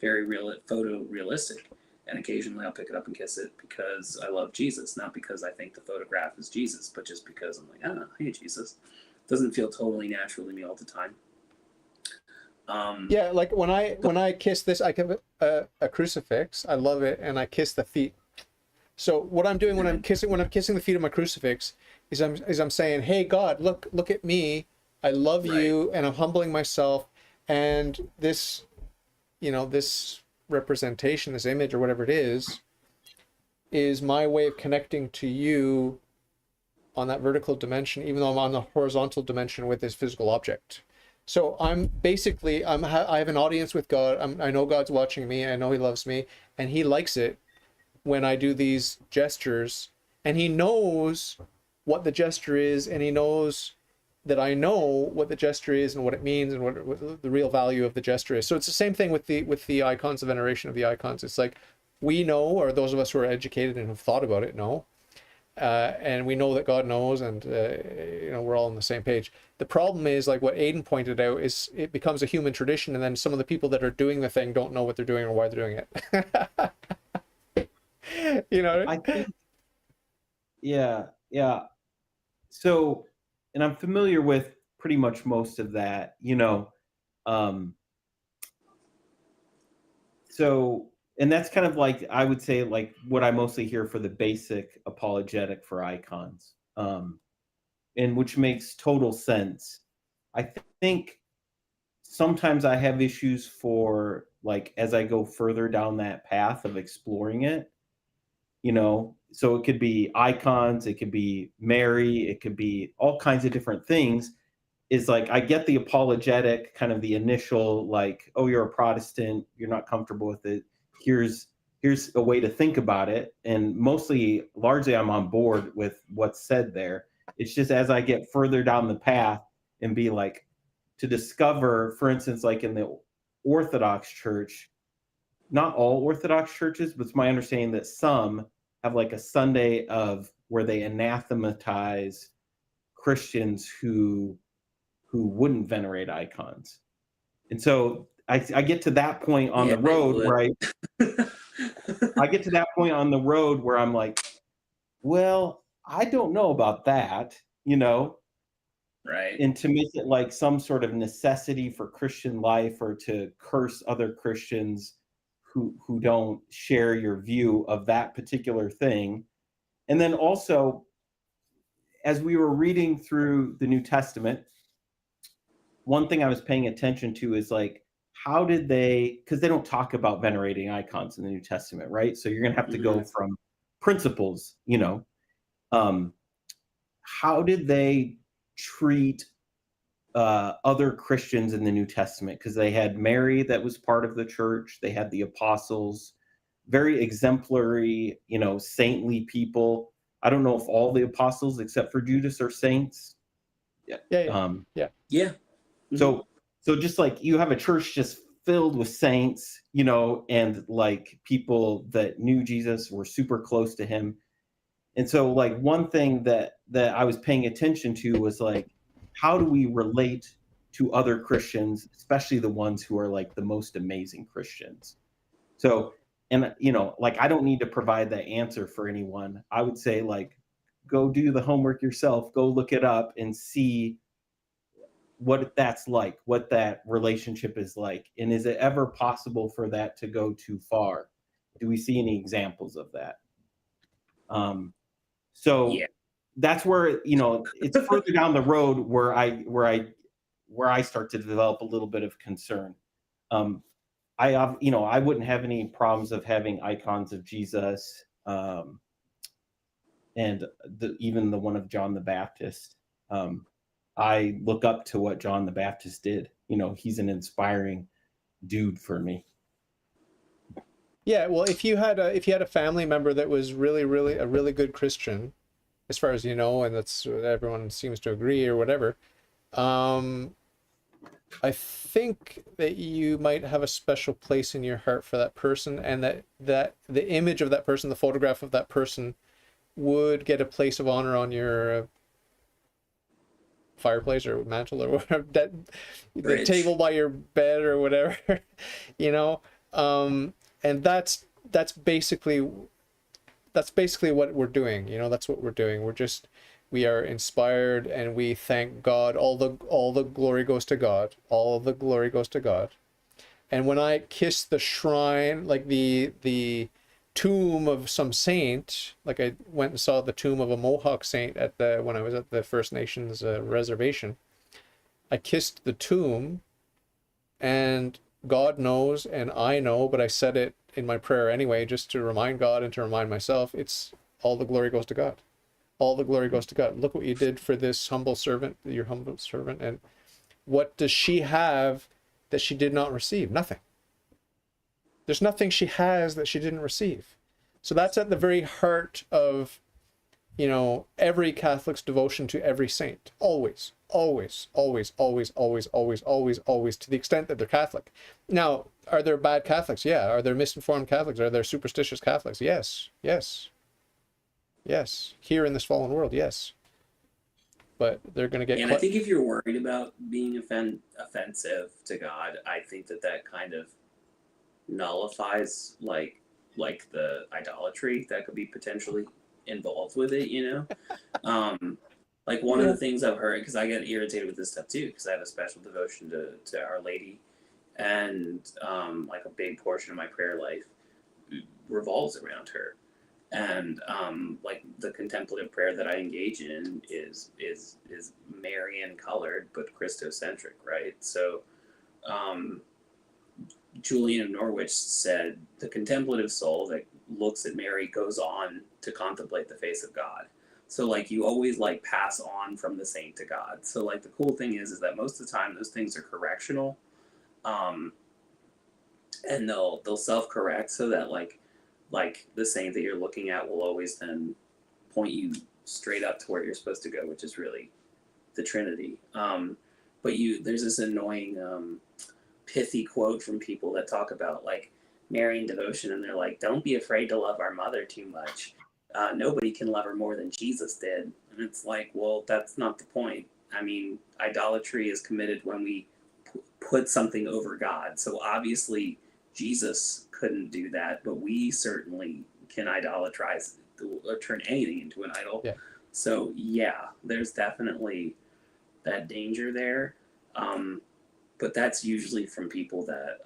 very real, photorealistic, and occasionally I'll pick it up and kiss it because I love Jesus, not because I think the photograph is Jesus, but just because I'm like, oh, hey Jesus. Doesn't feel totally natural to me all the time. Yeah, like when I kiss this, I have a crucifix. I love it, and I kiss the feet. So what I'm doing when I'm kissing the feet of my crucifix is I'm saying, hey God, look at me. I love you, and I'm humbling myself. And this, this representation, this image or whatever it is my way of connecting to you on that vertical dimension, even though I'm on the horizontal dimension with this physical object. So I have an audience with God. I know God's watching me. I know he loves me, and he likes it when I do these gestures, and he knows what the gesture is, and he knows that I know what the gesture is and what it means and what the real value of the gesture is. So it's the same thing with the icons, the veneration of the icons. It's like we know, or those of us who are educated and have thought about it know, and we know that God knows, and we're all on the same page. The problem is, like what Aidan pointed out, is it becomes a human tradition, and then some of the people that are doing the thing don't know what they're doing or why they're doing it. I think, yeah. So, and I'm familiar with pretty much most of that, so, and that's kind of like, I would say, like what I mostly hear for the basic apologetic for icons, and which makes total sense. I think sometimes I have issues for, like, as I go further down that path of exploring it, so it could be icons, it could be Mary, it could be all kinds of different things. Is like, I get the apologetic, kind of the initial, like, oh, you're a Protestant, you're not comfortable with it. Here's a way to think about it. And largely I'm on board with what's said there. It's just as I get further down the path and be like, to discover, for instance, like in the Orthodox Church, not all Orthodox churches, but it's my understanding that some have like a Sunday where they anathematize Christians who wouldn't venerate icons. And so I get to that point on the road where I get to that point on the road where I'm like, well, I don't know about that, Right. And to make it like some sort of necessity for Christian life, or to curse other Christians who don't share your view of that particular thing. And then also, as we were reading through the New Testament, one thing I was paying attention to is like, how did because they don't talk about venerating icons in the New Testament, right? So you're going to have to go from principles, how did they treat other Christians in the New Testament? Because they had Mary that was part of the church. They had the apostles, very exemplary, saintly people. I don't know if all the apostles except for Judas are saints. Yeah. Mm-hmm. So just like you have a church just filled with saints, and like people that knew Jesus, were super close to him. And so like one thing that I was paying attention to was like, how do we relate to other Christians, especially the ones who are like the most amazing Christians? So, And, like, I don't need to provide that answer for anyone. I would say, like, go do the homework yourself, go look it up and see what that's like, what that relationship is like. And is it ever possible for that to go too far? Do we see any examples of that? So Yeah. that's where, it's further down the road where I start to develop a little bit of concern. I wouldn't have any problems of having icons of Jesus, and even the one of John the Baptist. I look up to what John the Baptist did. He's an inspiring dude for me. Yeah, well, if you had a family member that was really, really a really good Christian, as far as you know, and that's everyone seems to agree or whatever, I think that you might have a special place in your heart for that person, and that the image of that person, the photograph of that person, would get a place of honor on your fireplace or mantle or whatever, the table by your bed or whatever, and that's basically what we're doing. That's what we're doing. We are inspired, and we thank God. All the glory goes to God. All the glory goes to God. And when I kiss the shrine, like the tomb of some saint, like I went and saw the tomb of a Mohawk saint when I was at the First Nations reservation, I kissed the tomb, and God knows and I know, but I said it in my prayer anyway, just to remind God and to remind myself, it's all the glory goes to God. All the glory goes to God. Look what you did for this humble servant, your humble servant. And what does she have that she did not receive? Nothing. There's nothing she has that she didn't receive. So that's at the very heart of, every Catholic's devotion to every saint. Always, always, always, always, always, always, always, always, to the extent that they're Catholic. Now, are there bad Catholics? Yeah. Are there misinformed Catholics? Are there superstitious Catholics? Yes, yes, yes. Here in this fallen world, yes. But they're going to get... And I think if you're worried about being offensive to God, I think that kind of nullifies like the idolatry that could be potentially involved with it, like one of the things I've heard, because I get irritated with this stuff too, because I have a special devotion to Our Lady, and like a big portion of my prayer life revolves around her, and like the contemplative prayer that I engage in is Marian colored but Christocentric, right? So Julian of Norwich said, the contemplative soul that looks at Mary goes on to contemplate the face of God. So like you always like pass on from the saint to God. So like the cool thing is that most of the time those things are correctional, and they'll self-correct, so that like the saint that you're looking at will always then point you straight up to where you're supposed to go, which is really the Trinity. But there's this annoying pithy quote from people that talk about like Marian devotion, and they're like, don't be afraid to love our mother too much. Nobody can love her more than Jesus did. And it's like, well, that's not the point. I mean, idolatry is committed when we put something over God. So obviously Jesus couldn't do that, but we certainly can idolatrize or turn anything into an idol. Yeah. So yeah, there's definitely that danger there. But that's usually from people that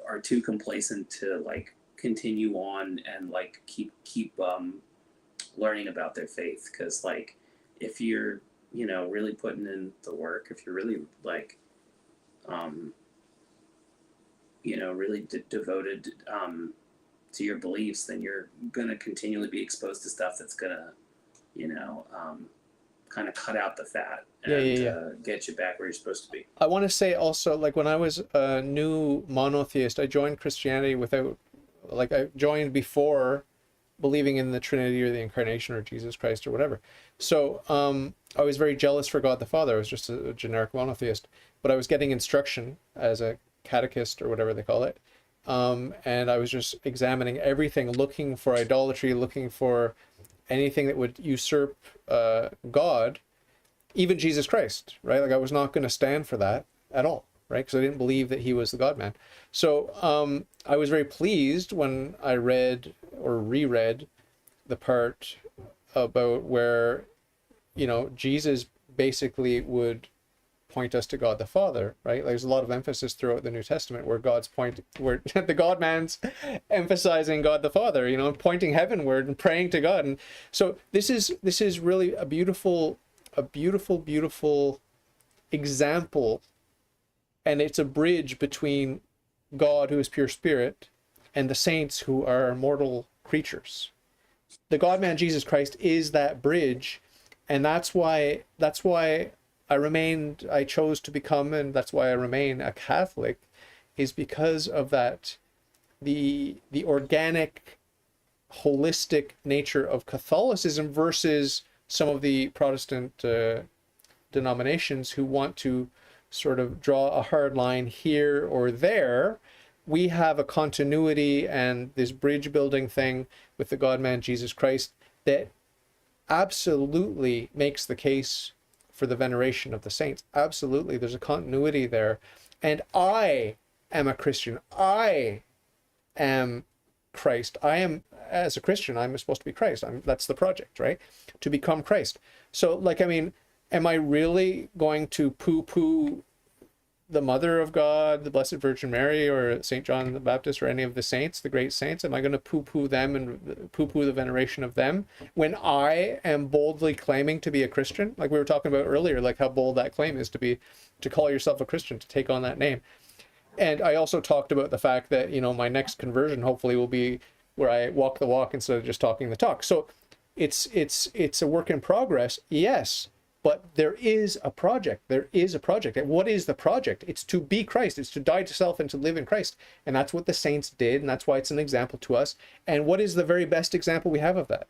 are too complacent to like continue on and like keep learning about their faith. Because like if you're really putting in the work, if you're really like really devoted to your beliefs, then you're gonna continually be exposed to stuff that's gonna kind of cut out the fat and get you back where you're supposed to be. I want to say also, like when I was a new monotheist, I joined Christianity I joined before believing in the Trinity or the Incarnation or Jesus Christ or whatever. So I was very jealous for God the Father. I was just a generic monotheist, but I was getting instruction as a catechist or whatever they call it. And I was just examining everything, looking for idolatry, looking for anything that would usurp God, even Jesus Christ, right? Like I was not going to stand for that at all, right? Because I didn't believe that he was the God-man. So I was very pleased when I read or reread the part about where, Jesus basically would point us to God the Father, right? There's a lot of emphasis throughout the New Testament where where the God-man's emphasizing God the Father, pointing heavenward and praying to God. And so this is really a beautiful example, and it's a bridge between God, who is pure spirit, and the saints, who are mortal creatures. The God-man Jesus Christ is that bridge, and that's why I chose to become, and that's why I remain a Catholic, is because of that, the organic, holistic nature of Catholicism versus some of the Protestant denominations who want to sort of draw a hard line here or there. We have a continuity and this bridge building thing with the God-man Jesus Christ that absolutely makes the case for the veneration of the saints. Absolutely, there's a continuity there. And I am a Christian. I am Christ. As a Christian, I'm supposed to be Christ. That's the project, right? To become Christ. So, am I really going to poo-poo the Mother of God, the Blessed Virgin Mary, or St. John the Baptist, or any of the saints, the great saints? Am I going to poo-poo them and poo-poo the veneration of them when I am boldly claiming to be a Christian? Like we were talking about earlier, like how bold that claim is to call yourself a Christian, to take on that name. And I also talked about the fact that, my next conversion hopefully will be where I walk the walk instead of just talking the talk. So it's a work in progress, yes. But there is a project. There is a project. And what is the project? It's to be Christ. It's to die to self and to live in Christ. And that's what the saints did. And that's why it's an example to us. And what is the very best example we have of that?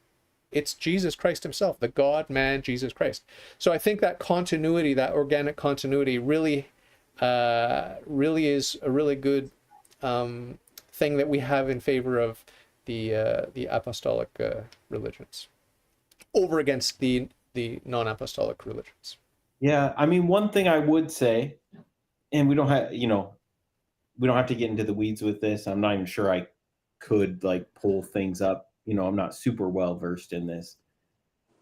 It's Jesus Christ himself, the God-man Jesus Christ. So I think that continuity, that organic continuity, really is a really good thing that we have in favor of the apostolic religions over against the non-apostolic religions. Yeah, I mean, one thing I would say, and we don't have to get into the weeds with this. I'm not even sure I could pull things up. I'm not super well versed in this.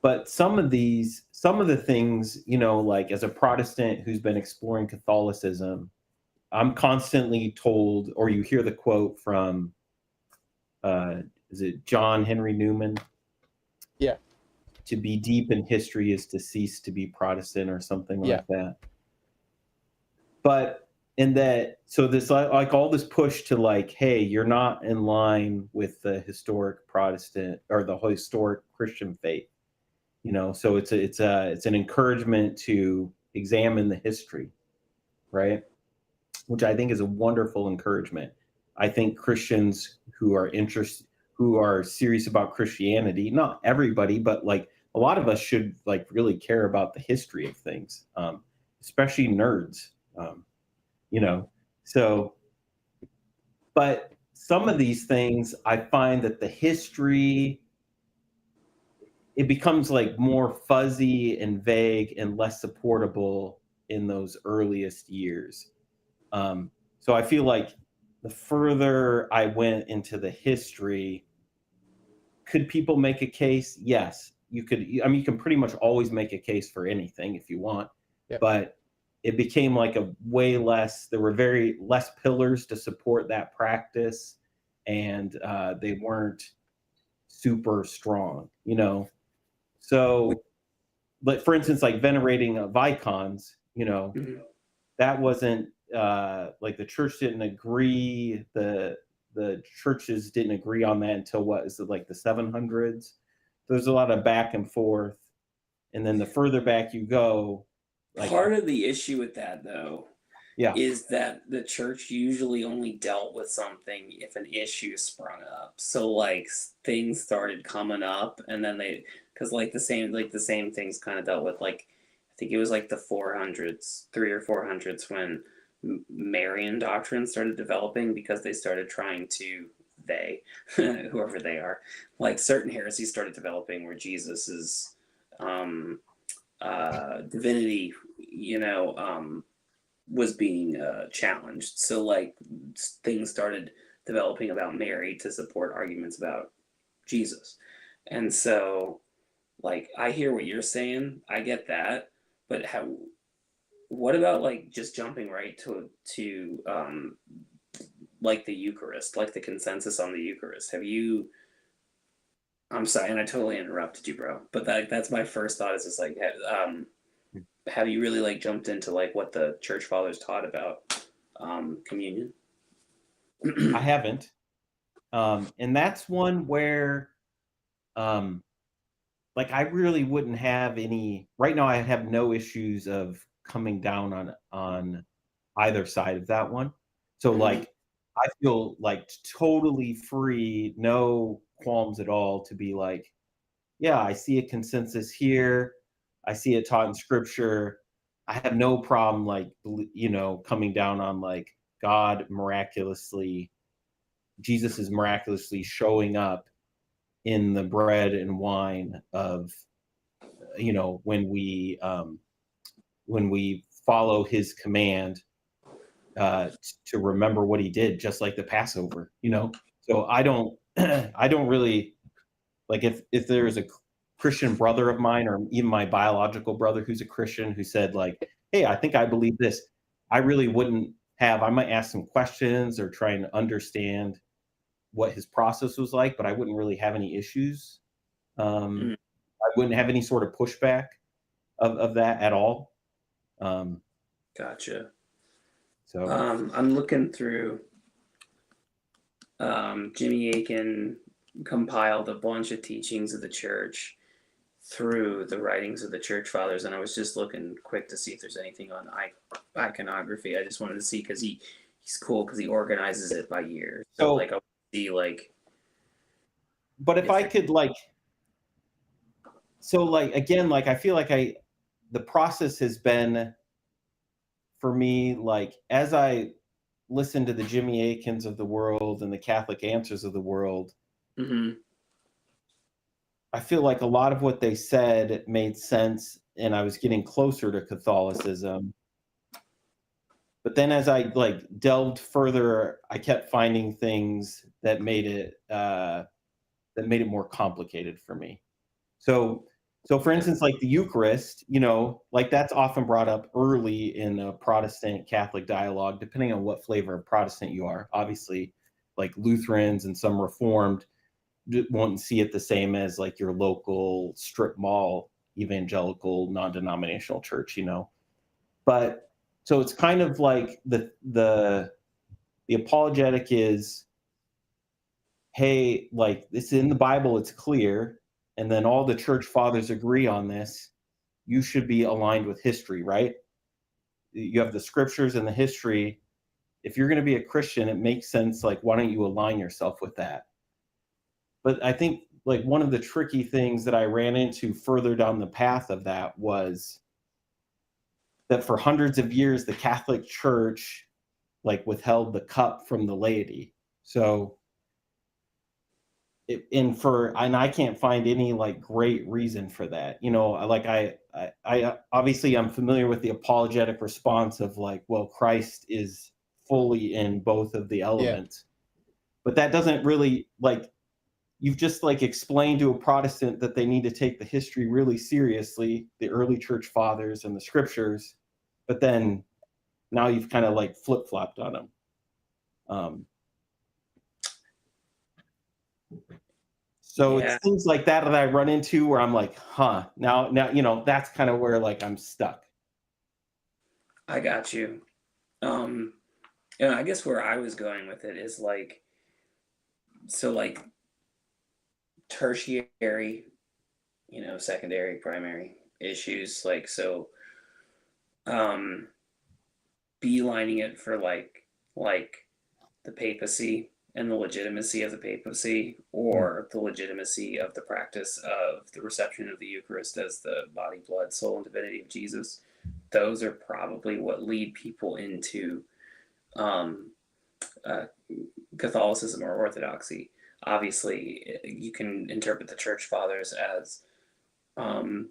But some of the things, as a Protestant who's been exploring Catholicism, I'm constantly told, or you hear the quote from, is it John Henry Newman? Yeah. To be deep in history is to cease to be Protestant, or something like that. But so this all this push to hey, you're not in line with the historic Protestant or the historic Christian faith, So it's an encouragement to examine the history, right? Which I think is a wonderful encouragement. I think Christians who are serious about Christianity, not everybody, but a lot of us should really care about the history of things, especially nerds, So, but some of these things, I find that the history, it becomes more fuzzy and vague and less supportable in those earliest years. So I feel like the further I went into the history, could people make a case? Yes. You can pretty much always make a case for anything if you want, but it became there were very less pillars to support that practice, and they weren't super strong, So, but for instance, venerating of icons, that wasn't the church didn't agree. The churches didn't agree on that until the 700s. There's a lot of back and forth, and then the further back you go, part of the issue with that though, is that the church usually only dealt with something if an issue sprung up. So things started coming up, and then because the same things kind of dealt with I think it was the 400s, 3 or 400s, when Marian doctrine started developing, because they started trying to whoever they are, certain heresies started developing where Jesus's divinity, was being challenged. So like things started developing about Mary to support arguments about Jesus. And so like I hear what you're saying, I get that, but what about like just jumping right to like the Eucharist, like the consensus on the Eucharist? Have you I'm sorry, and I totally interrupted you, bro. But that's my first thought is just like have you really like jumped into like what the church fathers taught about communion? I haven't. And that's one where, um, like, I really wouldn't have any right now. I have no issues of coming down on either side of that one. So, Mhm. like, I feel like totally free, no qualms at all to be like, yeah, I see a consensus here. I see it taught in scripture. I have no problem, like, coming down on like God miraculously, Jesus is miraculously showing up in the bread and wine of, when we follow his command, to remember what he did, just like the Passover. So I don't, I don't really like if there is a Christian brother of mine, or even my biological brother who's a Christian, who said like, "Hey, I think I believe this." I really wouldn't have. I might ask some questions or try and understand what his process was like, but I wouldn't really have any issues. Mm, I wouldn't have any sort of pushback of that at all. Um, gotcha. so I'm looking through. Jimmy Aiken compiled a bunch of teachings of the church through the writings of the church fathers, and I was just looking quick to see if there's anything on iconography. I just wanted to see because he's cool because he organizes it by year. So like so, I'll see like but if if I there. could like, so like again, like I feel like the process has been for me, like as I listen to the Jimmy Akins of the world and the Catholic Answers of the world, Mm-hmm. I feel like a lot of what they said made sense, and I was getting closer to Catholicism. But then as I like delved further, I kept finding things that made it more complicated for me. So for instance, like the Eucharist, like that's often brought up early in a Protestant Catholic dialogue, depending on what flavor of Protestant you are. Obviously, like Lutherans and some Reformed won't see it the same as like your local strip mall evangelical non-denominational church. But so it's kind of like the apologetic is, hey, like it's in the Bible, it's clear, and then all the church fathers agree on this. You should be aligned with history, right? You have the scriptures and the history. If you're going to be a Christian, it makes sense. Like, why don't you align yourself with that? But I think like one of the tricky things that I ran into further down the path of that was that for hundreds of years, the Catholic Church like withheld the cup from the laity. So and I can't find any like great reason for that. I obviously I'm familiar with the apologetic response of like, well, Christ is fully in both of the Yeah. elements, but that doesn't really like, you've just like explained to a Protestant that they need to take the history really seriously, the early church fathers and the scriptures, but then now you've kind of like flip-flopped on them. So it's Yeah, things like that that I run into where I'm like, now, that's kind of where like I'm stuck. I got you. Um, and I guess where I was going with it is like so like tertiary, secondary, primary issues like so um beelining it for like the papacy and the legitimacy of the papacy Mm. or the legitimacy of the practice of the reception of the Eucharist as the body, blood, soul, and divinity of Jesus. Those are probably what lead people into um, uh, Catholicism or Orthodoxy. Obviously, you can interpret the Church Fathers as um,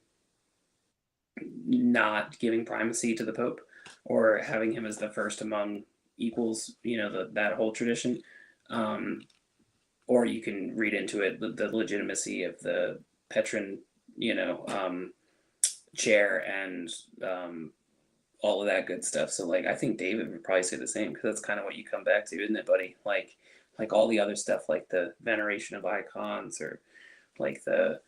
not giving primacy to the Pope. or having him as the first among equals, that whole tradition. Um, or you can read into it the legitimacy of the Petron, chair and all of that good stuff. So like I think David would probably say the same because that's kind of what you come back to, isn't it, buddy? Like all the other stuff, like the veneration of icons or like the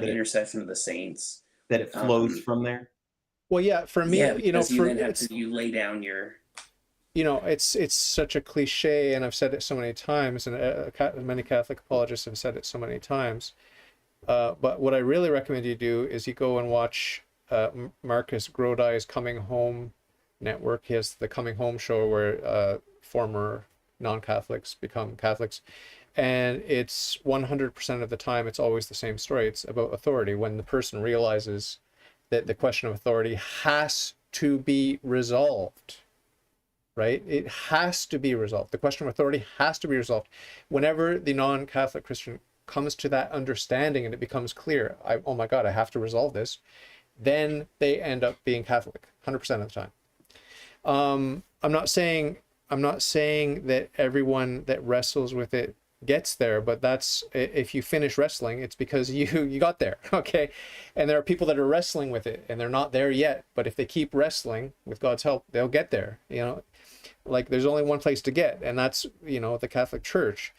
intercession of the saints. That it flows from there. Well, yeah, for me, Yeah, because you then have it's, to lay down your. it's such a cliche, and I've said it so many times, and many Catholic apologists have said it so many times. But what I really recommend you do is you go and watch Marcus Grodi's Coming Home network. He has the Coming Home show where former non-Catholics become Catholics. And it's 100% of the time, it's always the same story. It's about authority. When the person realizes that the question of authority has to be resolved, right? It has to be resolved. The question of authority has to be resolved. Whenever the non-Catholic Christian comes to that understanding and it becomes clear, oh my God, I have to resolve this, then they end up being Catholic 100% of the time. I'm not saying that everyone that wrestles with it gets there, but that's, if you finish wrestling, it's because you got there. Okay. And there are people that are wrestling with it and they're not there yet, but if they keep wrestling with God's help, they'll get there. Like there's only one place to get, and that's the Catholic Church,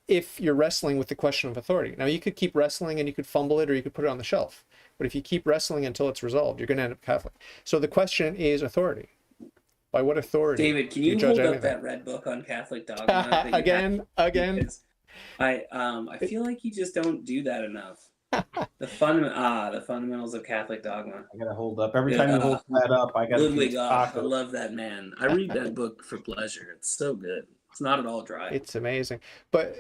if you're wrestling with the question of authority. Now you could keep wrestling and you could fumble it or you could put it on the shelf, but if you keep wrestling until it's resolved, you're going to end up Catholic. So the question is authority. By what authority? David, can you hold up that red book on Catholic dogma? Again. I feel like you just don't do that enough. The fundamentals of Catholic dogma. I gotta hold up every time you hold that up. I gotta. Ludwig, I love that man. I read that book for pleasure. It's so good. It's not at all dry. It's amazing. But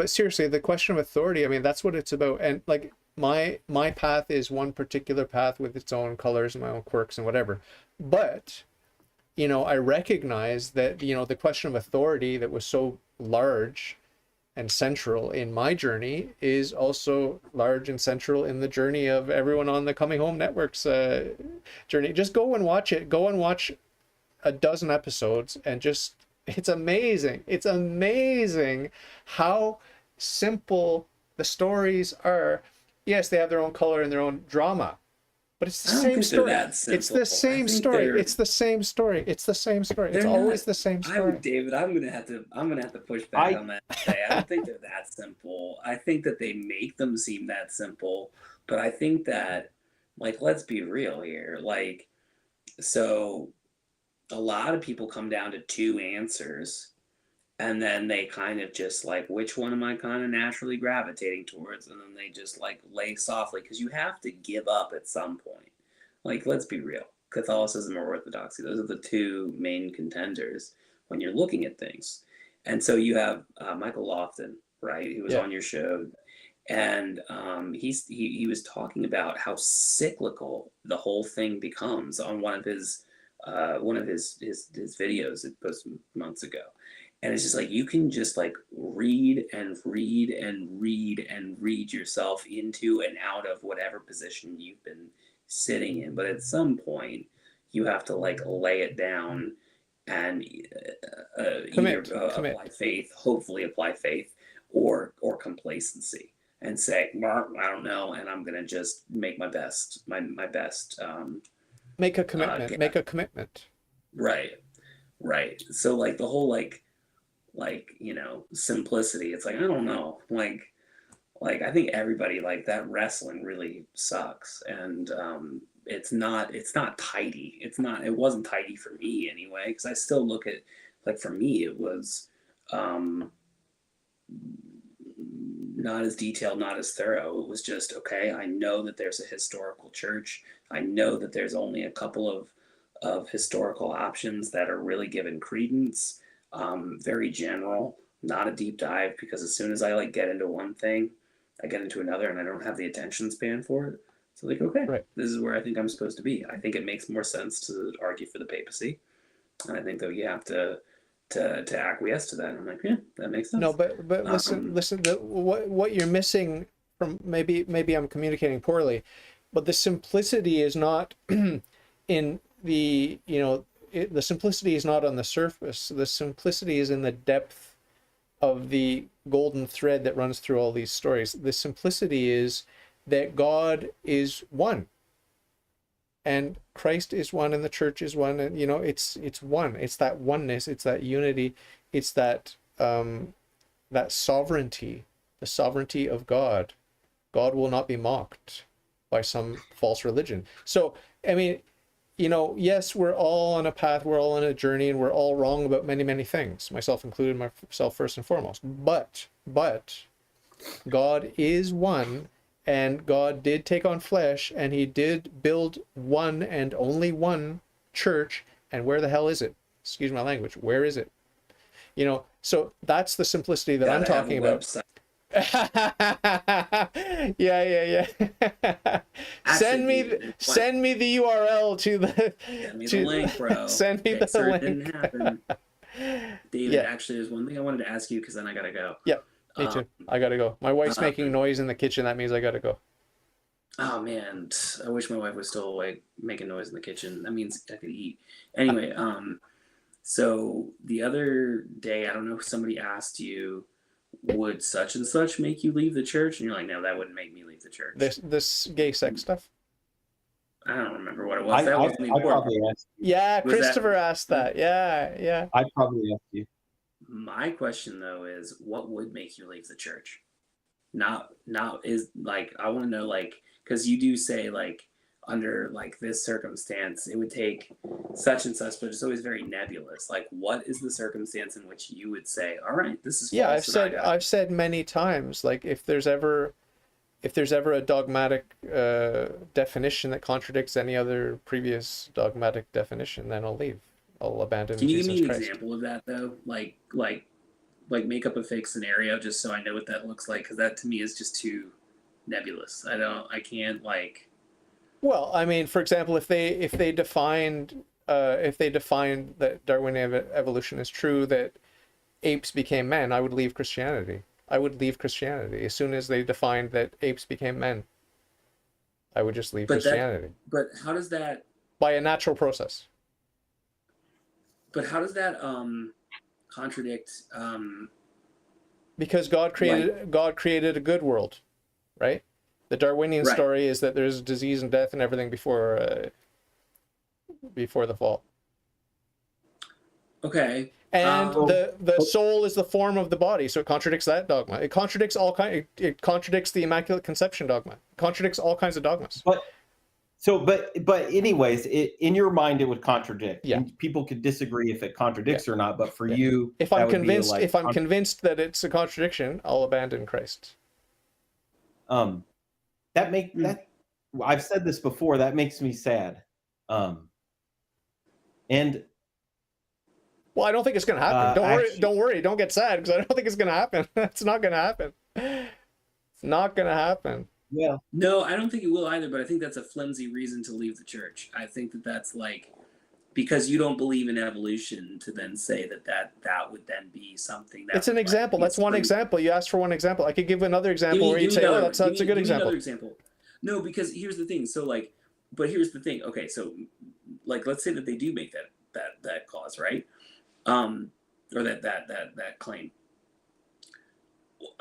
seriously, the question of authority, I mean, that's what it's about. And like my path is one particular path with its own colors and my own quirks and whatever. But I recognize that, the question of authority that was so large and central in my journey is also large and central in the journey of everyone on the Coming Home Network's journey. Just go and watch it. Go and watch a dozen episodes and it's amazing. It's amazing how simple the stories are. Yes, they have their own color and their own drama, but it's the same story. It's the same story. It's the same story. It's the same story. It's always the same story. David, I'm gonna have to push back on that today. I don't think they're that simple. I think that they make them seem that simple, but I think that, like, let's be real here. Like, so a lot of people come down to two answers, and then they kind of just like, which one am I kind of naturally gravitating towards? And then they just like lay softly, because you have to give up at some point. Like, let's be real. Catholicism or Orthodoxy, those are the two main contenders when you're looking at things. And so you have Michael Lofton, right, who was on your show. And he was talking about how cyclical the whole thing becomes on one of his videos it posted months ago. And it's just like, you can just like read and read and read and read yourself into and out of whatever position you've been sitting in. But at some point, you have to like lay it down and apply faith, hopefully apply faith, or complacency, and say, well, I don't know, and I'm gonna just make my best. Make a commitment. Make a commitment. Right. So like the whole like simplicity. It's like, I don't know. Like I think everybody, like, that wrestling really sucks, and it's not tidy. It wasn't tidy for me anyway, because I still look at, like, for me it was not as detailed, not as thorough. It was just, okay, I know that there's a historical church. I know that there's only a couple of historical options that are really given credence. Very general, not a deep dive, because as soon as I like get into one thing, I get into another, and I don't have the attention span for it. So like, okay, right, this is where I think I'm supposed to be. I think it makes more sense to argue for the papacy, and I think that you have to acquiesce to that. And I'm like, yeah, that makes sense. No, but listen. What you're missing from, maybe I'm communicating poorly, but the simplicity is not in the the simplicity is not on the surface. The simplicity is in the depth of the golden thread that runs through all these stories. The simplicity is that God is one, and Christ is one, and the church is one, and it's one. It's that oneness. It's that unity. It's that that sovereignty, the sovereignty of God. God will not be mocked by some false religion. So, I mean, yes, we're all on a path, we're all on a journey, and we're all wrong about many, many things, myself included, myself first and foremost. But God is one, and God did take on flesh, and he did build one and only one church. And where the hell is it? Excuse my language. Where is it? So that's the simplicity that I'm talking about. Yeah. Actually, send me the URL to the Send me the link, bro. Send me the It link. didn't happen. David, Yeah. actually, there's one thing I wanted to ask you because then I gotta go. Yeah, me too. I gotta go. My wife's making noise in the kitchen. That means I gotta go. Oh man, I wish my wife was still awake making noise in the kitchen. That means I could eat. Anyway, so the other day, I don't know if somebody asked you, would such and such make you leave the church? And you're like, no, that wouldn't make me leave the church. This gay sex stuff? I don't remember what it was. That wasn't I important. probably asked you. Yeah, Was Christopher asked that. Yeah. I probably asked you. My question though is, what would make you leave the church? Not is like, I want to know, like, because you do say like under like this circumstance it would take such and such, but it's always very nebulous. Like, what is the circumstance in which you would say, all right, this is false? I've said many times, like, if there's ever a dogmatic definition that contradicts any other previous dogmatic definition, then I'll leave. I'll abandon Can you Jesus give me an Christ. example of that though? Like make up a fake scenario just so I know what that looks like, because that to me is just too nebulous. I can't like. Well, I mean, for example, if they defined that Darwinian evolution is true, that apes became men, I would leave Christianity. As soon as they defined that apes became men, I would just leave Christianity. But how does that? By a natural process. But how does that contradict? Because God created a good world, right? The Darwinian story is that there's disease and death and everything before the fall. Okay. And the soul is the form of the body, so it contradicts that dogma. It contradicts it contradicts the Immaculate Conception dogma. It contradicts all kinds of dogmas. But anyways, in your mind it would contradict. Yeah. And people could didisagree if it contradicts or not, but for you, if I'm convinced that it's a contradiction, I'll abandon Christ. I've said this before, that makes me sad. And well, I don't think it's going to happen. Don't worry. Don't get sad, because I don't think it's going to happen. It's not going to happen. It's not going to happen. Yeah. No, I don't think it will either, but I think that's a flimsy reason to leave the church. I think that's like, because you don't believe in evolution, to then say that would then be something that it's an example. That's one example. You asked for one example. I could give another example where you'd say, "Oh, that's a good example." Another example. No, because here's the thing. So like, but here's the thing. Okay, so like, let's say that they do make that cause, right? Or that claim.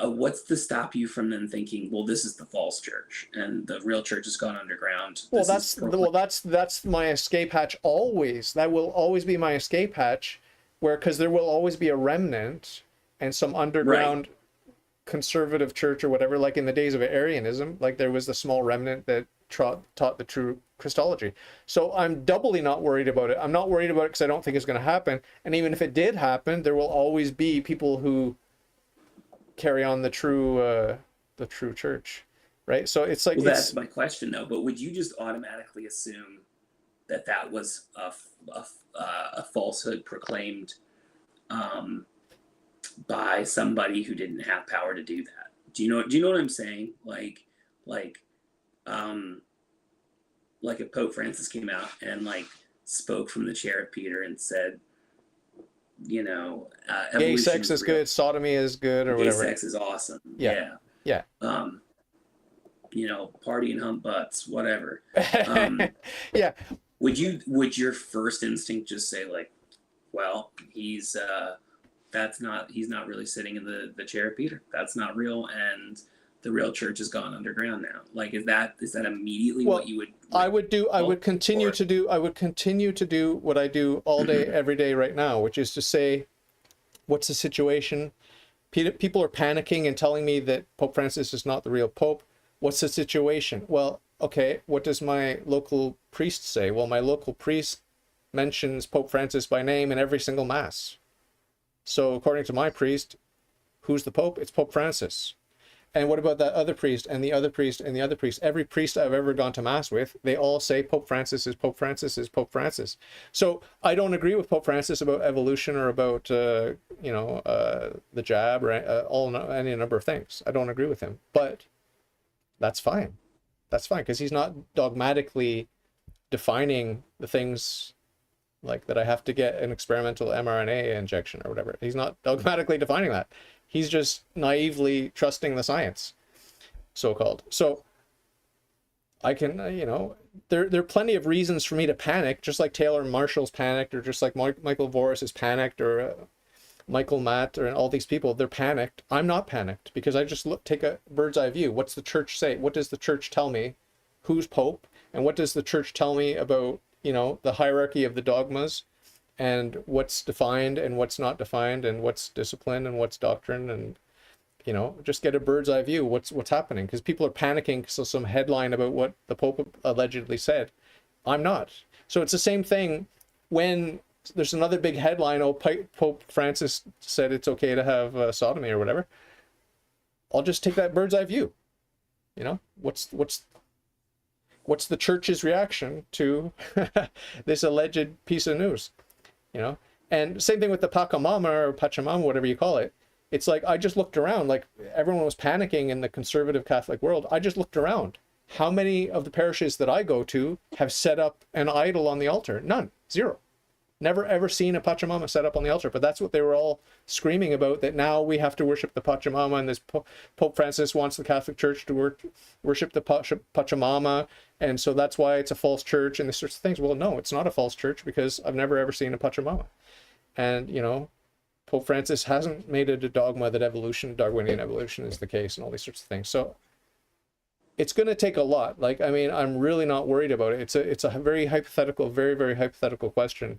What's to stop you from then thinking, well, this is the false church and the real church has gone underground? Well, that's my escape hatch always. That will always be my escape hatch, because there will always be a remnant and some underground conservative church or whatever, like in the days of Arianism, like there was the small remnant that taught the true Christology. So I'm doubly not worried about it. I'm not worried about it because I don't think it's going to happen. And even if it did happen, there will always be people who carry on the true church, right? So it's like, that's my question though. But would you just automatically assume that was a falsehood proclaimed by somebody who didn't have power to do that? Do you know what I'm saying? Like if Pope Francis came out and like spoke from the chair of Peter and said, gay sex is good, sodomy is good, or whatever. Gay sex is awesome. Yeah. Party and hump butts, whatever. Yeah. would your first instinct just say like, well, he's not really sitting in the chair of Peter. That's not real, and the real church has gone underground now. Like, is that immediately Well, what you would? I would continue to do what I do all day, every day right now, which is to say, what's the situation? People are panicking and telling me that Pope Francis is not the real Pope. What's the situation? Well, okay, what does my local priest say? Well, my local priest mentions Pope Francis by name in every single Mass. So according to my priest, who's the Pope? It's Pope Francis. And what about that other priest and the other priest and the other priest? Every priest I've ever gone to Mass with, they all say Pope Francis is Pope Francis is Pope Francis. So I don't agree with Pope Francis about evolution or about, the jab or any number of things. I don't agree with him. But that's fine. That's fine, because he's not dogmatically defining the things like that I have to get an experimental mRNA injection or whatever. He's not dogmatically defining that. He's just naively trusting the science, so-called. So I can, there are plenty of reasons for me to panic, just like Taylor Marshall's panicked, or just like Michael Voris is panicked, or Michael Matt, or all these people, they're panicked. I'm not panicked, because I just take a bird's eye view. What's the church say? What does the church tell me? Who's Pope? And what does the church tell me about, the hierarchy of the dogmas, and what's defined and what's not defined, and what's discipline and what's doctrine, and just get a bird's eye view. What's happening? Because people are panicking because of some headline about what the Pope allegedly said. I'm not. So it's the same thing when there's another big headline. Oh, Pope Francis said it's okay to have sodomy or whatever. I'll just take that bird's eye view. What's the church's reaction to this alleged piece of news? And same thing with the Pachamama or Pachamama, whatever you call it. It's like, I just looked around, like everyone was panicking in the conservative Catholic world. I just looked around. How many of the parishes that I go to have set up an idol on the altar? None. Zero. Never ever seen a Pachamama set up on the altar. But that's what they were all screaming about, that now we have to worship the Pachamama, and this Pope Francis wants the Catholic Church to worship the Pachamama, and so that's why it's a false church and these sorts of things. Well, no, it's not a false church, because I've never ever seen a Pachamama. And, Pope Francis hasn't made it a dogma that Darwinian evolution is the case, and all these sorts of things. So it's going to take a lot. Like, I'm really not worried about it. It's a very hypothetical, very, very hypothetical question.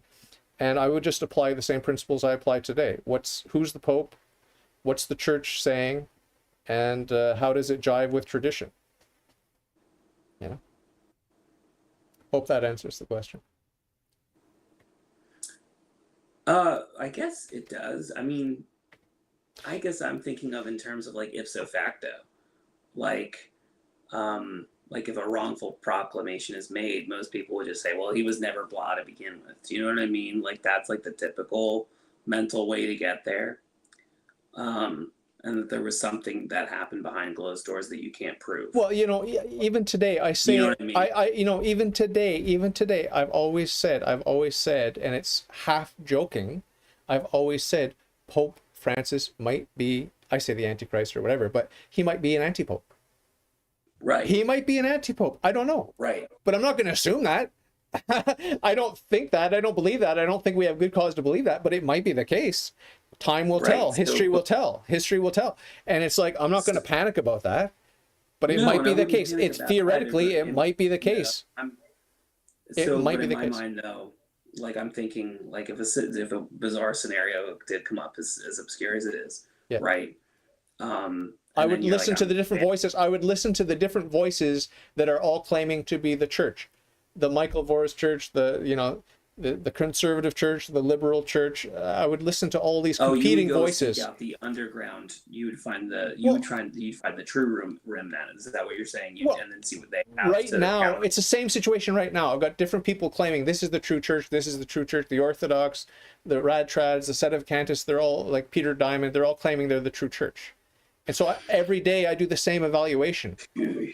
And I would just apply the same principles I apply today. Who's the Pope? What's the church saying? And how does it jive with tradition? Hope that answers the question. I guess it does. I guess I'm thinking of in terms of like ipso facto, like if a wrongful proclamation is made, most people would just say, well, he was never blah to begin with. Do you know what I mean? Like, that's like the typical mental way to get there. And that there was something that happened behind closed doors that you can't prove. Well, even today, I say, even today, I've always said, and it's half joking, I've always said, Pope Francis might be, I say the Antichrist or whatever, but he might be an anti-pope. Right. He might be an anti-pope. I don't know. Right. But I'm not going to assume that. I don't think that. I don't believe that. I don't think we have good cause to believe that, but it might be the case. Time will tell. History will tell. History will tell. And it's like, I'm not going to panic about that, but it might be the case. It's theoretically, it might be the case. It might be the case. In my mind, though, like, I'm thinking, like, if a bizarre scenario did come up, as obscure as it is, right? I would listen to the different voices. I would listen to the different voices that are all claiming to be the church. The Michael Voris church, the conservative church, the liberal church. I would listen to all these competing voices. Seek out the underground. You would find you'd find the true remnant. Is that what you're saying? And then see what they have. Right now, it's the same situation right now. I've got different people claiming this is the true church, this is the true church, the Orthodox, the Rad Trads, the Sedevacantists, they're all like Peter Diamond, they're all claiming they're the true church. And so every day I do the same evaluation.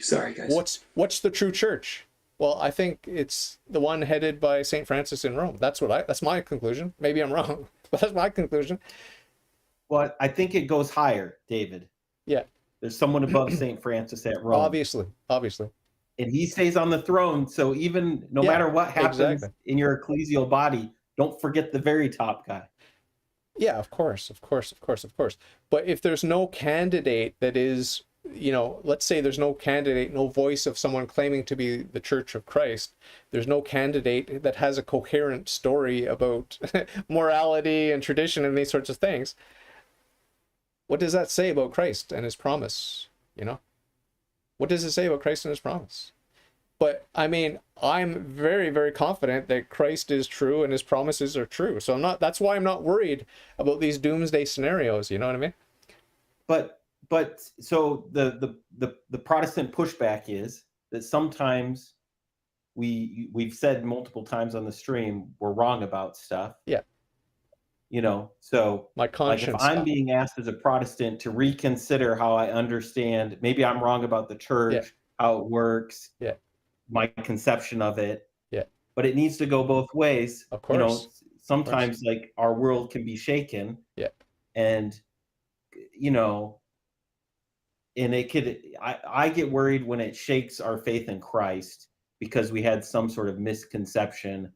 Sorry, guys. What's the true church? Well, I think it's the one headed by St. Francis in Rome. That's my conclusion. Maybe I'm wrong, but that's my conclusion. Well, I think it goes higher, David. Yeah. There's someone above St. Francis at Rome. Obviously. and he stays on the throne. So even no matter what happens exactly. in your ecclesial body, don't forget the very top guy. Yeah, of course. But if there's no candidate that is, let's say there's no candidate, no voice of someone claiming to be the Church of Christ, there's no candidate that has a coherent story about morality and tradition and these sorts of things. What does that say about Christ and his promise? What does it say about Christ and his promise? But I mean, I'm very, very confident that Christ is true and his promises are true. So that's why I'm not worried about these doomsday scenarios. You know what I mean? But so the Protestant pushback is that sometimes we've said multiple times on the stream, we're wrong about stuff. Yeah. So my conscience. Like if I'm being asked as a Protestant to reconsider how I understand, maybe I'm wrong about the church, how it works, my conception of it. Yeah. But it needs to go both ways. Of course. Sometimes like our world can be shaken. Yeah. And and it could, I get worried when it shakes our faith in Christ because we had some sort of misconception,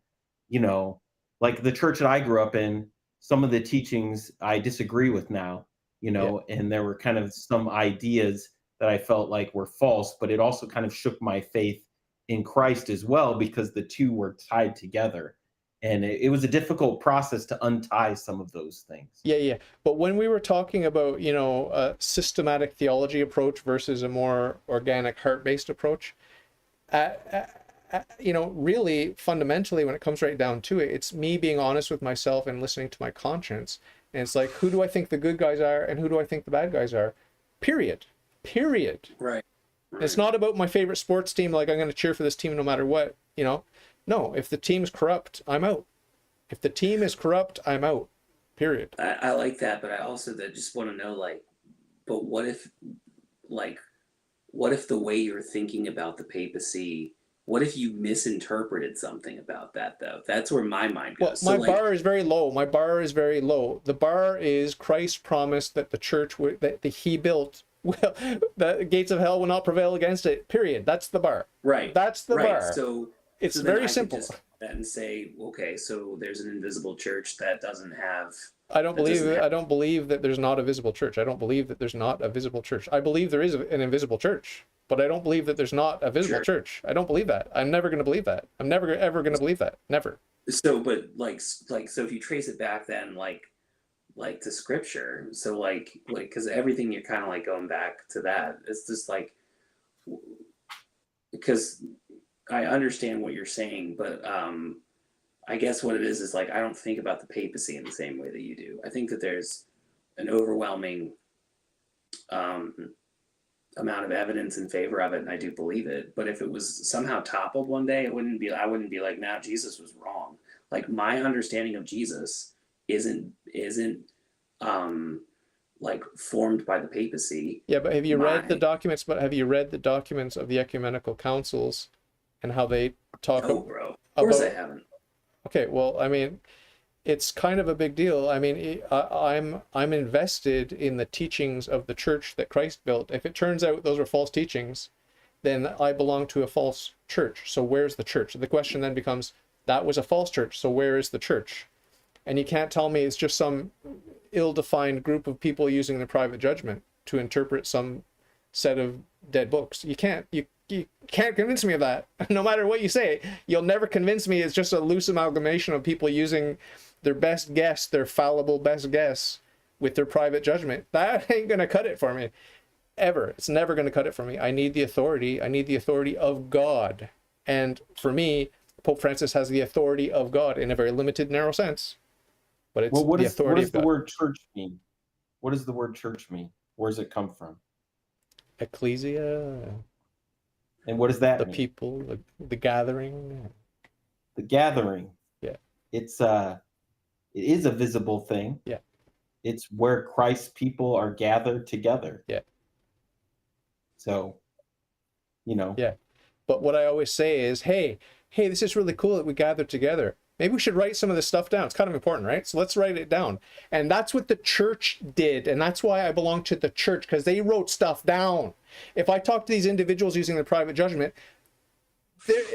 like the church that I grew up in, some of the teachings I disagree with now, and there were kind of some ideas that I felt like were false, but it also kind of shook my faith in Christ as well, because the two were tied together. And it was a difficult process to untie some of those things. Yeah. But when we were talking about, a systematic theology approach versus a more organic heart-based approach, really fundamentally, when it comes right down to it, it's me being honest with myself and listening to my conscience. And it's like, who do I think the good guys are and who do I think the bad guys are? Period. Right. It's not about my favorite sports team, like I'm going to cheer for this team no matter what, No, if the team's corrupt, I'm out. If the team is corrupt, I'm out. Period. I like that, but I also just want to know, but what if the way you're thinking about the papacy, what if you misinterpreted something about that, though? That's where my mind goes. Well, my bar is very low. The bar is Christ promised that the church that he built, the gates of hell will not prevail against it. Period. That's the bar. Right. That's the bar. So it's very simple. And say, okay, so there's an invisible church that doesn't have. I don't believe that there's not a visible church. I don't believe that there's not a visible church. I believe there is an invisible church, but I don't believe that there's not a visible church. I don't believe that. I'm never going to believe that. I'm never ever going to believe that. Never. So, but so if you trace it back, then to scripture, so because everything you're kind of going back to that, it's just because I understand what you're saying, but I guess what it is I don't think about the papacy in the same way that you do. I think that there's an overwhelming amount of evidence in favor of it, and I do believe it. But if it was somehow toppled one day, I wouldn't be like, nah, Jesus was wrong. My understanding of Jesus isn't formed by the papacy. Yeah, but have you read the documents? But have you read the documents of the ecumenical councils and how they talk? Oh, bro. Of course I haven't. Okay, well, I mean, it's kind of a big deal. I mean, I'm invested in the teachings of the church that Christ built. If it turns out those were false teachings, then I belong to a false church. So where's the church? The question then becomes, that was a false church, so where is the church? And you can't tell me it's just some ill-defined group of people using their private judgment to interpret some set of dead books. You can't convince me of that. No matter what you say, you'll never convince me it's just a loose amalgamation of people using their best guess, their fallible best guess with their private judgment. That ain't gonna cut it for me. Ever. It's never gonna cut it for me. I need the authority. I need the authority of God. And for me, Pope Francis has the authority of God in a very limited, narrow sense. But it's what the does authority of God. The word church mean? What does the word church mean? Where does it come from? Ecclesia. And what does that mean? The people, the gathering. The gathering. Yeah. It is a visible thing. Yeah. It's where Christ's people are gathered together. Yeah. So, Yeah. But what I always say is, hey, this is really cool that we gathered together. Maybe we should write some of this stuff down. It's kind of important, right? So let's write it down. And that's what the church did. And that's why I belong to the church, because they wrote stuff down. If I talk to these individuals using their private judgment,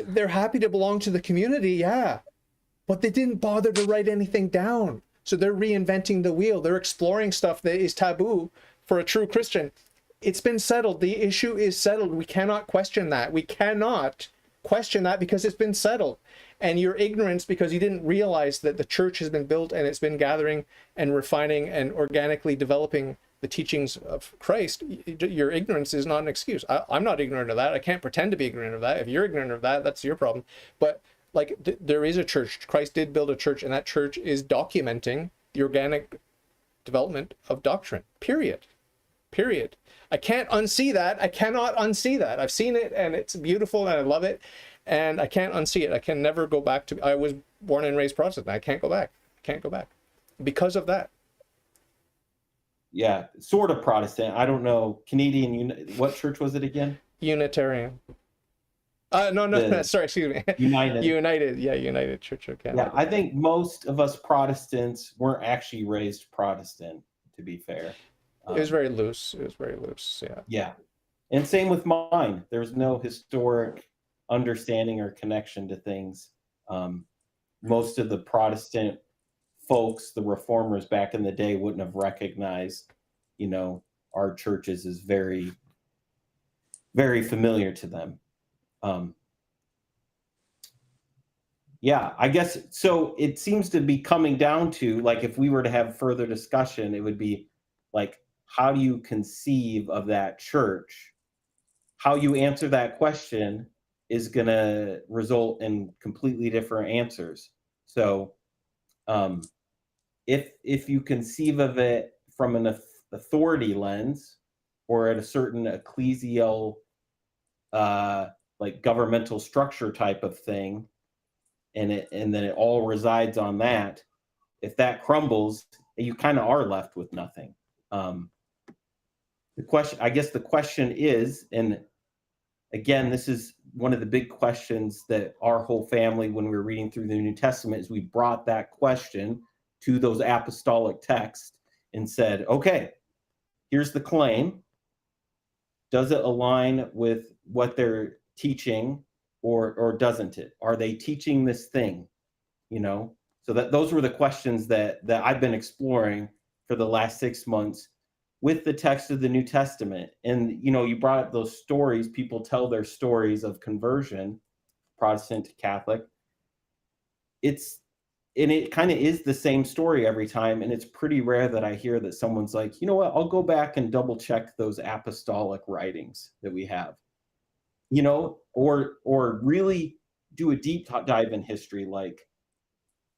they're happy to belong to the community, yeah, but they didn't bother to write anything down. So they're reinventing the wheel. They're exploring stuff that is taboo for a true Christian. It's been settled. The issue is settled. We cannot question that. We cannot question that because it's been settled. And your ignorance, because you didn't realize that the church has been built and it's been gathering and refining and organically developing the teachings of Christ, your ignorance is not an excuse. I'm not ignorant of that. I can't pretend to be ignorant of that. If you're ignorant of that, that's your problem. But like, there is a church. Christ did build a church, and that church is documenting the organic development of doctrine. Period. I can't unsee that. I cannot unsee that. I've seen it, and it's beautiful, and I love it, and I can't unsee it. I can never go back to. I was born and raised Protestant. I can't go back. Because of that. Yeah, sort of Protestant. I don't know. Canadian, what church was it again? Unitarian. Sorry, excuse me. United Church of Canada. Yeah, I think most of us Protestants weren't actually raised Protestant, to be fair. It was very loose. Yeah. Yeah. And same with mine. There's no historic understanding or connection to things. Most of the Protestant folks, the reformers back in the day, wouldn't have recognized, our churches as very, very familiar to them. Yeah, I guess so. It seems to be coming down to, like, if we were to have further discussion, it would be like, how do you conceive of that church? How you answer that question is going to result in completely different answers. So if you conceive of it from an authority lens, or at a certain ecclesial like governmental structure type of thing, and then it all resides on that, if that crumbles, you kind of are left with nothing. The question is, and again, this is one of the big questions that our whole family, when we were reading through the New Testament, is we brought that question to those apostolic texts and said, okay, here's the claim. Does it align with what they're teaching, or doesn't it? Are they teaching this thing? So those were the questions that I've been exploring for the last 6 months with the text of the New Testament. And you brought up those stories. People tell their stories of conversion, Protestant to Catholic. It kind of is the same story every time, and it's pretty rare that I hear that someone's like, you know what, I'll go back and double check those apostolic writings that we have, or really do a deep dive in history, like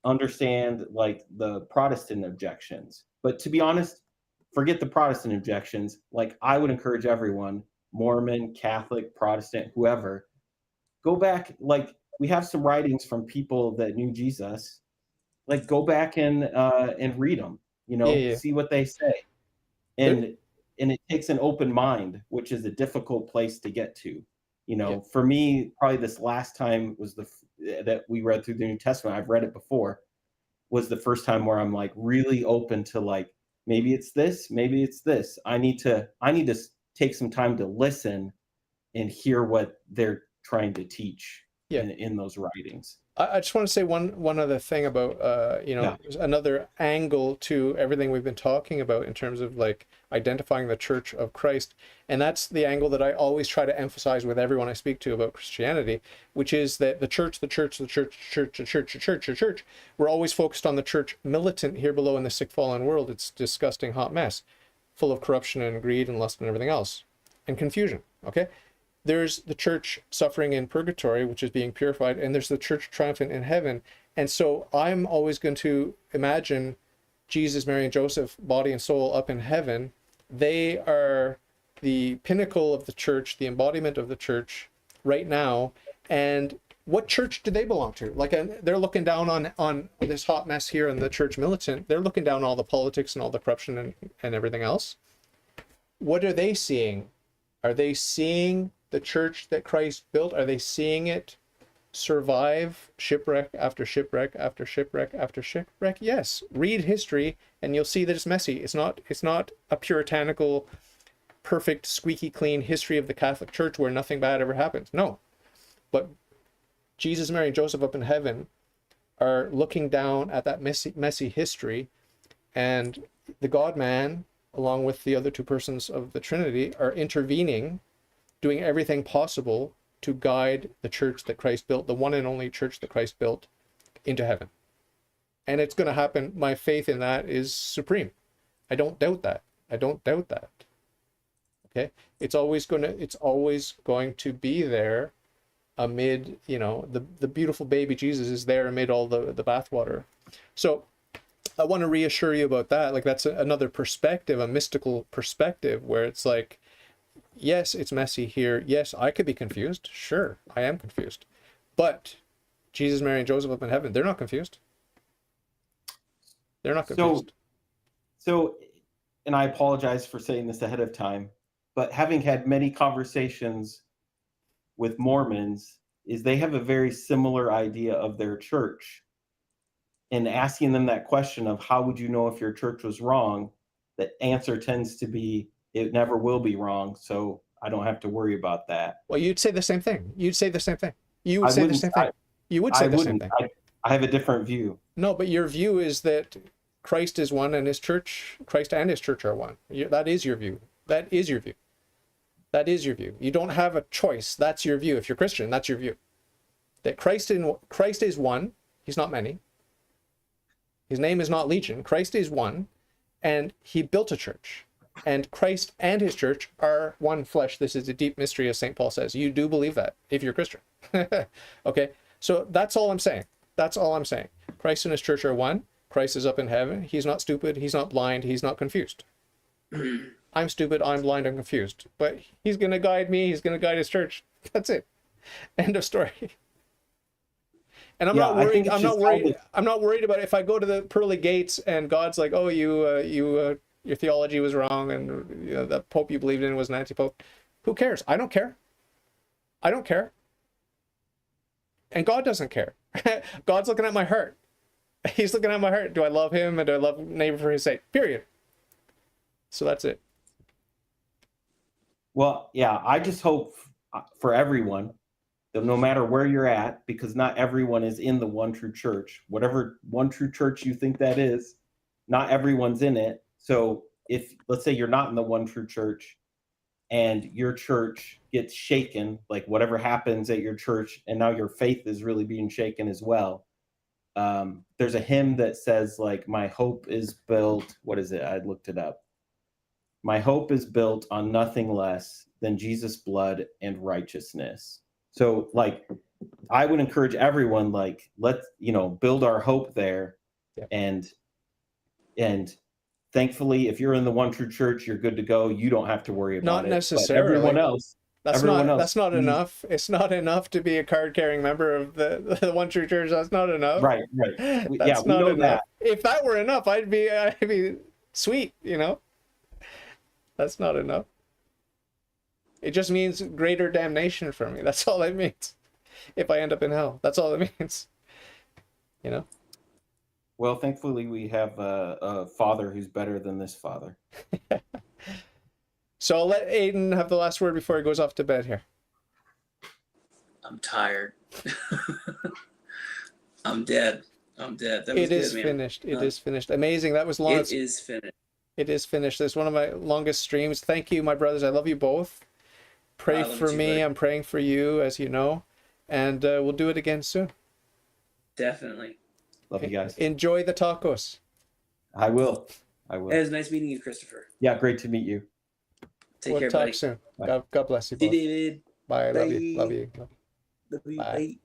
understand like the Protestant objections. But to be honest, forget the Protestant objections. Like, I would encourage everyone, Mormon, Catholic, Protestant, whoever, go back. Like, we have some writings from people that knew Jesus. Like, go back and read them, see what they say. And it takes an open mind, which is a difficult place to get to. For me, probably this last time was that we read through the New Testament. I've read it before, was the first time where I'm like really open to, like, maybe it's this, maybe it's this. I need to take some time to listen and hear what they're trying to teach in those writings. I just want to say one other thing about another angle to everything we've been talking about in terms of like identifying the Church of Christ, and that's the angle that I always try to emphasize with everyone I speak to about Christianity, which is that the church, we're always focused on the church militant here below in the sick fallen world. It's a disgusting hot mess, full of corruption and greed and lust and everything else, and confusion. Okay. There's the church suffering in purgatory, which is being purified, and there's the church triumphant in heaven. And so I'm always going to imagine Jesus, Mary, and Joseph, body and soul, up in heaven. They are the pinnacle of the church, the embodiment of the church right now. And what church do they belong to? Like, they're looking down on this hot mess here in the church militant. They're looking down on all the politics and all the corruption and everything else. What are they seeing? Are they seeing the church that Christ built? Are they seeing it survive shipwreck after shipwreck after shipwreck after shipwreck? Yes. Read history and you'll see that it's messy. It's not a puritanical, perfect, squeaky clean history of the Catholic Church where nothing bad ever happens. No. But Jesus, Mary, and Joseph up in heaven are looking down at that messy history, and the God-man, along with the other two persons of the Trinity, are intervening, doing everything possible to guide the church that Christ built, the one and only church that Christ built, into heaven. And it's going to happen. My faith in that is supreme. I don't doubt that. I don't doubt that. Okay? It's always going to be there amid, the beautiful baby Jesus is there amid all the bathwater. So I want to reassure you about that. Like, that's another perspective, a mystical perspective, where it's like, yes, it's messy here. Yes, I could be confused. Sure, I am confused. But Jesus, Mary, and Joseph up in heaven, they're not confused. They're not confused. So, and I apologize for saying this ahead of time, but having had many conversations with Mormons, is they have a very similar idea of their church. And asking them that question of how would you know if your church was wrong, the answer tends to be, it never will be wrong, so I don't have to worry about that. Well, you'd say the same thing. You'd say the same thing. You would say the same thing. You would say the same thing. I have a different view. No, but your view is that Christ is one and Christ and his church are one. That is your view. That is your view. That is your view. You don't have a choice. That's your view. If you're Christian, that's your view. That Christ is one. He's not many. His name is not Legion. Christ is one, and he built a church. And Christ and his church are one flesh. This is a deep mystery, as St. Paul says. You do believe that if you're Christian. Okay? So that's all I'm saying. That's all I'm saying. Christ and his church are one. Christ is up in heaven. He's not stupid. He's not blind. He's not confused. I'm stupid. I'm blind. I'm confused. But he's going to guide me. He's going to guide his church. That's it. End of story. And I'm not worried. I'm not worried about if I go to the pearly gates and God's like, oh, your theology was wrong, and the Pope you believed in was an anti-Pope. Who cares? I don't care. I don't care. And God doesn't care. God's looking at my heart. He's looking at my heart. Do I love him, and do I love neighbor for his sake? Period. So that's it. Well, yeah, I just hope for everyone that no matter where you're at, because not everyone is in the one true church, whatever one true church you think that is, not everyone's in it. So if, let's say you're not in the one true church and your church gets shaken, like whatever happens at your church, and now your faith is really being shaken as well. There's a hymn that says, like, my hope is built, what is it? I looked it up. My hope is built on nothing less than Jesus' blood and righteousness. So, like, I would encourage everyone, like, let's, build our hope there. Yeah. And thankfully, if you're in the one true church, you're good to go. You don't have to worry about Not it. necessarily. But everyone else. That's not enough. It's not enough to be a card-carrying member of the one true church. That's not enough. Right. That's not enough. That. If that were enough, I'd be sweet. That's not enough. It just means greater damnation for me. That's all it means. If I end up in hell, that's all it means. Well, thankfully, we have a father who's better than this father. So I'll let Aidan have the last word before he goes off to bed here. I'm tired. I'm dead. That was it is good, finished. It is finished. Amazing. That was long. It is finished. It is finished. It's one of my longest streams. Thank you, my brothers. I love you both. Pray for me. Buddy. I'm praying for you, as you know. And we'll do it again soon. Definitely. Love you guys. Enjoy the tacos. I will. It was nice meeting you, Christopher. Yeah, great to meet you. Take care, talk buddy. soon. God bless you both. See you, David. Bye. Bye. Love you. Love you. Bye. Bye.